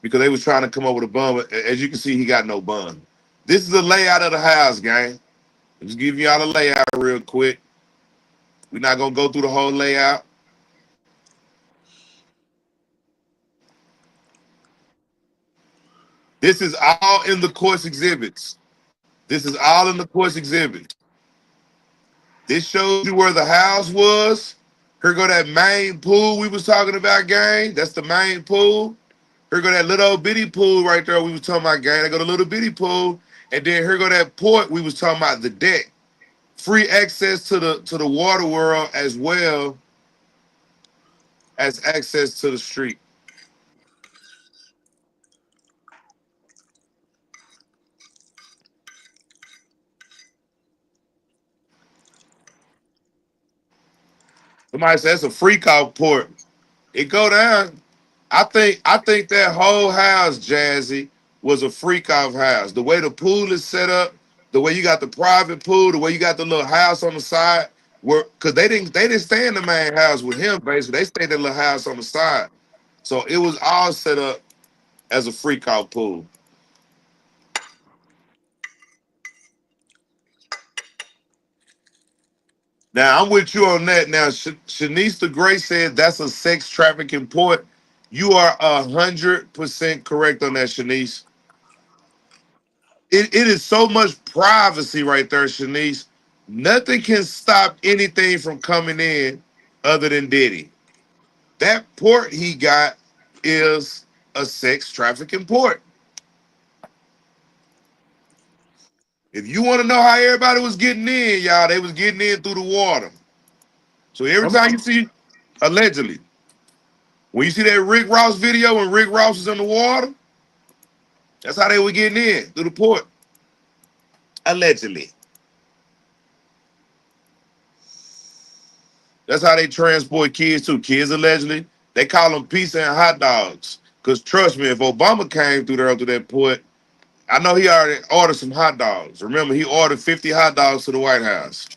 Speaker 6: because they was trying to come up with a bun. As you can see, he got no bun. This is the layout of the house, gang. Just give y'all a layout real quick. We're not gonna go through the whole layout. This is all in the course exhibits. This is all in the course exhibits. This shows you where the house was. Here go that main pool we was talking about, gang. That's the main pool. Here go that little bitty pool right there we was talking about, gang. There go the little bitty pool. And then here go that port we was talking about, the deck. Free access to the water world as well as access to the street. Somebody says that's a freak out port. It go down. I think that whole house, Jazzy, was a freak off house. The way the pool is set up, the way you got the private pool, the way you got the little house on the side, where because they didn't stay in the main house with him, basically. They stayed in the little house on the side. So it was all set up as a freak out pool. Now I'm with you on that. Now Shanice the Great said that's a sex trafficking port. You are 100% correct on that, Shanice. It is so much privacy right there, Shanice. Nothing can stop anything from coming in other than Diddy. That port he got is a sex trafficking port. If you want to know how everybody was getting in, y'all, they was getting in through the water. So every time you see Allegedly. When you see that Rick Ross video when Rick Ross was in the water, that's how they were getting in through the port. Allegedly. That's how they transport kids too. Kids allegedly. They call them pizza and hot dogs. Because trust me, if Obama came through there to that port, I know he already ordered some hot dogs. Remember, he ordered 50 hot dogs to the White House.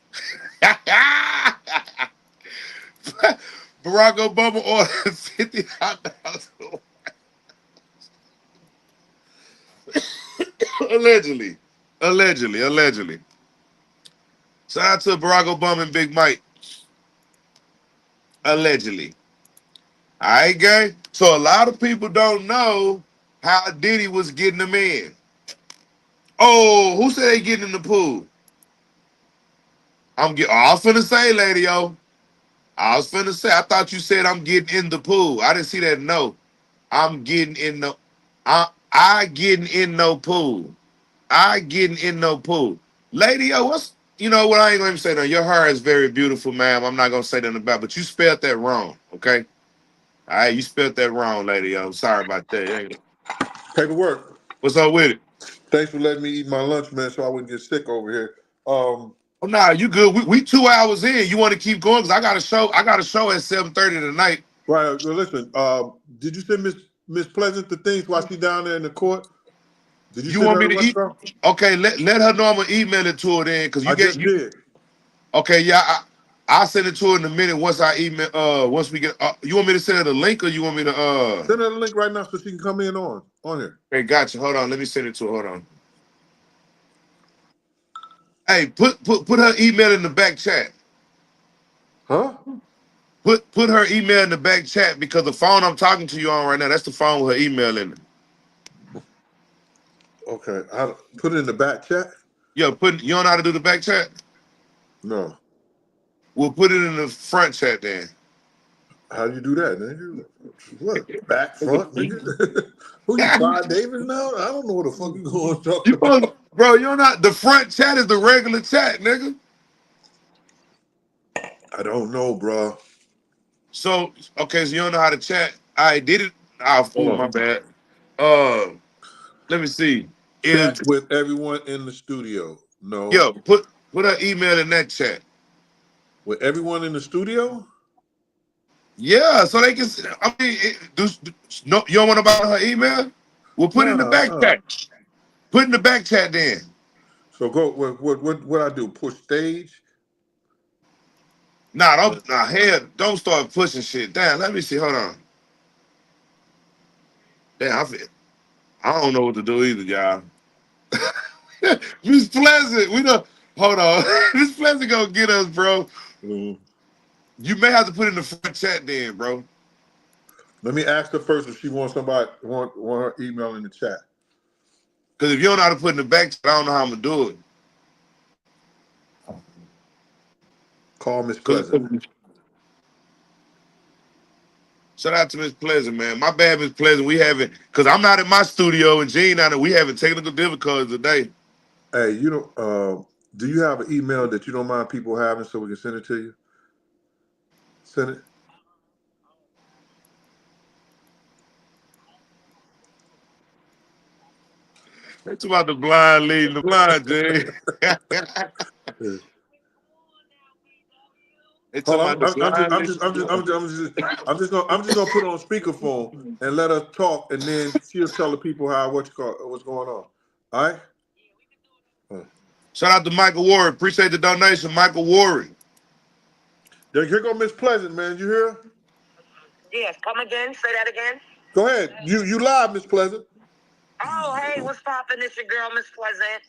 Speaker 6: Barack Obama ordered 50 hot dogs. Allegedly. Allegedly. Shout out to Barack Obama and Big Mike. Allegedly. All right, gang? So a lot of people don't know how Diddy was getting them in. Oh, who said they getting in the pool? I was finna say, lady, yo. I was finna say, I thought you said I'm getting in the pool. I didn't see that. No. I'm getting in the I getting in no pool. I getting in no pool. Lady, yo, you know what? I ain't gonna even say that. Your hair is very beautiful, ma'am. I'm not gonna say nothing about it, but you spelled that wrong, okay? All right, you spelled that wrong, lady, yo. Sorry about that.
Speaker 5: Paperwork.
Speaker 6: What's up with it?
Speaker 5: Thanks for letting me eat my lunch, man, so I wouldn't get sick over here.
Speaker 6: Oh, nah, you good. We 2 hours in. You want to keep going? Because I got a show at 7:30 tonight.
Speaker 5: Right. Well, listen. Did you send Miss Pleasant the things while she down there in the court? Did you
Speaker 6: You
Speaker 5: send
Speaker 6: want
Speaker 5: her
Speaker 6: me
Speaker 5: the
Speaker 6: to eat?
Speaker 5: stuff?
Speaker 6: Okay, let her know I'm gonna email it to her then, because
Speaker 5: I just did.
Speaker 6: Okay, yeah, I'll send it to her in a minute once I email. Once we get. You want me to send her the link, or you want me to?
Speaker 5: Send her the link right now so she can come in on here.
Speaker 6: Hey, gotcha. Hold on, let me send it to her. Hold on. Hey, put her email in the back chat.
Speaker 5: Huh?
Speaker 6: Put her email in the back chat, because the phone I'm talking to you on right now, that's the phone with her email in it.
Speaker 5: Okay, I put it in the back chat.
Speaker 6: Yo, you don't know how to do the back chat?
Speaker 5: No.
Speaker 6: We'll put it in the front chat then.
Speaker 5: How do you do that, nigga? What? Back, front, nigga? Who you, Clive Davis now? I don't know what the fuck you going to talk about.
Speaker 6: Bro, you're not. The front chat is the regular chat, nigga.
Speaker 5: I don't know, bro.
Speaker 6: So, okay, so you don't know how to chat. I did it. Oh, fool, my bad. Let me see.
Speaker 5: Chat with everyone in the studio. No.
Speaker 6: Yo, put her email in that chat.
Speaker 5: With everyone in the studio?
Speaker 6: Yeah, so they can. I mean, no, you don't want to buy her email? We'll put it in the back chat. Put in the back chat then.
Speaker 5: So go. What I do? Push stage?
Speaker 6: Nah, don't start pushing shit. Damn, let me see. Hold on. Damn, I don't know what to do either, y'all. Miss Pleasant, hold on. Miss Pleasant gonna get us, bro.
Speaker 5: Mm.
Speaker 6: You may have to put in the front chat then, bro.
Speaker 5: Let me ask her first if she wants want her email in the chat.
Speaker 6: Because if you don't know how to put in the back chat, I don't know how I'm gonna do it.
Speaker 5: Call Miss Pleasant.
Speaker 6: Shout out to Miss Pleasant, man. My bad, Miss Pleasant. We haven't, because I'm not in my studio and Gene out there. We having technical difficulties today.
Speaker 5: Hey, do you have an email that you don't mind people having so we can send it to you? Send it.
Speaker 6: It's about the blind leading the blind, Jay. It's about the blind
Speaker 5: I'm just gonna put it on speakerphone and let her talk, and then she'll tell the people what's going on. All right.
Speaker 6: Shout out to Michael Warren. Appreciate the donation, Michael Warren.
Speaker 5: Here go Miss Pleasant, man. You hear?
Speaker 10: Yes, come again. Say that again.
Speaker 5: Go ahead. You live, Miss Pleasant.
Speaker 10: Oh, hey, what's poppin'? It's your girl, Miss Pleasant.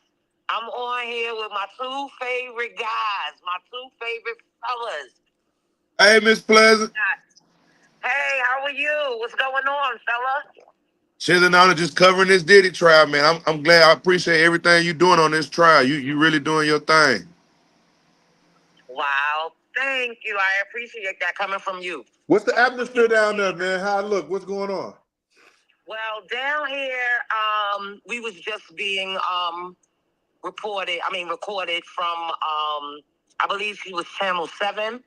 Speaker 10: I'm on here with my two favorite guys, my two favorite fellas.
Speaker 6: Hey, Miss Pleasant.
Speaker 10: Hey, how are you? What's going on, fella?
Speaker 6: Chilling on it, just covering this Diddy trial, man. I'm glad. I appreciate everything you doing on this trial. You really doing your thing.
Speaker 10: Wow, thank you. I appreciate that coming from you.
Speaker 5: What's the atmosphere down there, man? How it look? What's going on?
Speaker 10: Well, down here, we was just being recorded from I believe she was Channel 7.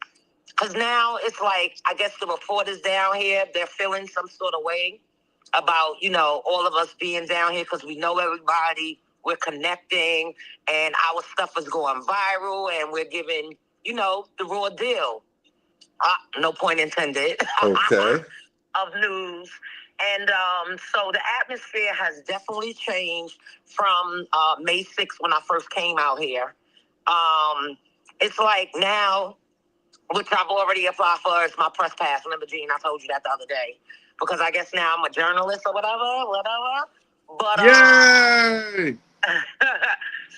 Speaker 10: Because now it's like, I guess the reporters down here, they're feeling some sort of way about, all of us being down here because we know everybody, we're connecting, and our stuff is going viral, and we're giving, the raw deal. No point intended.
Speaker 5: Okay.
Speaker 10: Of news. And so the atmosphere has definitely changed from May 6th when I first came out here. It's like now, which I've already applied for, is my press pass. Remember, Gene, I told you that the other day. Because I guess now I'm a journalist or whatever. But
Speaker 6: Yay!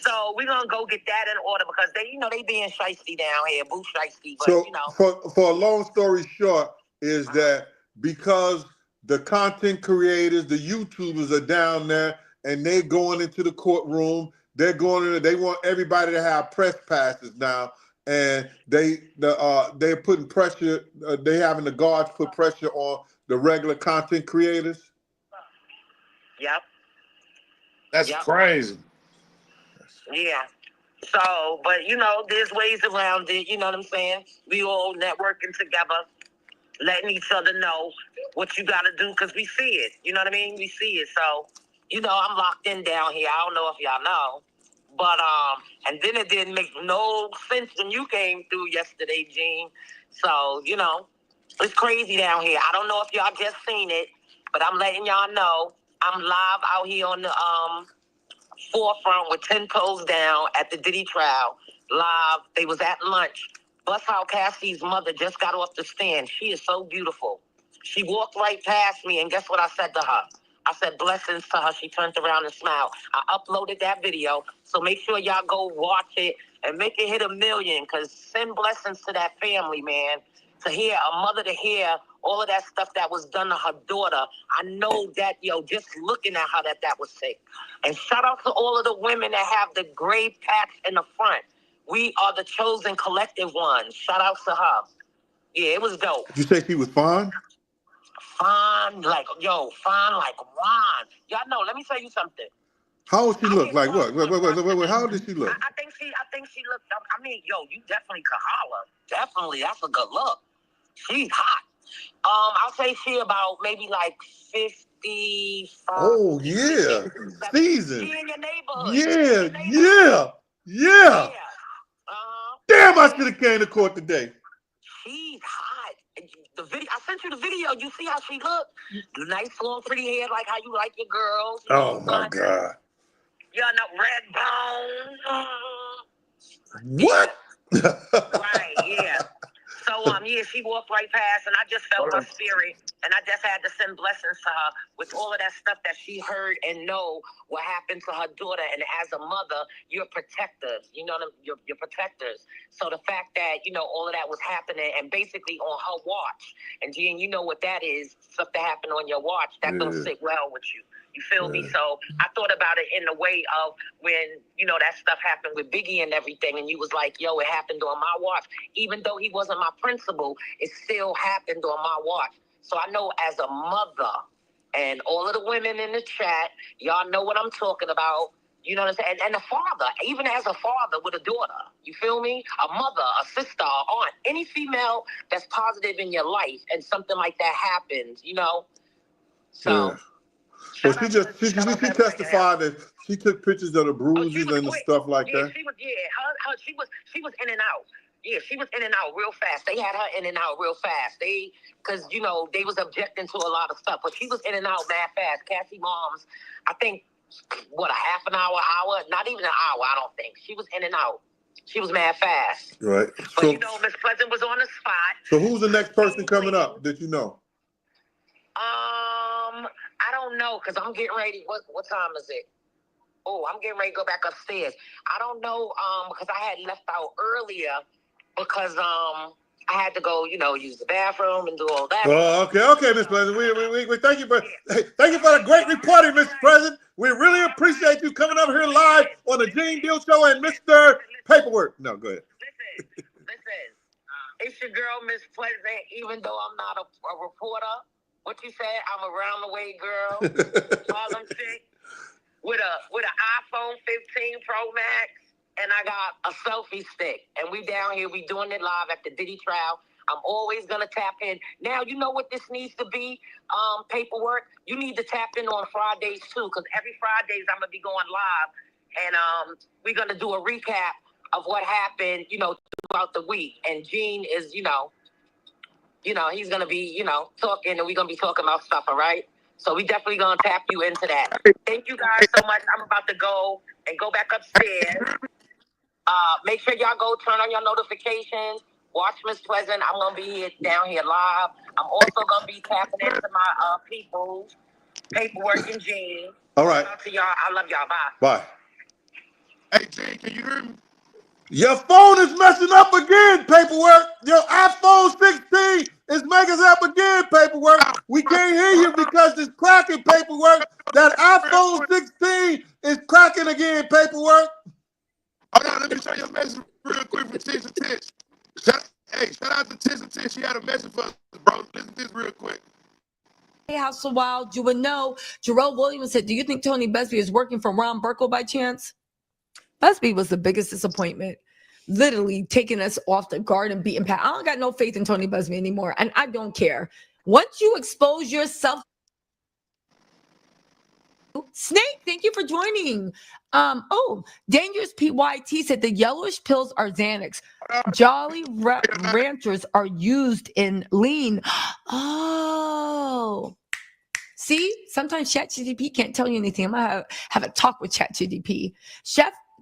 Speaker 10: so we're gonna go get that in order because they being shiesty down here, boo shiesty. But
Speaker 5: So for a long story short, is that because the content creators, the YouTubers are down there and they're going into the courtroom, they're going in, they want everybody to have press passes now, and they're putting pressure, they having the guards put pressure on the regular content creators.
Speaker 10: Yep.
Speaker 6: That's crazy.
Speaker 10: Yeah. So, but there's ways around it. You know what I'm saying? We all networking together, letting each other know what you got to do because we see it. You know what I mean? We see it. So, I'm locked in down here. I don't know if y'all know, but and then it didn't make no sense when you came through yesterday, Gene. So, it's crazy down here. I don't know if y'all just seen it, but I'm letting y'all know I'm live out here on the forefront with 10 toes down at the Diddy trial. Live. They was at lunch. Bust how Cassie's mother just got off the stand. She is so beautiful. She walked right past me, and guess what I said to her? I said blessings to her. She turned around and smiled. I uploaded that video, so make sure y'all go watch it and make it hit 1 million, because send blessings to that family, man. To hear a mother to hear all of that stuff that was done to her daughter. I know that, just looking at her, that was sick. And shout out to all of the women that have the grave patch in the front. We are the chosen collective ones. Shout out to her. Yeah, it was dope.
Speaker 5: Did you say she was fine?
Speaker 10: Fine like wine. Y'all know, let me tell you something.
Speaker 5: How old she look? Like what? Wait. How old did she look?
Speaker 10: I think she looked, I mean, you definitely could holler. Definitely, that's a good look. She's hot. I'll say she about maybe like 55.
Speaker 5: Oh yeah, seasoned.
Speaker 10: She in your neighborhood.
Speaker 5: Yeah. Damn, I should have came to court today.
Speaker 10: She's hot. The video, I sent you the video. You see how she look? Nice, long, pretty hair, like how you like your girls.
Speaker 5: Oh my God.
Speaker 10: You know, red bone.
Speaker 5: What?
Speaker 10: Right, yeah. So, she walked right past, and I just felt her spirit, and I just had to send blessings to her with all of that stuff that she heard and know what happened to her daughter. And as a mother, you're protectors. You're protectors. So the fact that, all of that was happening and basically on her watch, and Gene, you know what that is, stuff that happened on your watch, that don't sit well with you. You feel me? So I thought about it in the way of when, that stuff happened with Biggie and everything, and you was like, yo, it happened on my watch. Even though he wasn't my principal, it still happened on my watch. So I know as a mother, and all of the women in the chat, y'all know what I'm talking about. You know what I'm saying? And a father, even as a father with a daughter, you feel me? A mother, a sister, a aunt, any female that's positive in your life, and something like that happens, So...
Speaker 5: Yeah. So she testified that she took pictures of the bruises and the stuff like that.
Speaker 10: She was in and out. Yeah, she was in and out real fast. They had her in and out real fast. Because they was objecting to a lot of stuff, but she was in and out mad fast. Cassie mom's, I think, a half an hour, not even an hour. I don't think she was in and out. She was mad fast.
Speaker 5: Right.
Speaker 10: But
Speaker 5: so,
Speaker 10: Miss Pleasant was on the spot.
Speaker 5: So who's the next person coming up that you know?
Speaker 10: I don't know, because I'm getting ready. What time is it? Oh, I'm getting ready to go back upstairs. I don't know, because I had left out earlier because I had to go, use the bathroom and do all that.
Speaker 5: Oh, okay, Miss Pleasant. We thank you for the great reporting, Miss President. We really appreciate you coming up here live on the GeneDealShow and Mr. Paperwork. No, go ahead.
Speaker 10: Listen. It's your girl, Miss Pleasant, even though I'm not a reporter. What you said? I'm a round the way girl, Harlem chick, with an iPhone 15 Pro Max, and I got a selfie stick. And we down here, we doing it live at the Diddy trial. I'm always going to tap in. Now, you know what this needs to be, paperwork? You need to tap in on Fridays, too, because every Fridays I'm going to be going live, and we're going to do a recap of what happened, throughout the week. And Gene is, he's going to be, talking, and we're going to be talking about stuff, all right? So we definitely going to tap you into that. Thank you guys so much. I'm about to go and go back upstairs. Make sure y'all go turn on your notifications. Watch Miss Pleasant. I'm going to be down here live. I'm also going to be tapping into my people, Paperwork and Gene.
Speaker 5: All right.
Speaker 10: Shout out to y'all. I love y'all. Bye.
Speaker 5: Bye.
Speaker 6: Hey, Gene, can you hear me?
Speaker 5: Your phone is messing up again, Paperwork. Your iPhone 16 is making up again, Paperwork. We can't hear you because it's cracking, Paperwork. That iPhone 16 is cracking again, Paperwork.
Speaker 6: Hold on, let me show you a message real quick from Tish and Tish. Shout out to Tish and Tish. She had a message for us, bro. Listen to this real quick.
Speaker 11: Hey, House of Wild, you would know. Jerome Williams said, do you think Tony Busby is working for Ron Burkle by chance? Busby was the biggest disappointment, literally taking us off the guard and beating Pat. I don't got no faith in Tony Busby anymore, and I don't care. Once you expose yourself, Snake, thank you for joining. Dangerous PYT said the yellowish pills are Xanax. Jolly Ranchers are used in lean. Oh. See, sometimes ChatGPT can't tell you anything. I'm going to have a talk with ChatGPT.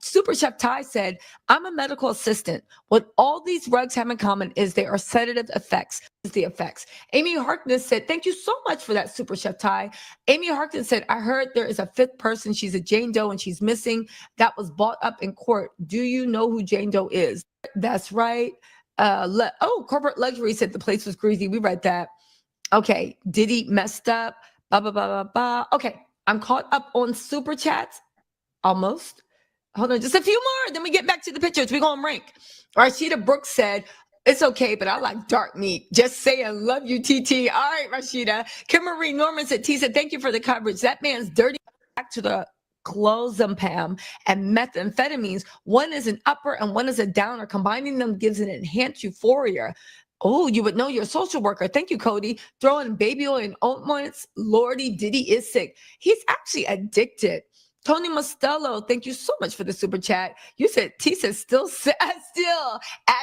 Speaker 11: Super Chef Ty said, I'm a medical assistant. What all these drugs have in common is they are sedative effects. The effects. Amy Harkness said, thank you so much for that, Super Chef Ty. Amy Harkness said, I heard there is a fifth person. She's a Jane Doe and she's missing. That was brought up in court. Do you know who Jane Doe is? That's right. Corporate Luxury said the place was greasy. We read that. Okay. Diddy messed up. Blah, blah, blah, blah, blah. Okay. I'm caught up on Super Chats. Almost. Hold on, just a few more. Then we get back to the pictures. We're going to rank. Rashida Brooks said, it's okay, but I like dark meat. Just saying, love you, TT. All right, Rashida. Kim Marie Norman said, T said, thank you for the coverage. That man's dirty back to the clozapam and methamphetamines. One is an upper and one is a downer. Combining them gives an enhanced euphoria. Oh, you would know you're a social worker. Thank you, Cody. Throwing baby oil in ointments. Lordy, Diddy is sick. He's actually addicted. Tony Mostello, thank you so much for the super chat. You said T says still at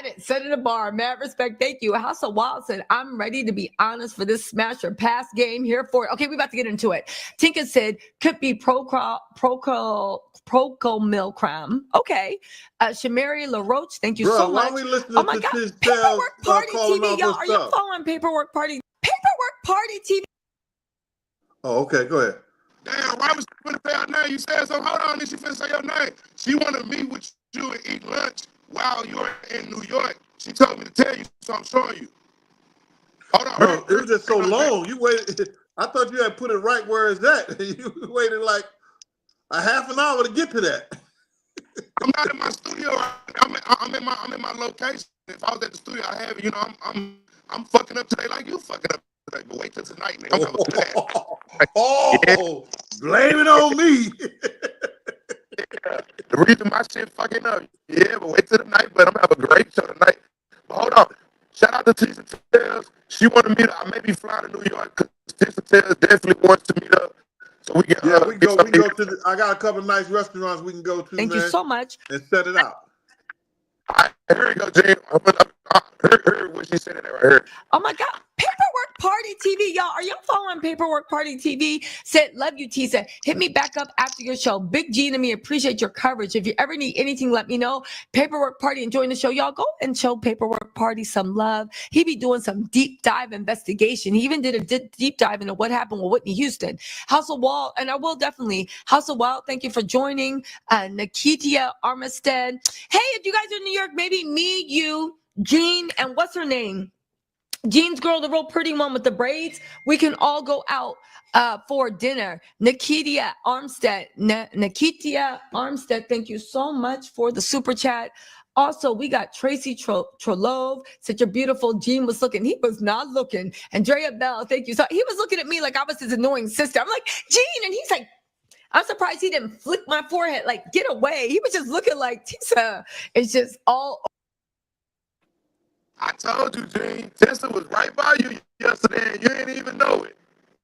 Speaker 11: it, set in a bar. Mad respect, thank you. House of Wild said, I'm ready to be honest for this smash or pass game here for it. Okay, we're about to get into it. Tinka said, could be procomilcram. Okay. Shamari LaRoche, thank you so much.
Speaker 5: Why we listening
Speaker 11: oh my
Speaker 5: to
Speaker 11: God,
Speaker 5: this
Speaker 11: Paperwork Party
Speaker 5: calling
Speaker 11: TV,
Speaker 5: off
Speaker 11: y'all.
Speaker 5: her
Speaker 11: Are you
Speaker 5: stuff?
Speaker 11: following Paperwork Party? Paperwork Party TV.
Speaker 5: Oh, okay, go ahead.
Speaker 6: Damn, why was she finna say her name? You said so. Hold on, then she finna say your name. She wanted to meet with you and eat lunch while you're in New York. She told me to tell you, so I'm showing you. Hold on.
Speaker 5: No, it was just so long. You waited. I thought you had put it right where it's at. You waited like a half an hour to get to that.
Speaker 6: I'm not in my studio. I'm in my location. If I was at the studio, I have it. You know, I'm fucking up today like you fucking up today. But wait till tonight, nigga. I'm coming to that.
Speaker 5: Oh, blame it on me.
Speaker 6: Yeah. The reason my shit fucking up. Yeah, but wait till the night. But I'm gonna have a great show tonight. But hold on. Shout out to Tisa Tells. She wanted me to maybe fly to New York because Tisa Tells definitely wants to meet up. So we can
Speaker 5: we can go to I got a couple of nice restaurants we can go to.
Speaker 11: Thank you so much.
Speaker 5: And set it out.
Speaker 6: Here we go, Jane. Heard what she said in there right here.
Speaker 11: Oh my God. Paperwork Party TV, y'all. Are y'all following Paperwork Party TV? Said, love you, T said, hit me back up after your show. Big G to me, appreciate your coverage. If you ever need anything, let me know. Paperwork Party, enjoying the show. Y'all go and show Paperwork Party some love. He be doing some deep dive investigation. He even did a deep dive into what happened with Whitney Houston. House of Wall, and I will definitely. House of Wall, thank you for joining. Nikitia Armistead. Hey, if you guys are in New York, maybe me, you, Jean, and what's her name? Jean's girl, the real pretty one with the braids. We can all go out for dinner. Nikitia Armstead, thank you so much for the super chat. Also, we got Tracy Trolove. Such a beautiful. Jean was looking. He was not looking. Andrea Bell, thank you. So he was looking at me like I was his annoying sister. I'm like, Jean, and he's like, I'm surprised he didn't flick my forehead, like, get away. He was just looking like, Tisa, it's just all.
Speaker 6: I told you, Gene. Tessa was right by you yesterday, and you didn't even know it.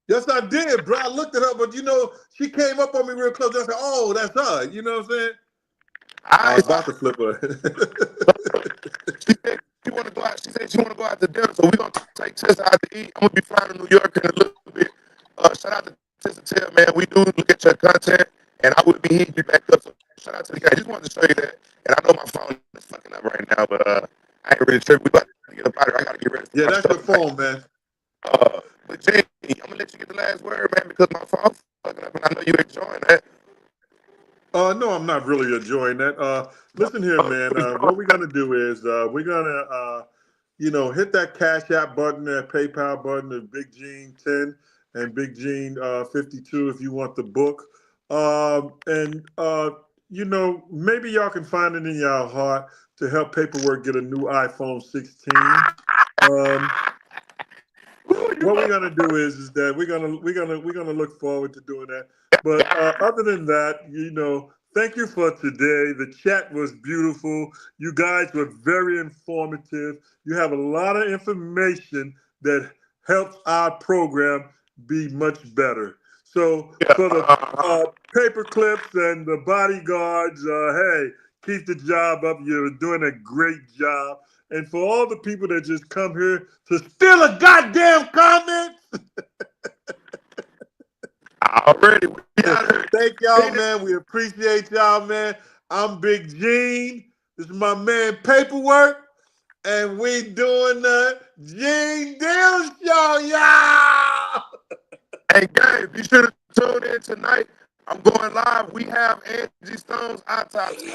Speaker 5: Yes, I did, bro. I looked at her, but you know, she came up on me real close. I said, "Oh, that's her." You know what I'm saying? I was about to flip her.
Speaker 6: She said she want to go out. She said she want to go out to dinner, so we're gonna take Tessa out to eat. I'm gonna be flying to New York in a little bit. Shout out to Tessa Tell, man. We do look at your content, and I would be hitting you back up. So shout out to the guy. Just wanted to show you that. And I know my phone is fucking up right now, but I ain't really tripping. We about to get up out of here. I gotta get ready.
Speaker 5: Yeah, that's your phone, man.
Speaker 6: But Jay, I'm gonna let you get the last word, man, because my phone's fucking up, and I know you're enjoying that.
Speaker 5: No, I'm not really enjoying that. Listen here, man. What we're gonna do is we're gonna, hit that Cash App button, that PayPal button, of Big Gene 10 and Big Gene 52 if you want the book. Maybe y'all can find it in y'all heart to help Paperwork get a new iPhone 16. What we're gonna do is that we're gonna look forward to doing that. But other than that, thank you for today. The chat was beautiful. You guys were very informative. You have a lot of information that helps our program be much better. So for the paper clips and the bodyguards, hey, keep the job up. You're doing a great job. And for all the people that just come here to steal a goddamn comment.
Speaker 6: Already.
Speaker 5: Thank y'all, man. We appreciate y'all, man. I'm Big Gene. This is my man Paperwork. And we doing the GeneDealShow, y'all.
Speaker 6: Hey, guys, be sure to tune in tonight. I'm going live. We have Angie Stone's autopsy.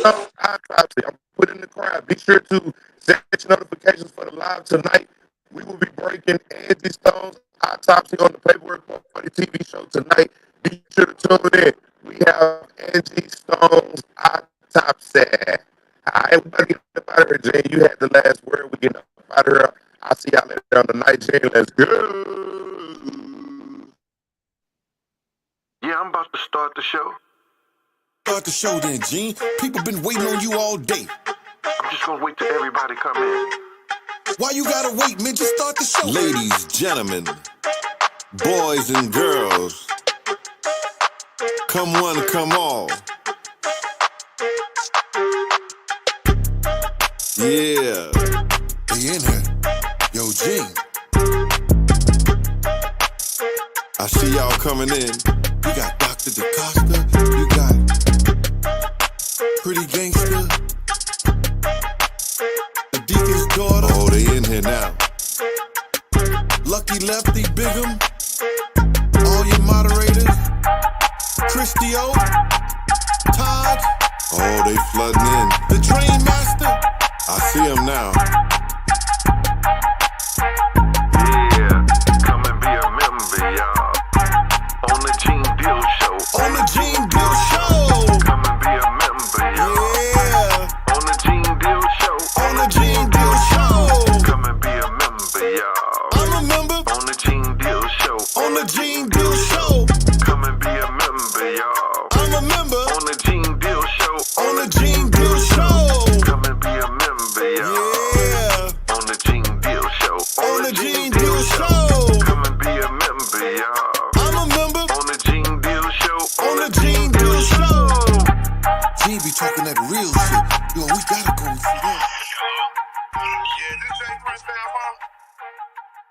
Speaker 6: I'm putting in the crowd. Be sure to set your notifications for the live tonight. We will be breaking Angie Stone's autopsy on the Paperwork Party TV show tonight. Be sure to tune in. We have Angie Stone's autopsy. All right, we better get up out of here, Jane. You had the last word. We get up out of here. I'll see y'all later on the night, Jane. Let's go.
Speaker 1: Yeah, I'm about to start the show.
Speaker 2: Start the show then, Gene. People been waiting on you all day.
Speaker 1: I'm just gonna wait till everybody come in.
Speaker 2: Why you gotta wait, man? Just start the show. Ladies, gentlemen, boys and girls, come one, come all. Yeah, they in here. Yo, Gene. I see y'all coming in. You got Dr. DeCosta. You got Pretty Gangster. The Deacon's daughter. Oh, they in here now. Lucky Lefty, Bigum. All your moderators. Christy O. Todd. Oh, they flooding in. The Train Master. I see him now.
Speaker 1: Yeah, come and be a member, y'all. On the GeneDealShow.
Speaker 2: On the GeneDealShow.
Speaker 1: Come and be a member, y'all.
Speaker 2: Yeah.
Speaker 1: On the GeneDealShow.
Speaker 2: On the GeneDealShow.
Speaker 1: Come and be a member, y'all.
Speaker 2: I'm a member.
Speaker 1: On the GeneDealShow.
Speaker 2: On the GeneDealShow.
Speaker 1: Come and be a member, y'all.
Speaker 2: I'm a member.
Speaker 1: On the GeneDealShow.
Speaker 2: On the GeneDealShow.
Speaker 1: Come and be a member, y'all.
Speaker 2: Yeah.
Speaker 1: On the GeneDealShow.
Speaker 2: On the GeneDealShow.
Speaker 1: Come and be a member, y'all.
Speaker 2: I'm a member.
Speaker 1: On the GeneDealShow.
Speaker 2: On the GeneDealShow. Gene be talking that real shit. Yo, we gotta go through that.
Speaker 3: Yeah, this Jay Prince down, huh?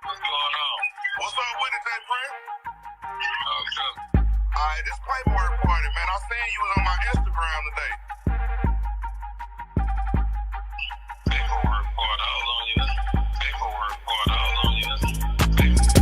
Speaker 3: What's going on? What's up with it, Jay Prince? Alright, this Paperwork Party, man. I seen you was on my Instagram today. Paperwork Party, how long you? Paperwork Party, how long you?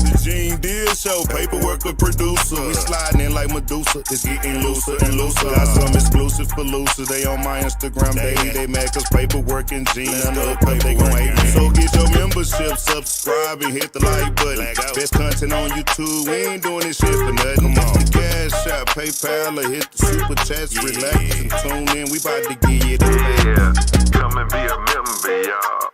Speaker 4: The GeneDealShow, Paperwork a producer. We sliding in like Medusa. It's getting looser and looser. Got some exclusive for Lucy. They on my Instagram daily. They mad cause Paperwork and Gene undercut. They gon' hate me. So get your membership, subscribe and hit the like button. Best content on YouTube. We ain't doing this shit for nothing. Come on. Cash App, PayPal, or hit the super chats. Relax and tune in. We about to give you the
Speaker 1: Yeah, come and be a member, y'all.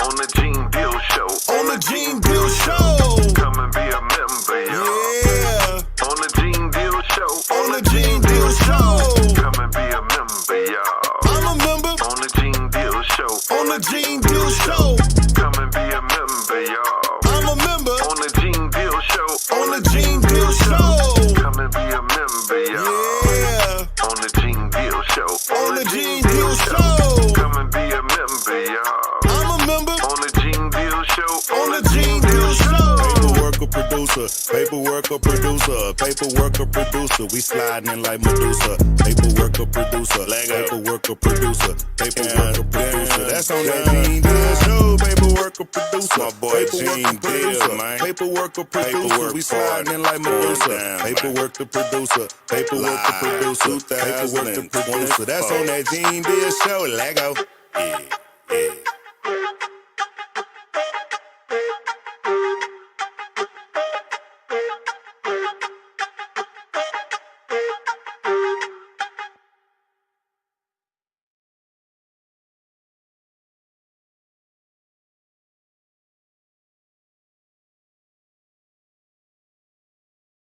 Speaker 1: On the GeneDealShow.
Speaker 2: On the GeneDealShow.
Speaker 1: Come and be a member, y'all.
Speaker 2: Yeah.
Speaker 1: On the GeneDealShow.
Speaker 2: On the GeneDealShow.
Speaker 1: Come and be a member, y'all.
Speaker 2: I'm a member.
Speaker 1: On the GeneDealShow.
Speaker 2: On the on the Gene Deal Show.
Speaker 1: Come and be a member, y'all.
Speaker 2: Yeah,
Speaker 1: On the Gene Deal Show.
Speaker 2: on the Gene Deal Show.
Speaker 1: Come and be a member, y'all.
Speaker 2: I'm a member
Speaker 1: On the Gene Deal Show.
Speaker 2: on the Gene Deal Show.
Speaker 4: Paperwork or producer, paperwork or producer, paperwork or producer. We sliding in like Medusa. Paperwork or producer, paperwork or producer, paperwork or producer. That's on that Gene Deal Show. Paperwork or producer, my boy Gene Deal, man. Paperwork or producer, we sliding in like Medusa. Paperwork to producer, paperwork to producer, paperwork to producer. That's on that Gene Deal Show. Lego. Yeah, yeah.